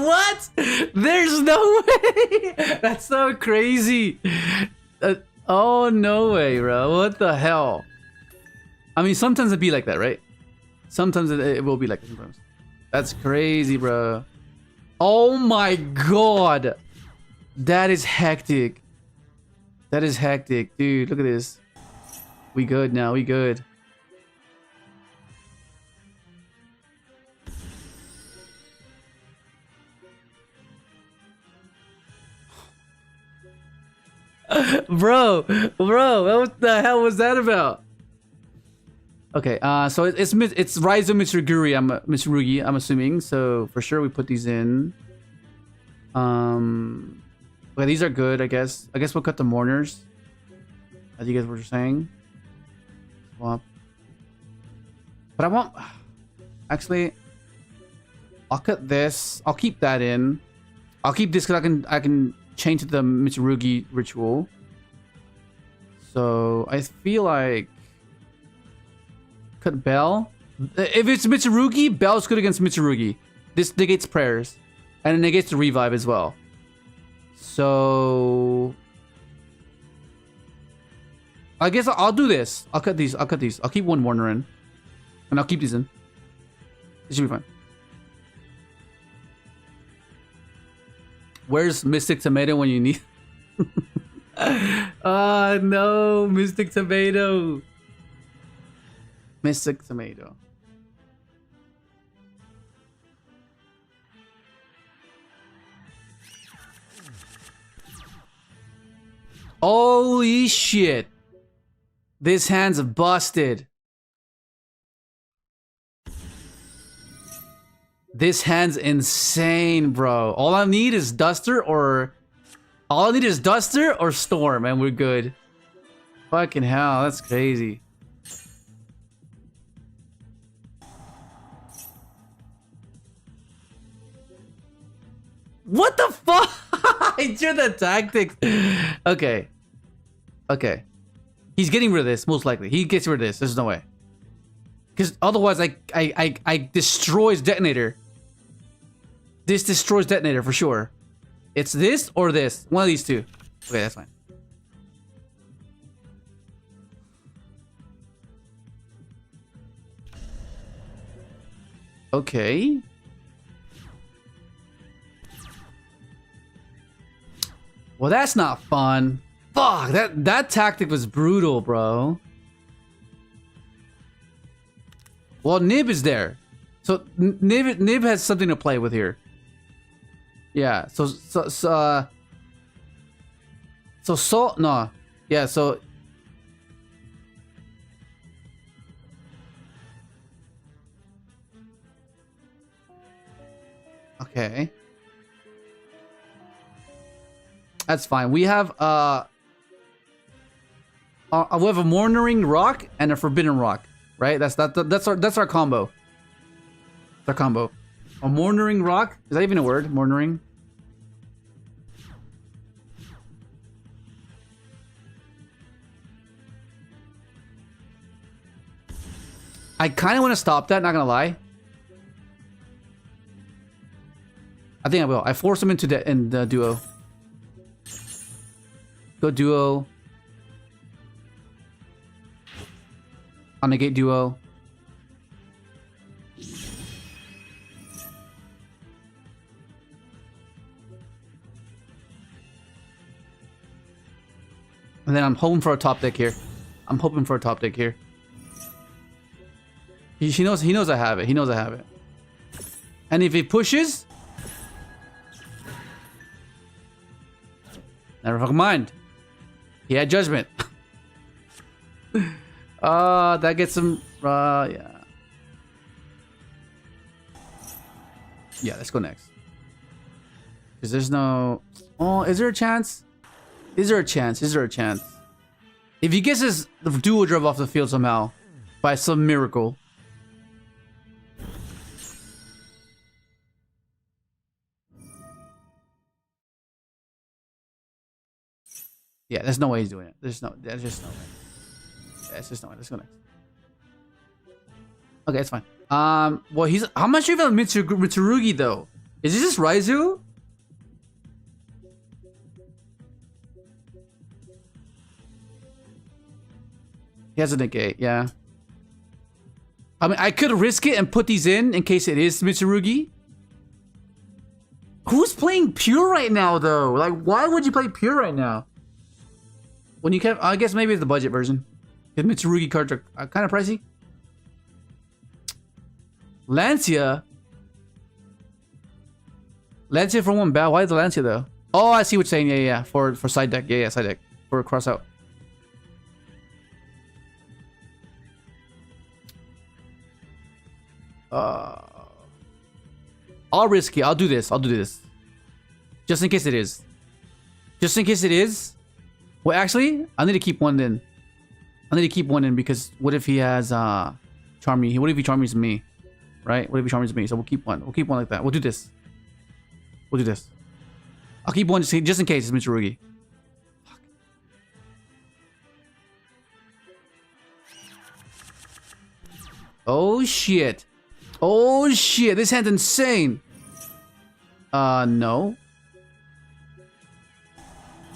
Speaker 3: What? There's no way. That's so crazy. Oh, no way, bro. What the hell? I mean, sometimes it'd be like that, right? Sometimes it will be like that sometimes. That's crazy, bro. Oh my god. That is hectic. That is hectic. Dude, look at this. We good now. We good. Bro, what the hell was that about? Okay, so it's Ryzeal Mitsurugi, I'm assuming. So for sure we put these in. Okay, these are good, I guess. I guess we'll cut the Mourners, as you guys were saying. Swap. But I won't. Actually, I'll cut this. I'll keep that in. I'll keep this because I can change to the Mitsurugi ritual. So I feel like cut Bell. If it's Mitsurugi, Bell's good against Mitsurugi. This negates prayers. And it negates the revive as well. So I guess I'll do this. I'll cut these. I'll keep one Mourner in. And I'll keep these in. It should be fine. Where's Mystic Tomato when you need? No, Mystic Tomato. Mystic Tomato. Holy shit. This hand's busted. This hand's insane, bro. All I need is Duster or Storm and we're good. Fucking hell, that's crazy. What the fuck? I drew the tactics. Okay. Okay. He's getting rid of this, most likely. He gets rid of this. There's no way. Because otherwise, I destroys Detonator. This destroys Detonator for sure. It's this or this. One of these two. Okay, that's fine. Okay. Well, that's not fun. Fuck, that tactic was brutal, bro. Well, Nib is there. So Nib has something to play with here. Yeah, no. Yeah, so okay. That's fine. We have a Mournering Rock and a Forbidden Rock, right? That's our combo. That's our combo. A Mournering Rock. Is that even a word? Mournering. I kind of want to stop that. Not gonna lie. I think I will. I force him into the duo. Go duo. I'll negate duo. And then I'm hoping for a top deck here. I'm hoping for a top deck here. He knows I have it. He knows I have it. And if he pushes, never fucking mind. He had judgment. That gets him. Yeah. Yeah, let's go next. Because there's no. Oh, is there a chance? Is there a chance? Is there a chance? If he gets his dual drove off the field somehow, by some miracle. Yeah, there's no way he's doing it. There's just no way. Yeah, it's just no way. Let's go next. Okay, it's fine. Well, he's. How much do you have Mitsurugi though? Is this just Ryzeal? He has a negate, yeah. I mean, I could risk it and put these in case it is Mitsurugi. Who's playing pure right now though? Like, why would you play pure right now? When you can, I guess maybe it's the budget version. The Mitsurugi cards are kind of pricey. Lancia for one bat. Why the Lancia though? Oh, I see what you're saying. Yeah. For side deck. Yeah, side deck. For a cross out. I'll risk it. I'll do this. Just in case it is. Just in case it is. Well, actually, I need to keep one in. Because what if he has Charmy? What if he Charmies me? Right? What if he Charmies me? So we'll keep one. We'll keep one like that. We'll do this. I'll keep one just in case it's Mitsurugi. Fuck. Oh shit. This hand's insane. No.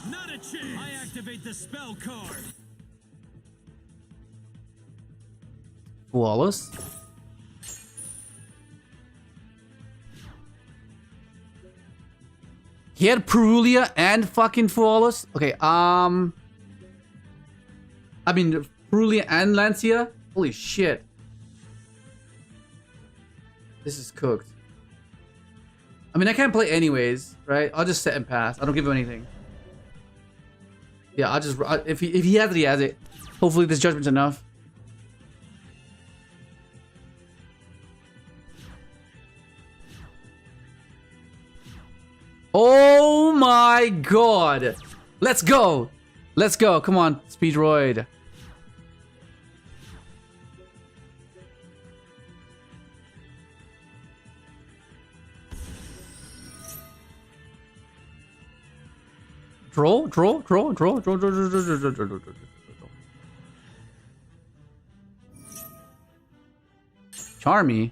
Speaker 2: Not a chance. I activate the spell card.
Speaker 3: Flawless. He had Perulia and fucking Flawless. Okay, I mean Perulia and Lancia. Holy shit. This is cooked. I mean, I can't play anyways, right? I'll just set and pass. I don't give him anything. Yeah, I'll just... if he has it, he has it. Hopefully this judgment's enough. Oh my god! Let's go! Come on, Speedroid. Draw. Charmy.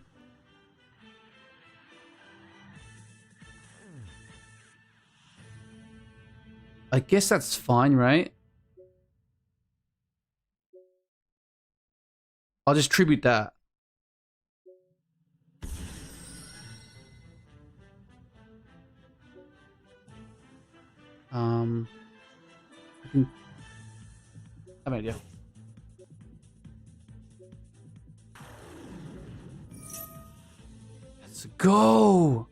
Speaker 3: I guess that's fine, right? I'll just tribute that. I have an idea. Let's go.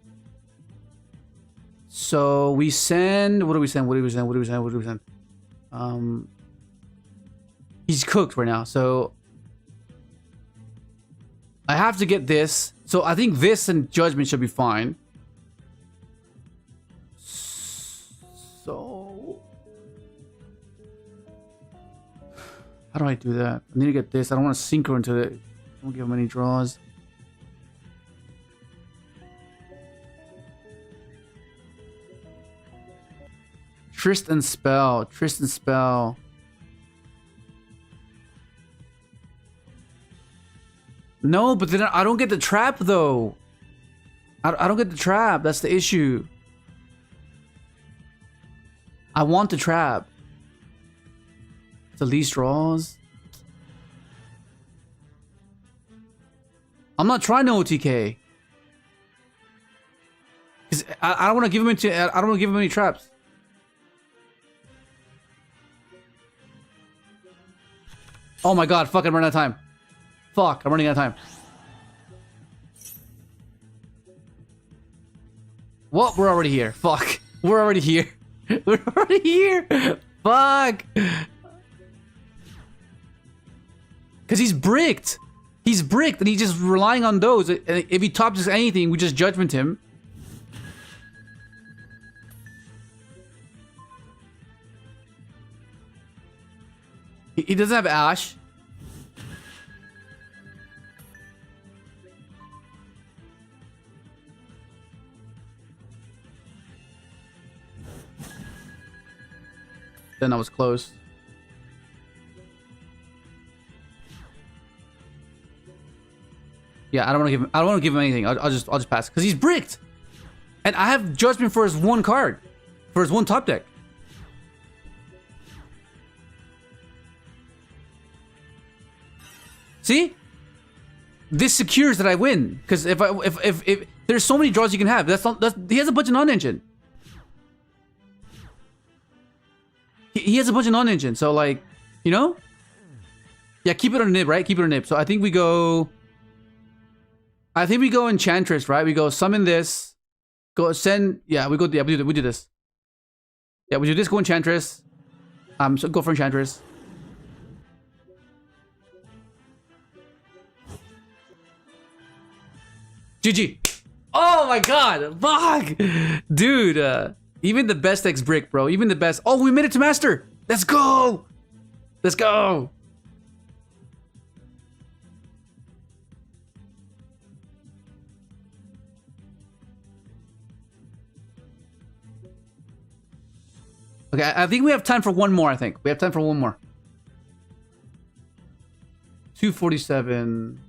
Speaker 3: So we send. What do we send? He's cooked right now. So I have to get this. So I think this and Judgment should be fine. So how do I do that? I need to get this. I don't want to synchro into it. Don't give him any draws. Tristan spell. No, but then I don't get the trap though. I don't get the trap. That's the issue. I want the trap. The least draws. I'm not trying to OTK. Cause I don't want to give him into. I don't want to give him any traps. Oh my god, fuck, I'm running out of time. Fuck, I'm running out of time. What? We're already here. Fuck. We're already here. We're already here. Fuck. Because he's bricked. He's bricked and he's just relying on those. If he tops us anything, we just judgment him. He doesn't have Ash. Then I was close. Yeah, I don't want to give him. I don't want to give him anything. I'll just pass because he's bricked, and I have judgment for his one card, for his one top deck. See, this secures that I win because if there's so many draws you can have. He has a bunch of non-engine. He has a bunch of non-engine, so like, you know? Yeah, keep it on a nib, right? Keep it on a nib. So I think we go Enchantress, right? We go summon this. Go send, yeah, we do this. Yeah, we do this, go Enchantress. So go for Enchantress. GG. Oh my god, fuck! Dude, even the best X brick, bro. Even the best. Oh, we made it to master. Let's go. Let's go. Okay, I think we have time for one more. I think we have time for one more. 247.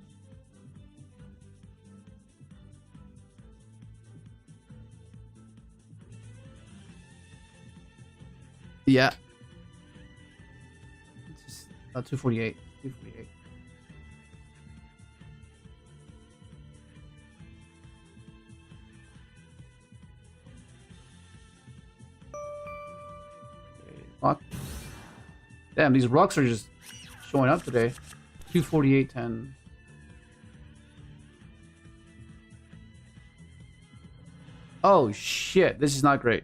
Speaker 3: Yeah. 248. 248. Okay, fuck. Damn, these rocks are just showing up today. 248.10. Oh shit, this is not great.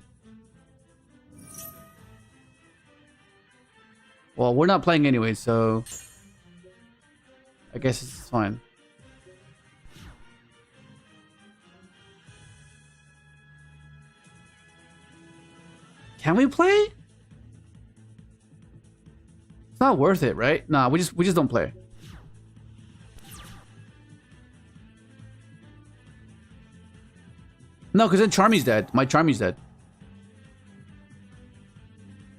Speaker 3: Well, we're not playing anyway, so I guess it's fine. Can we play? It's not worth it, right? Nah, we just don't play. No, because then Charmy's dead. My Charmy's dead.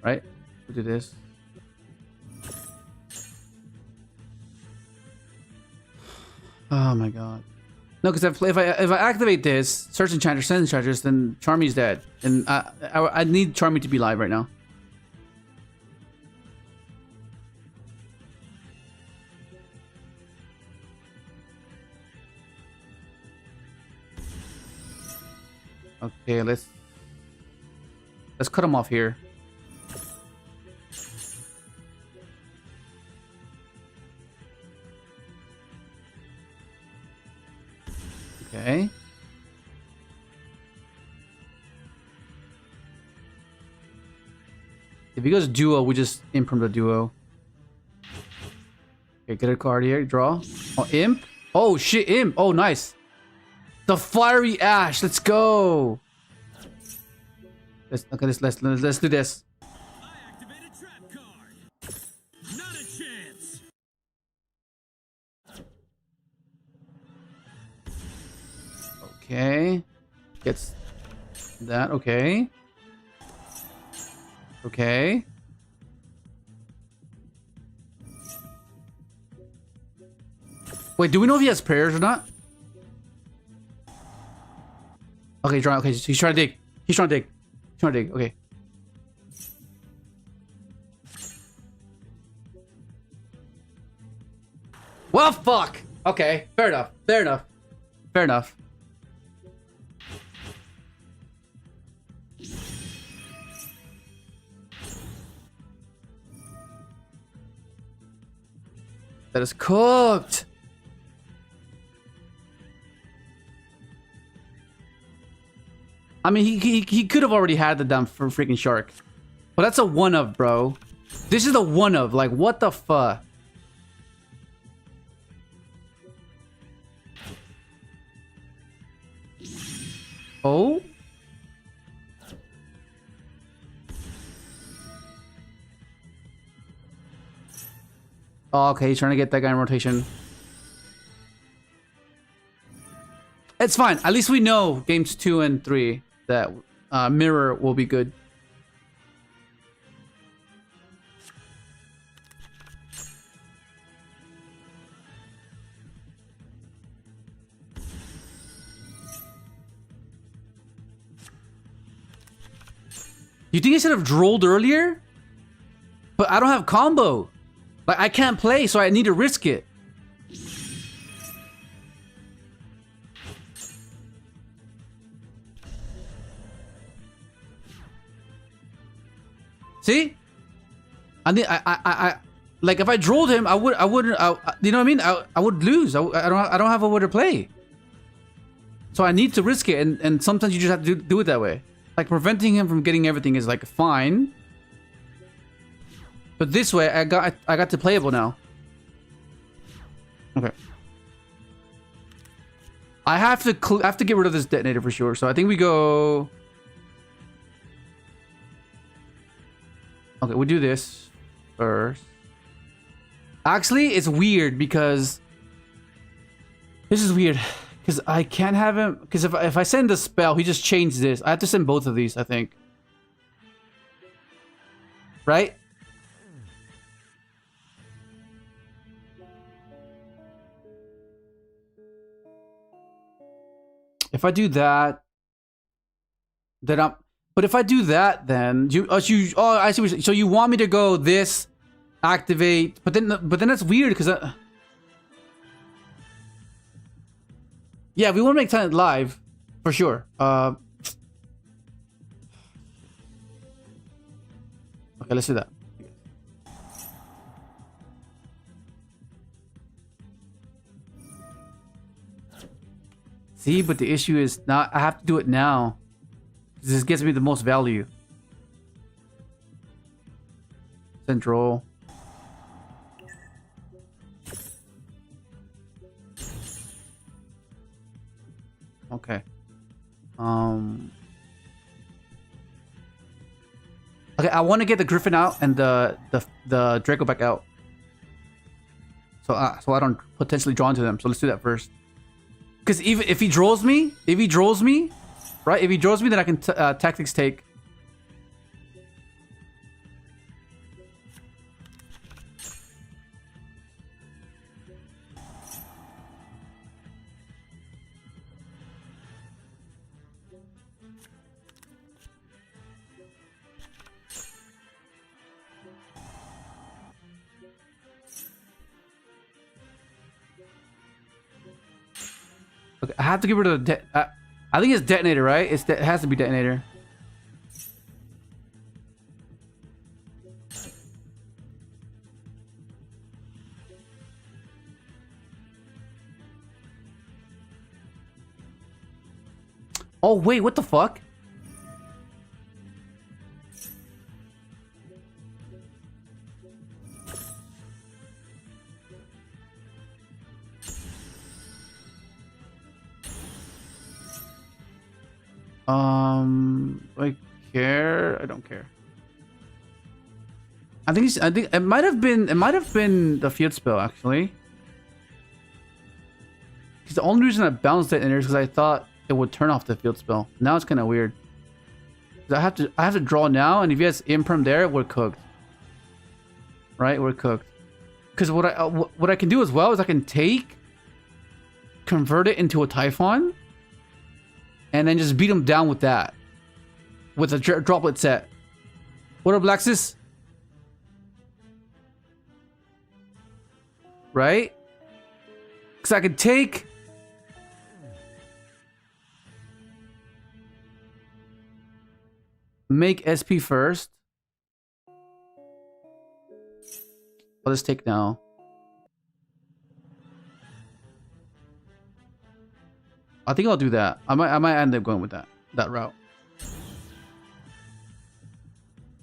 Speaker 3: Right? We do this. Oh my god. No, because if I activate this, search Enchantress, send Enchantress, then Charmy's dead. And I need Charmy to be live right now. Okay, let's cut him off here. Okay. If he goes duo, we just imp from the duo. Okay, get a card here. Draw. Oh, imp. Oh shit, imp. Oh, nice. The fiery ash. Let's go. Let's do this.
Speaker 2: I activate a trap card. Not a chance.
Speaker 3: Okay. Gets that. Okay. Okay. Wait, do we know if he has prayers or not? Okay, draw. Okay, he's trying to dig. He's trying to dig. He's trying to dig. Okay. Well, fuck. Okay, fair enough. Fair enough. Fair enough. That is cooked. I mean, he could have already had the damn for freaking shark. But that's a one of, bro. This is a one of. Like, what the fuck? Oh? Oh, okay, he's trying to get that guy in rotation. It's fine. At least we know games 2 and 3 that mirror will be good. You think I should have drolled earlier? But I don't have combo. Like, I can't play, so I need to risk it. See? I like if I drolled him, you know what I mean? I would lose. I don't have a way to play. So I need to risk it, and sometimes you just have to do it that way. Like preventing him from getting everything is like fine. But this way, I got to playable now. Okay. I have to get rid of this detonator for sure. So I think we go. Okay, we do this first. Actually, it's weird because this is weird because I can't have him. Because if I send the spell, he just changed this. I have to send both of these, I think. Right? If I do that, then I'm. But if I do that, then I see. So you want me to go this, activate, but then that's weird because yeah, we want to make Tenant live for sure. Okay, let's do that. See, but the issue is now I have to do it now. This gets me the most value. Central. Okay. Okay, I want to get the Griffin out and the Draco back out. So I don't potentially draw into them. So let's do that first. Because even if he draws me, right? If he draws me, then I can tactics take. Okay, I have to get rid of the. I think it's detonator, right? It has to be detonator. Oh wait, what the fuck? I care. I don't care. I think it might have been the field spell actually. Because the only reason I bounced it in there is because I thought it would turn off the field spell. Now it's kind of weird. I have to draw now, and if he has imperm there, we're cooked. Right, we're cooked. Because what I can do as well is I can convert it into a Typhon, and then just beat him down with that. With a droplet set. What up, Laxus? Right? Because I could take... Make SP first. I'll just take now. I think I'll do that. I might end up going with that route.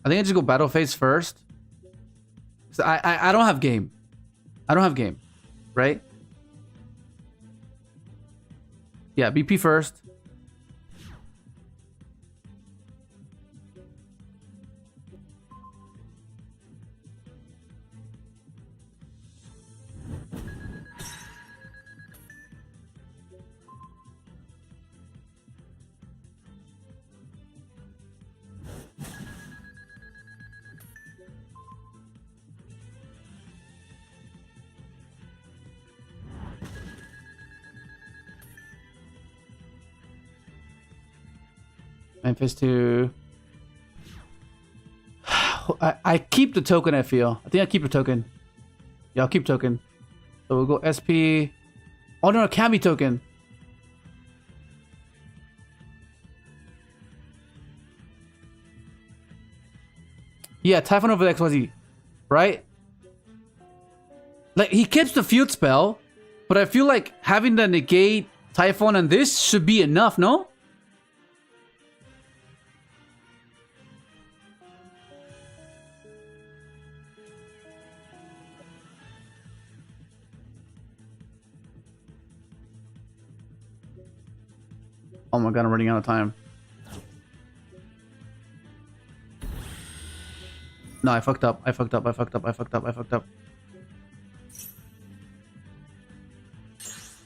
Speaker 3: I think I just go battle phase first. So I don't have game. I don't have game, right? Yeah, BP first. And phase 2. I keep the token, I feel. I think I keep the token. Yeah, I'll keep token. So we'll go SP. Oh no, it can be token. Yeah, Typhon over the XYZ. Right? Like, he keeps the field spell, but I feel like having the negate Typhon and this should be enough, no? Oh my god, I'm running out of time. No, I fucked up. I fucked up. I fucked up. I fucked up. I fucked up.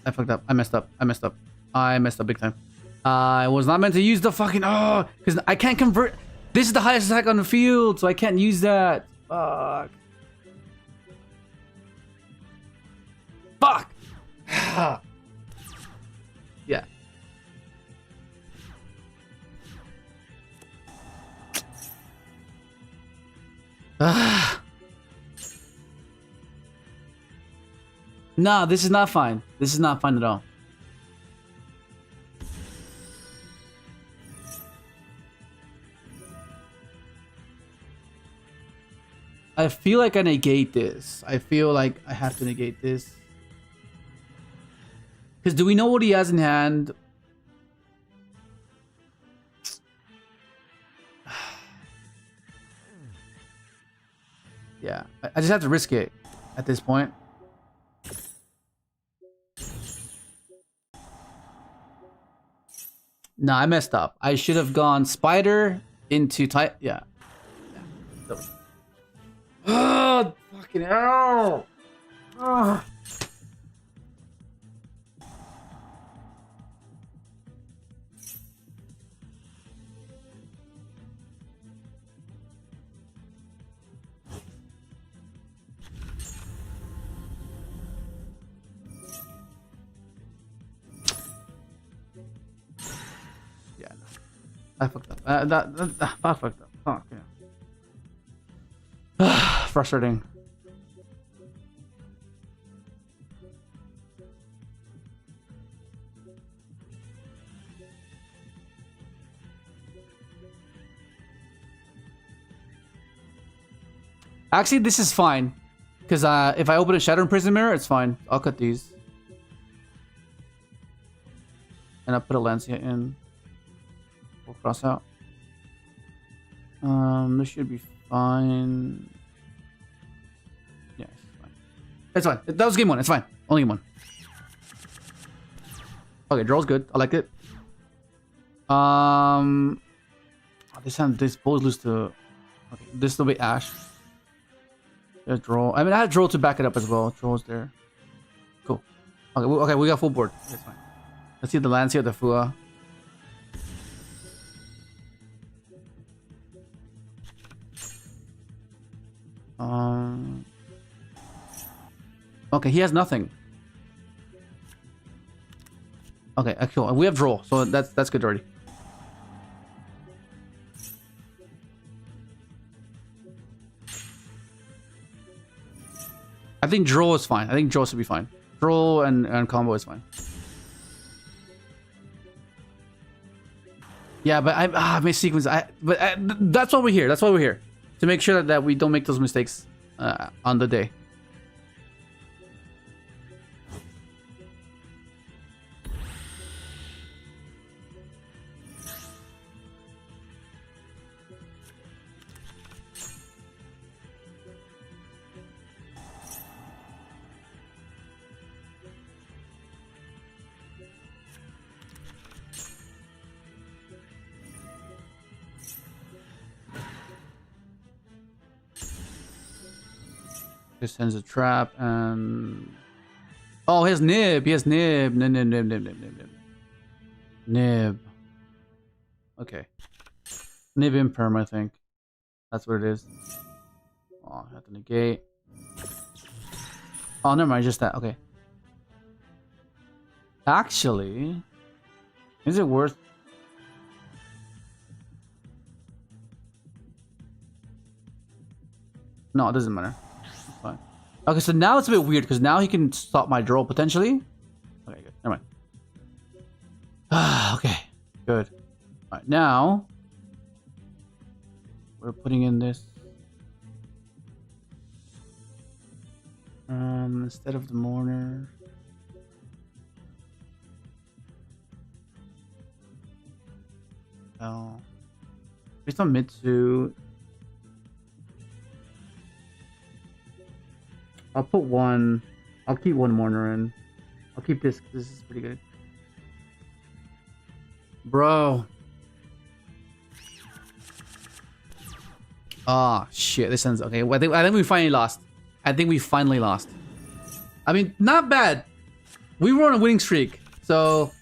Speaker 3: I fucked up. I messed up. I messed up. I messed up big time. I was not meant to use the fucking... Oh, because I can't convert... This is the highest attack on the field, so I can't use that. Fuck. Fuck! Yeah. Nah, this is not fine. This is not fine at all. I feel like I negate this. I feel like I have to negate this. Because do we know what he has in hand? Yeah, I just have to risk it at this point. Nah, I messed up. I should have gone spider into type. Yeah. Oh, fucking hell. Oh. I fucked up. I fucked up. Fuck, yeah. Frustrating. Actually, this is fine. Because if I open a Shadow Prison Mirror, it's fine. I'll cut these. And I'll put a Lancia in. We'll cross out. This should be fine. Yeah, it's fine. It's fine. That was game 1. It's fine. Only game 1. Okay, draw's good. I like it. This both lose to. Okay, this will be Ash. There's draw. I mean, I had draw to back it up as well. Draw's there. Cool. Okay, we got full board. That's fine. Let's see the Lancia, the Fua. Okay, he has nothing. Okay, cool. We have draw, so that's good already. I think draw is fine. I think draw should be fine. Draw and combo is fine. Yeah, but I made sequence. That's why we're here. That's why we're here. To make sure that we don't make those mistakes on the day. This sends a trap and... Oh, he has nib. He has nib. Nib. Nib. Okay. Nib imperm, I think. That's what it is. Oh, I have to negate. Oh, never mind. Just that. Okay. Actually, is it worth... No, it doesn't matter. It's fine. Okay, so now it's a bit weird because now he can stop my draw potentially. Okay, good. Never mind. Okay, good. All right, now we're putting in this. Instead of the mourner. Oh, based on Mitsu. I'll put one. I'll keep one mourner in. I'll keep this. This is pretty good, bro. Oh shit! This ends okay. I think we finally lost. I think we finally lost. I mean, not bad. We were on a winning streak, so.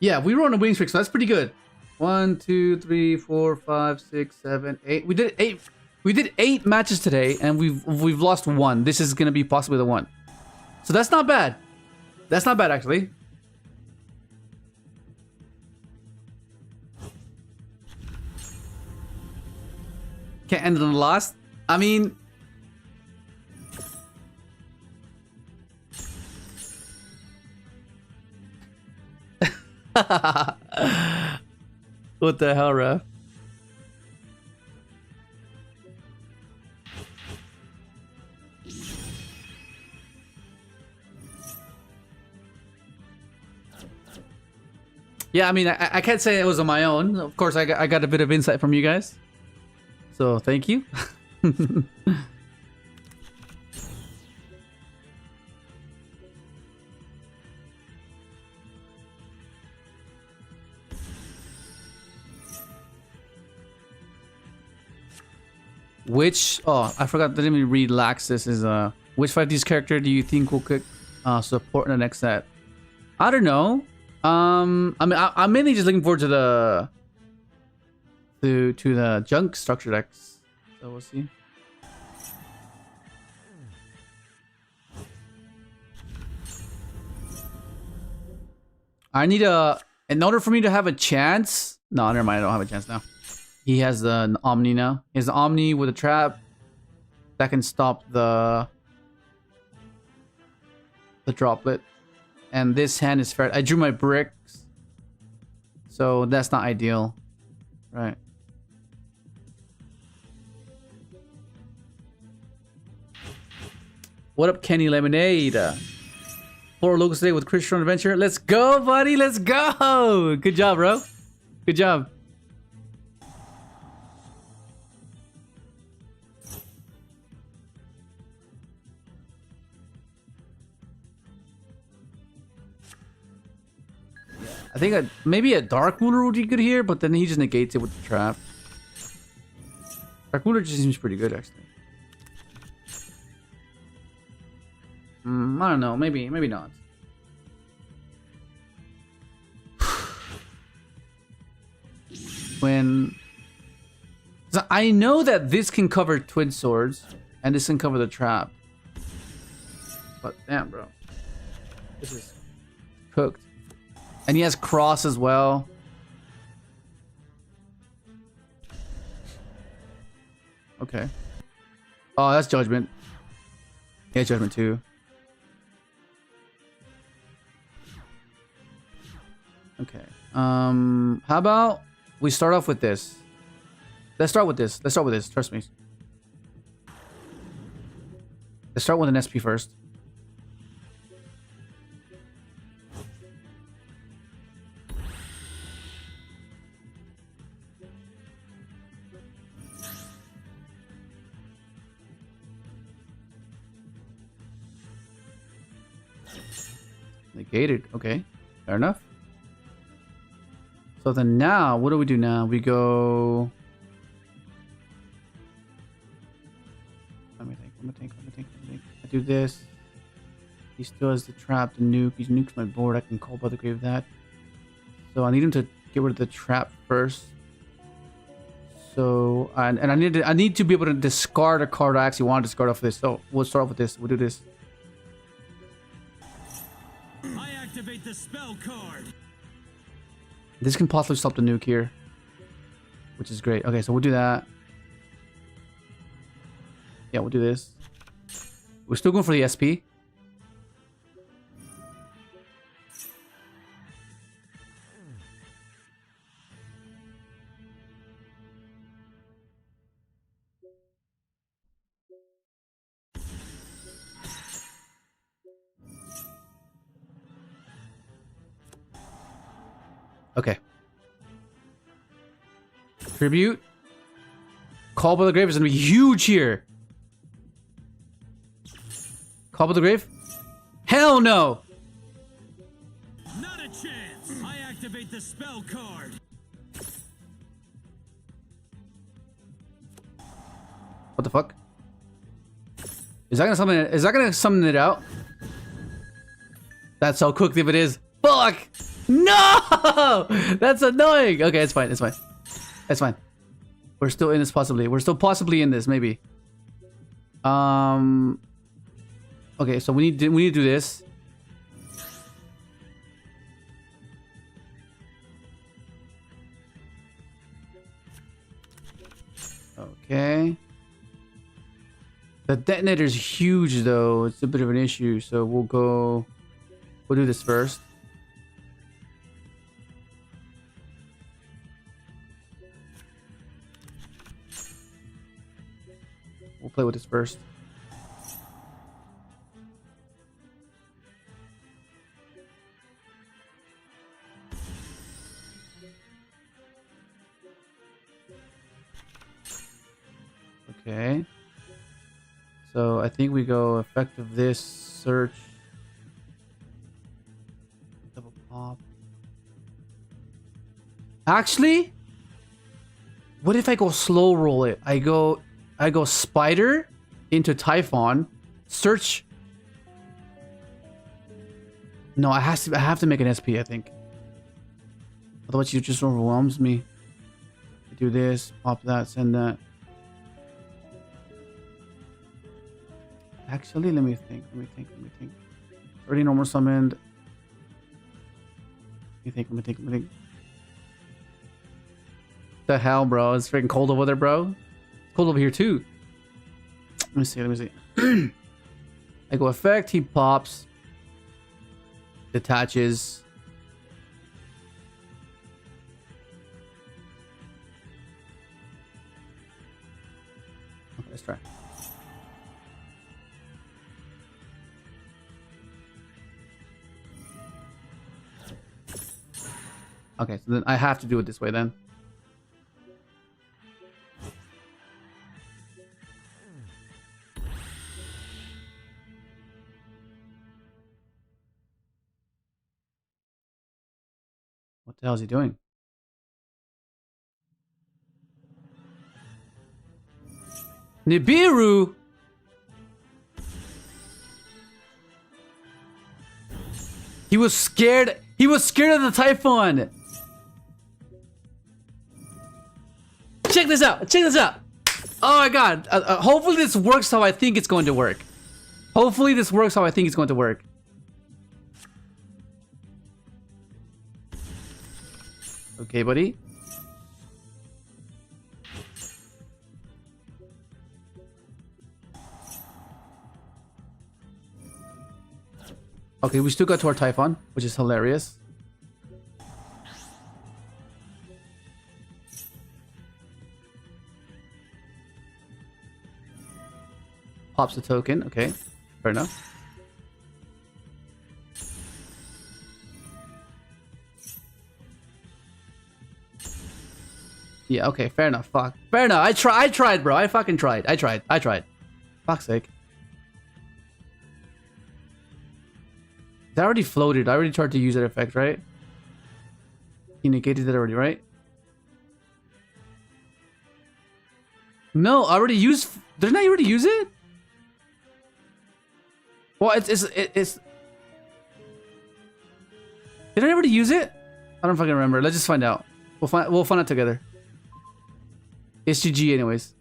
Speaker 3: Yeah, we were on a winning streak, so that's pretty good. 1, 2, 3, 4, 5, 6, 7, 8. We did 8. We did 8 matches today, and we've lost 1. This is gonna be possibly the one. So that's not bad. That's not bad actually. Can't end on a loss. I mean. What the hell, ref? Yeah, I mean, I can't say it was on my own. Of course, I got a bit of insight from you guys. So, thank you. Which... Oh, I forgot. Didn't even read Laxus. Is which 5D's character do you think will could support in the next set? I don't know. I mean, I'm mainly just looking forward to the to the junk structure decks. So we'll see. I need in order for me to have a chance. No, never mind. I don't have a chance now. He has the Omni now. He has the Omni with a trap that can stop the droplet. And this hand is fair. I drew my bricks, so that's not ideal, right? What up, Kenny Lemonade? 4 locals today with Christian Adventure. Let's go, buddy. Let's go. Good job, bro. Good job. I think maybe a Dark Ruler would be good here, but then he just negates it with the trap. Dark Ruler just seems pretty good, actually. I don't know. Maybe not. When... So I know that this can cover Twin Swords, and this can cover the trap. But damn, bro. This is cooked. And he has cross as well. Okay. Oh, that's judgment. Yeah, judgment too. Okay. How about we start off with this? Let's start with this. Let's start with this. Trust me. Let's start with an SP first. Negated. Okay. Fair enough. So then now, what do we do now? We go... Let me think. I do this. He still has the trap, the nuke. He nukes my board. I can call by the grave that. So I need him to get rid of the trap first. So and I need to be able to discard a card I actually want to discard off this. So we'll start off with this. We'll do this.
Speaker 2: I activate the spell card.
Speaker 3: This can possibly stop the nuke here, which is great. Okay, so we'll do that. Yeah, we'll do this. We're still going for the SP. Okay. Tribute. Call by the Grave is going to be huge here. Call by the Grave? Hell no!
Speaker 2: Not a chance. I activate the spell card.
Speaker 3: What the fuck? Is that gonna summon it out? That's how cooked if it is. Fuck! No! That's annoying! Okay, it's fine, it's fine. It's fine. We're still in this possibly. We're still possibly in this, maybe. Okay, so we need to do this. Okay. The detonator's huge though. It's a bit of an issue, so we'll do this first. We'll play with this first. Okay. So I think we go effective this search. Double pop. Actually, what if I go slow roll it? I go spider into Typhon, search. No, I have to make an SP, I think. Otherwise, it just overwhelms me. Do this, pop that, send that. Actually, let me think. Already normal summoned. Let me think. The hell, bro? It's freaking cold over there, bro. It's cold over here too. Let me see. I go effect, he pops. Detaches. Okay, let's try. Okay, so then I have to do it this way then. What the hell is he doing? Nibiru! He was scared. He was scared of the Typhon. Check this out. Oh my god. Hopefully this works how I think it's going to work. Okay, buddy. Okay, we still got to our Typhon, which is hilarious. Pops the token. Okay, fair enough. Yeah, okay, fair enough. Fuck. Fair enough. I tried, bro. I fucking tried. I tried. Fuck's sake. That already floated. I already tried to use that effect, right? He negated that already, right? No, I already used... Didn't I already use it? Well, it's... Did I already use it? I don't fucking remember. Let's just find out. We'll find out together. It's GG anyways.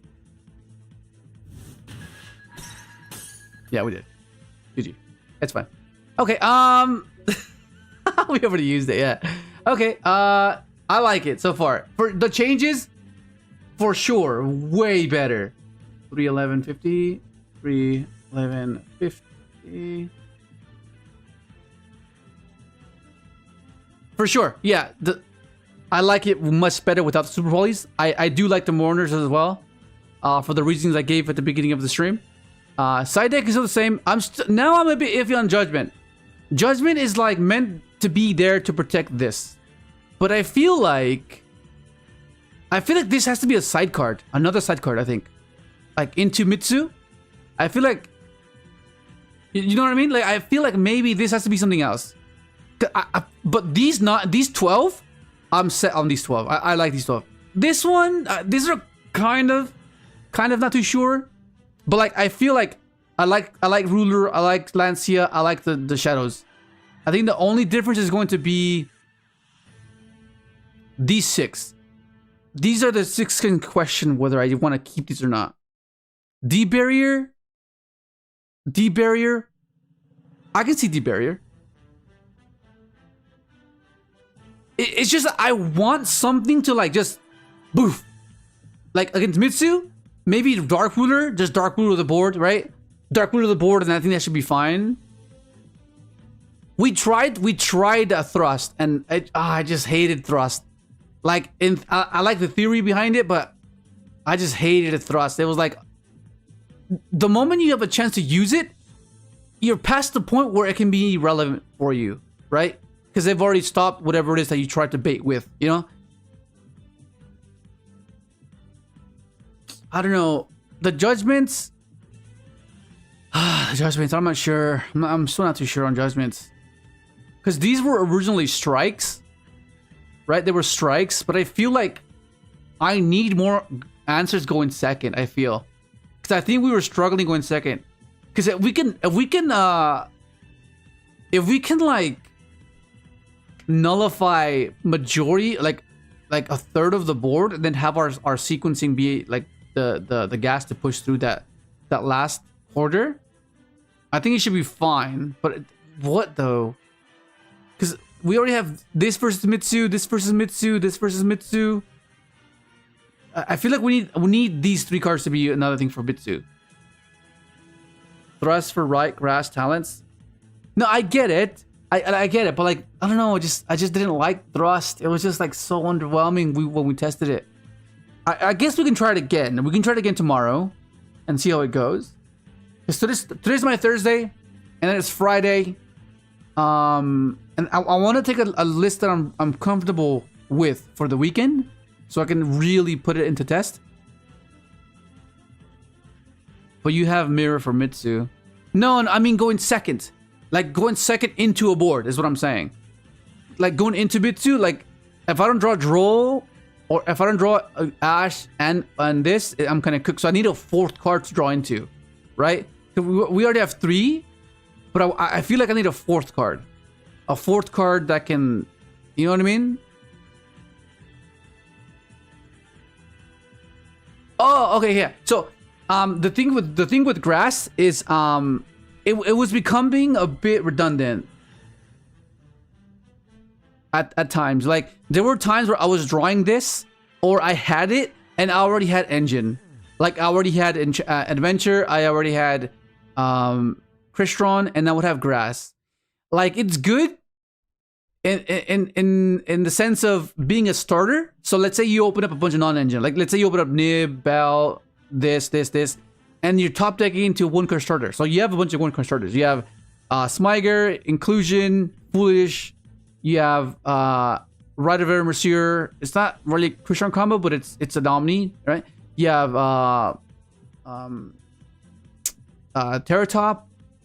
Speaker 3: Yeah, we did. GG. It's fine. Okay, we already used it, yeah. Okay, I like it so far. For the changes, for sure, way better. 31150, 31150. For sure, yeah. I like it much better without the super polys. I do like the mourners as well, for the reasons I gave at the beginning of the stream. Side deck is still the same. Now I'm a bit iffy on Judgment. Judgment is like meant to be there to protect this, but I feel like this has to be a side card, another side card. I think, like into Mitsu. I feel like, you know what I mean? Like I feel like maybe this has to be something else. But these 12, I'm set on these 12. I like these 12. This one, these are kind of not too sure. But like I feel like I like Ruler, I like Lancia, I like the Shadows. I think the only difference is going to be these 6. These are the 6 can question whether I want to keep these or not. D-Barrier. I can see D-Barrier. It's just I want something to like just boof. Like against Mitsu, maybe Dark Ruler, just Dark Ruler the board, right? Dark Ruler the board, and I think that should be fine. We tried a thrust, and I just hated thrust. Like I like the theory behind it, but I just hated a thrust. It was like the moment you have a chance to use it, you're past the point where it can be relevant for you, right? Because they've already stopped whatever it is that you tried to bait with, you know? I don't know. The Judgments... Judgments, I'm not sure. I'm still not too sure on Judgments. Because these were originally strikes. Right? They were strikes. But I feel like I need more answers going second, I feel. Because I think we were struggling going second. Because if we can like nullify majority, like a third of the board, and then have our sequencing be like the gas to push through that last quarter, I think it should be fine. But what though? Because we already have this versus Mitsu, this versus Mitsu, this versus Mitsu. I feel like we need these 3 cards to be another thing for Mitsu. Thrust for right, grass, talents. No, I get it. I get it, but like I don't know, I just didn't like thrust. It was just like so underwhelming when we tested it. I guess we can try it again. We can try it again tomorrow, and see how it goes. Because today's my Thursday, and then it's Friday. And I want to take a list that I'm comfortable with for the weekend, so I can really put it into test. But you have mirror for Mitsu. No, I mean going second. Like going second into a board is what I'm saying. Like going into Mitsu, like if I don't draw Droll, or if I don't draw Ash and this, I'm kind of cooked. So I need a 4th card to draw into, right? We already have 3, but I feel like I need a 4th card. A 4th card that can, you know what I mean? Oh, okay, yeah. So the thing with grass is it was becoming a bit redundant at times. Like there were times where I was drawing this, or I had it and I already had engine. Like I already had adventure, I already had Crystron, and I would have grass. Like it's good in the sense of being a starter. So let's say you open up a bunch of non-engine. Like let's say you open up Nib, Bell, this, and you're top decking into 1 card starter. So you have a bunch of 1 card starters. You have Smiger, Inclusion, Foolish. You have Rite of Air Mercier. It's not really Crystron combo, but it's a Omni, right? You have Terratop,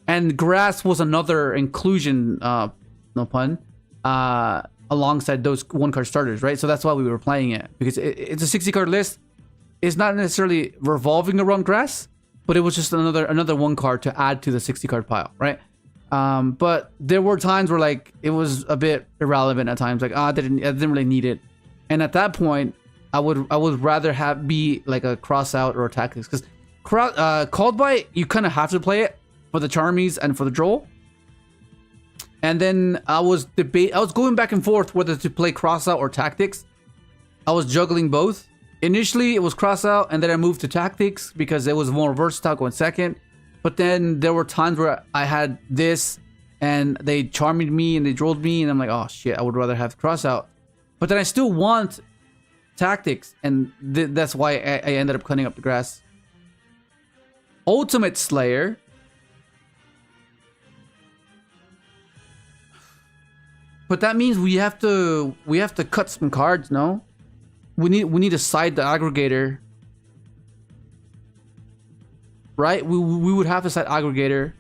Speaker 3: and grass was another inclusion, no pun, alongside those 1-card starters, right? So that's why we were playing it, because it's a 60-card list. It's not necessarily revolving around grass, but it was just another 1-card to add to the 60-card pile, right? But there were times where like it was a bit irrelevant at times, like I didn't really need it, and at that point I would rather be like a cross out or a tactics, because called by you kind of have to play it for the charmies and for the droll. And then I was going back and forth whether to play cross out or tactics. I was juggling both. Initially it was cross out, and then I moved to tactics because it was more versatile going second. But then there were times where I had this and they charmed me and they drolled me, and I'm like, oh shit, I would rather have cross out. But then I still want tactics, and that's why I ended up cutting up the grass. Ultimate Slayer. But that means we have to cut some cards, no? We need to side the aggregator. Right? We would have to side aggregator.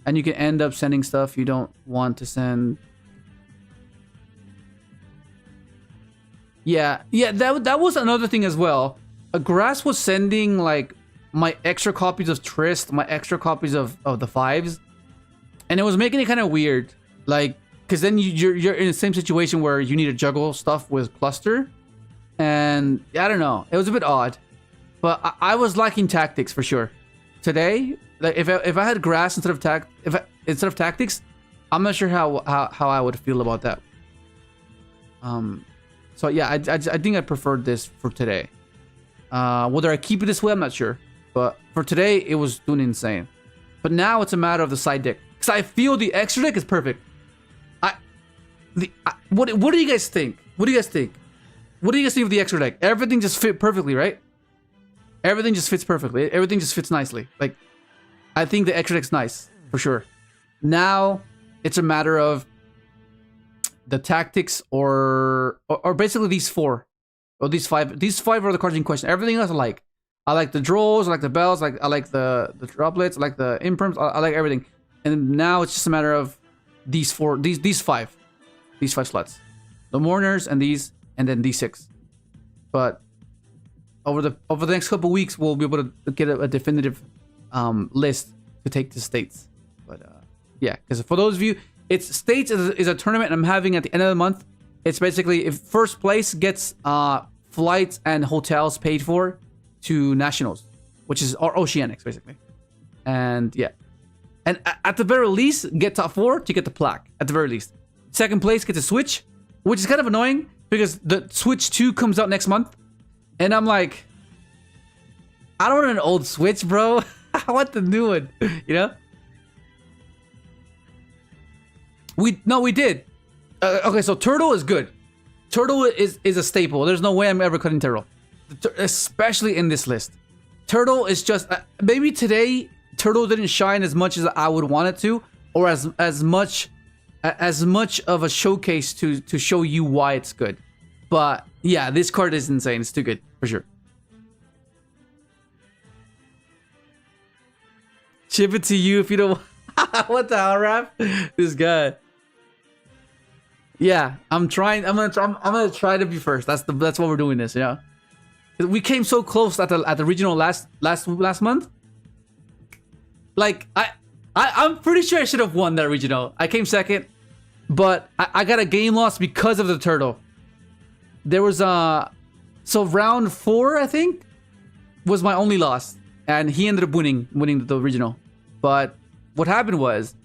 Speaker 3: And you can end up sending stuff you don't want to send. Yeah, that was another thing as well. Grass was sending like my extra copies of Trist, my extra copies of the 5s. And it was making it kind of weird. Like, because then you're in the same situation where you need to juggle stuff with cluster. And I don't know. It was a bit odd. But I was lacking tactics for sure. Today, like if I had grass instead of tactics, I'm not sure how I would feel about that. So yeah, I think I preferred this for today. Whether I keep it this way, I'm not sure. But for today, it was doing insane. But now it's a matter of the side deck, because I feel the extra deck is perfect. What do you guys think? What do you guys think? What do you guys think of the extra deck? Everything just fit perfectly, right? Everything just fits perfectly. Everything just fits nicely. Like, I think the extra deck's nice for sure. Now it's a matter of the tactics or basically these 4 or these 5. These 5 are the cards in question. Everything else I like. I like the drolls, I like the bells, I like the droplets, I like the imperms, I like everything. And now it's just a matter of these 5 slots. The mourners and these, and then these 6. But over the next couple weeks, we'll be able to get a definitive list to take to states. But yeah, because for those of you, it's states is a tournament I'm having at the end of the month. It's basically if first place gets flights and hotels paid for to nationals, which is or oceanics basically. And yeah, and at the very least, get top 4 to get the plaque. At the very least, second place gets a Switch, which is kind of annoying because the Switch 2 comes out next month. And I'm like, I don't want an old Switch, bro. I want the new one, you know? We did. Okay, so Turtle is good. Turtle is a staple. There's no way I'm ever cutting Turtle. Especially in this list. Turtle is just... maybe today, Turtle didn't shine as much as I would want it to. Or as much of a showcase to show you why it's good. But yeah, this card is insane. It's too good, for sure. Ship it to you if you don't... What the hell, Raph? This guy. Yeah, I'm gonna try to be first. That's why we're doing this, you know? We came so close at the regional last month. Like, I'm pretty sure I should have won that regional. I came second, but I got a game loss because of the turtle. There was so round 4, I think, was my only loss, and he ended up winning the regional. But what happened was,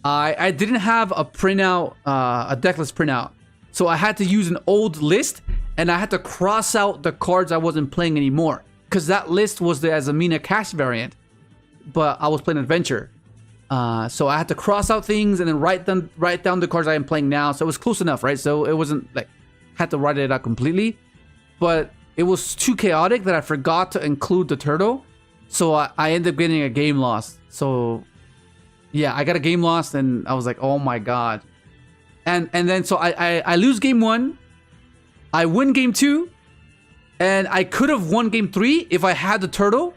Speaker 3: I didn't have a printout, a decklist printout, so I had to use an old list, and I had to cross out the cards I wasn't playing anymore, because that list was the Azamina Cash variant, but I was playing Adventure. So I had to cross out things and then write down the cards I am playing now. So it was close enough, right? So it wasn't like had to write it out completely, but it was too chaotic that I forgot to include the turtle. So I ended up getting a game loss. So yeah, I got a game loss, and I was like, oh my god. And then so I lose game 1, I win game 2, and I could have won game 3 if I had the turtle.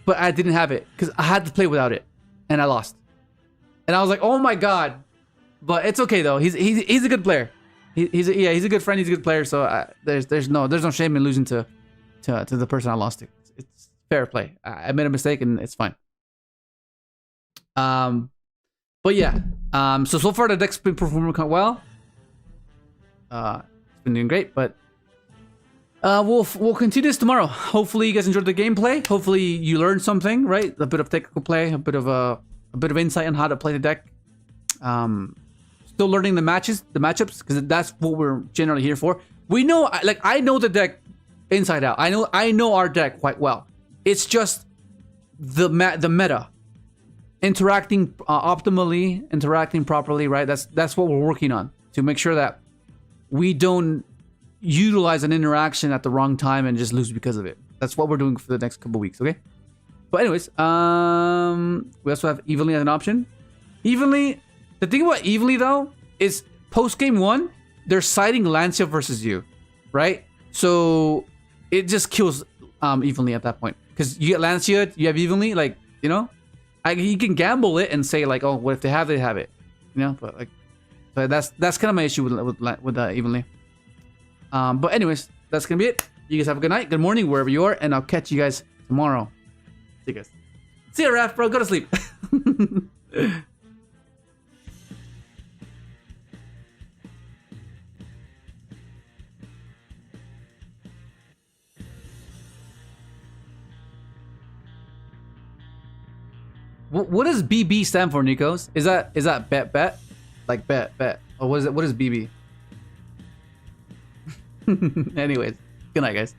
Speaker 3: but I didn't have it because I had to play without it, and I lost. And I was like, oh my god. But it's okay though. He's a good player. He's a good friend. He's a good player. So there's no shame in losing to the person I lost to. It's fair play. I made a mistake and it's fine. But yeah. So far the deck's been performing quite well. It's been doing great, but we'll continue this tomorrow. Hopefully you guys enjoyed the gameplay. Hopefully you learned something, right? A bit of technical play, a bit of insight on how to play the deck. Still learning the matchups, because that's what we're generally here for. We know, like, I know the deck inside out. I know our deck quite well. It's just the meta, interacting optimally, interacting properly, right? That's what we're working on, to make sure that we don't utilize an interaction at the wrong time and just lose because of it. That's what we're doing for the next couple weeks, okay? But anyways, we also have Evenly as an option. Evenly, the thing about Evenly though is post game 1, they're siding Lancia versus you, right? So it just kills Evenly at that point, because you get Lancia, you have Evenly, like, you know, you can gamble it and say like, oh, what if they have it, you know? But like, so that's kind of my issue with Evenly. But anyways, that's gonna be it. You guys have a good night, good morning, wherever you are, and I'll catch you guys tomorrow. See you guys. See ya, Raph, bro. Go to sleep. What does BB stand for, Nikos? Is that bet? Like bet? Or what is BB? Anyways, good night, guys.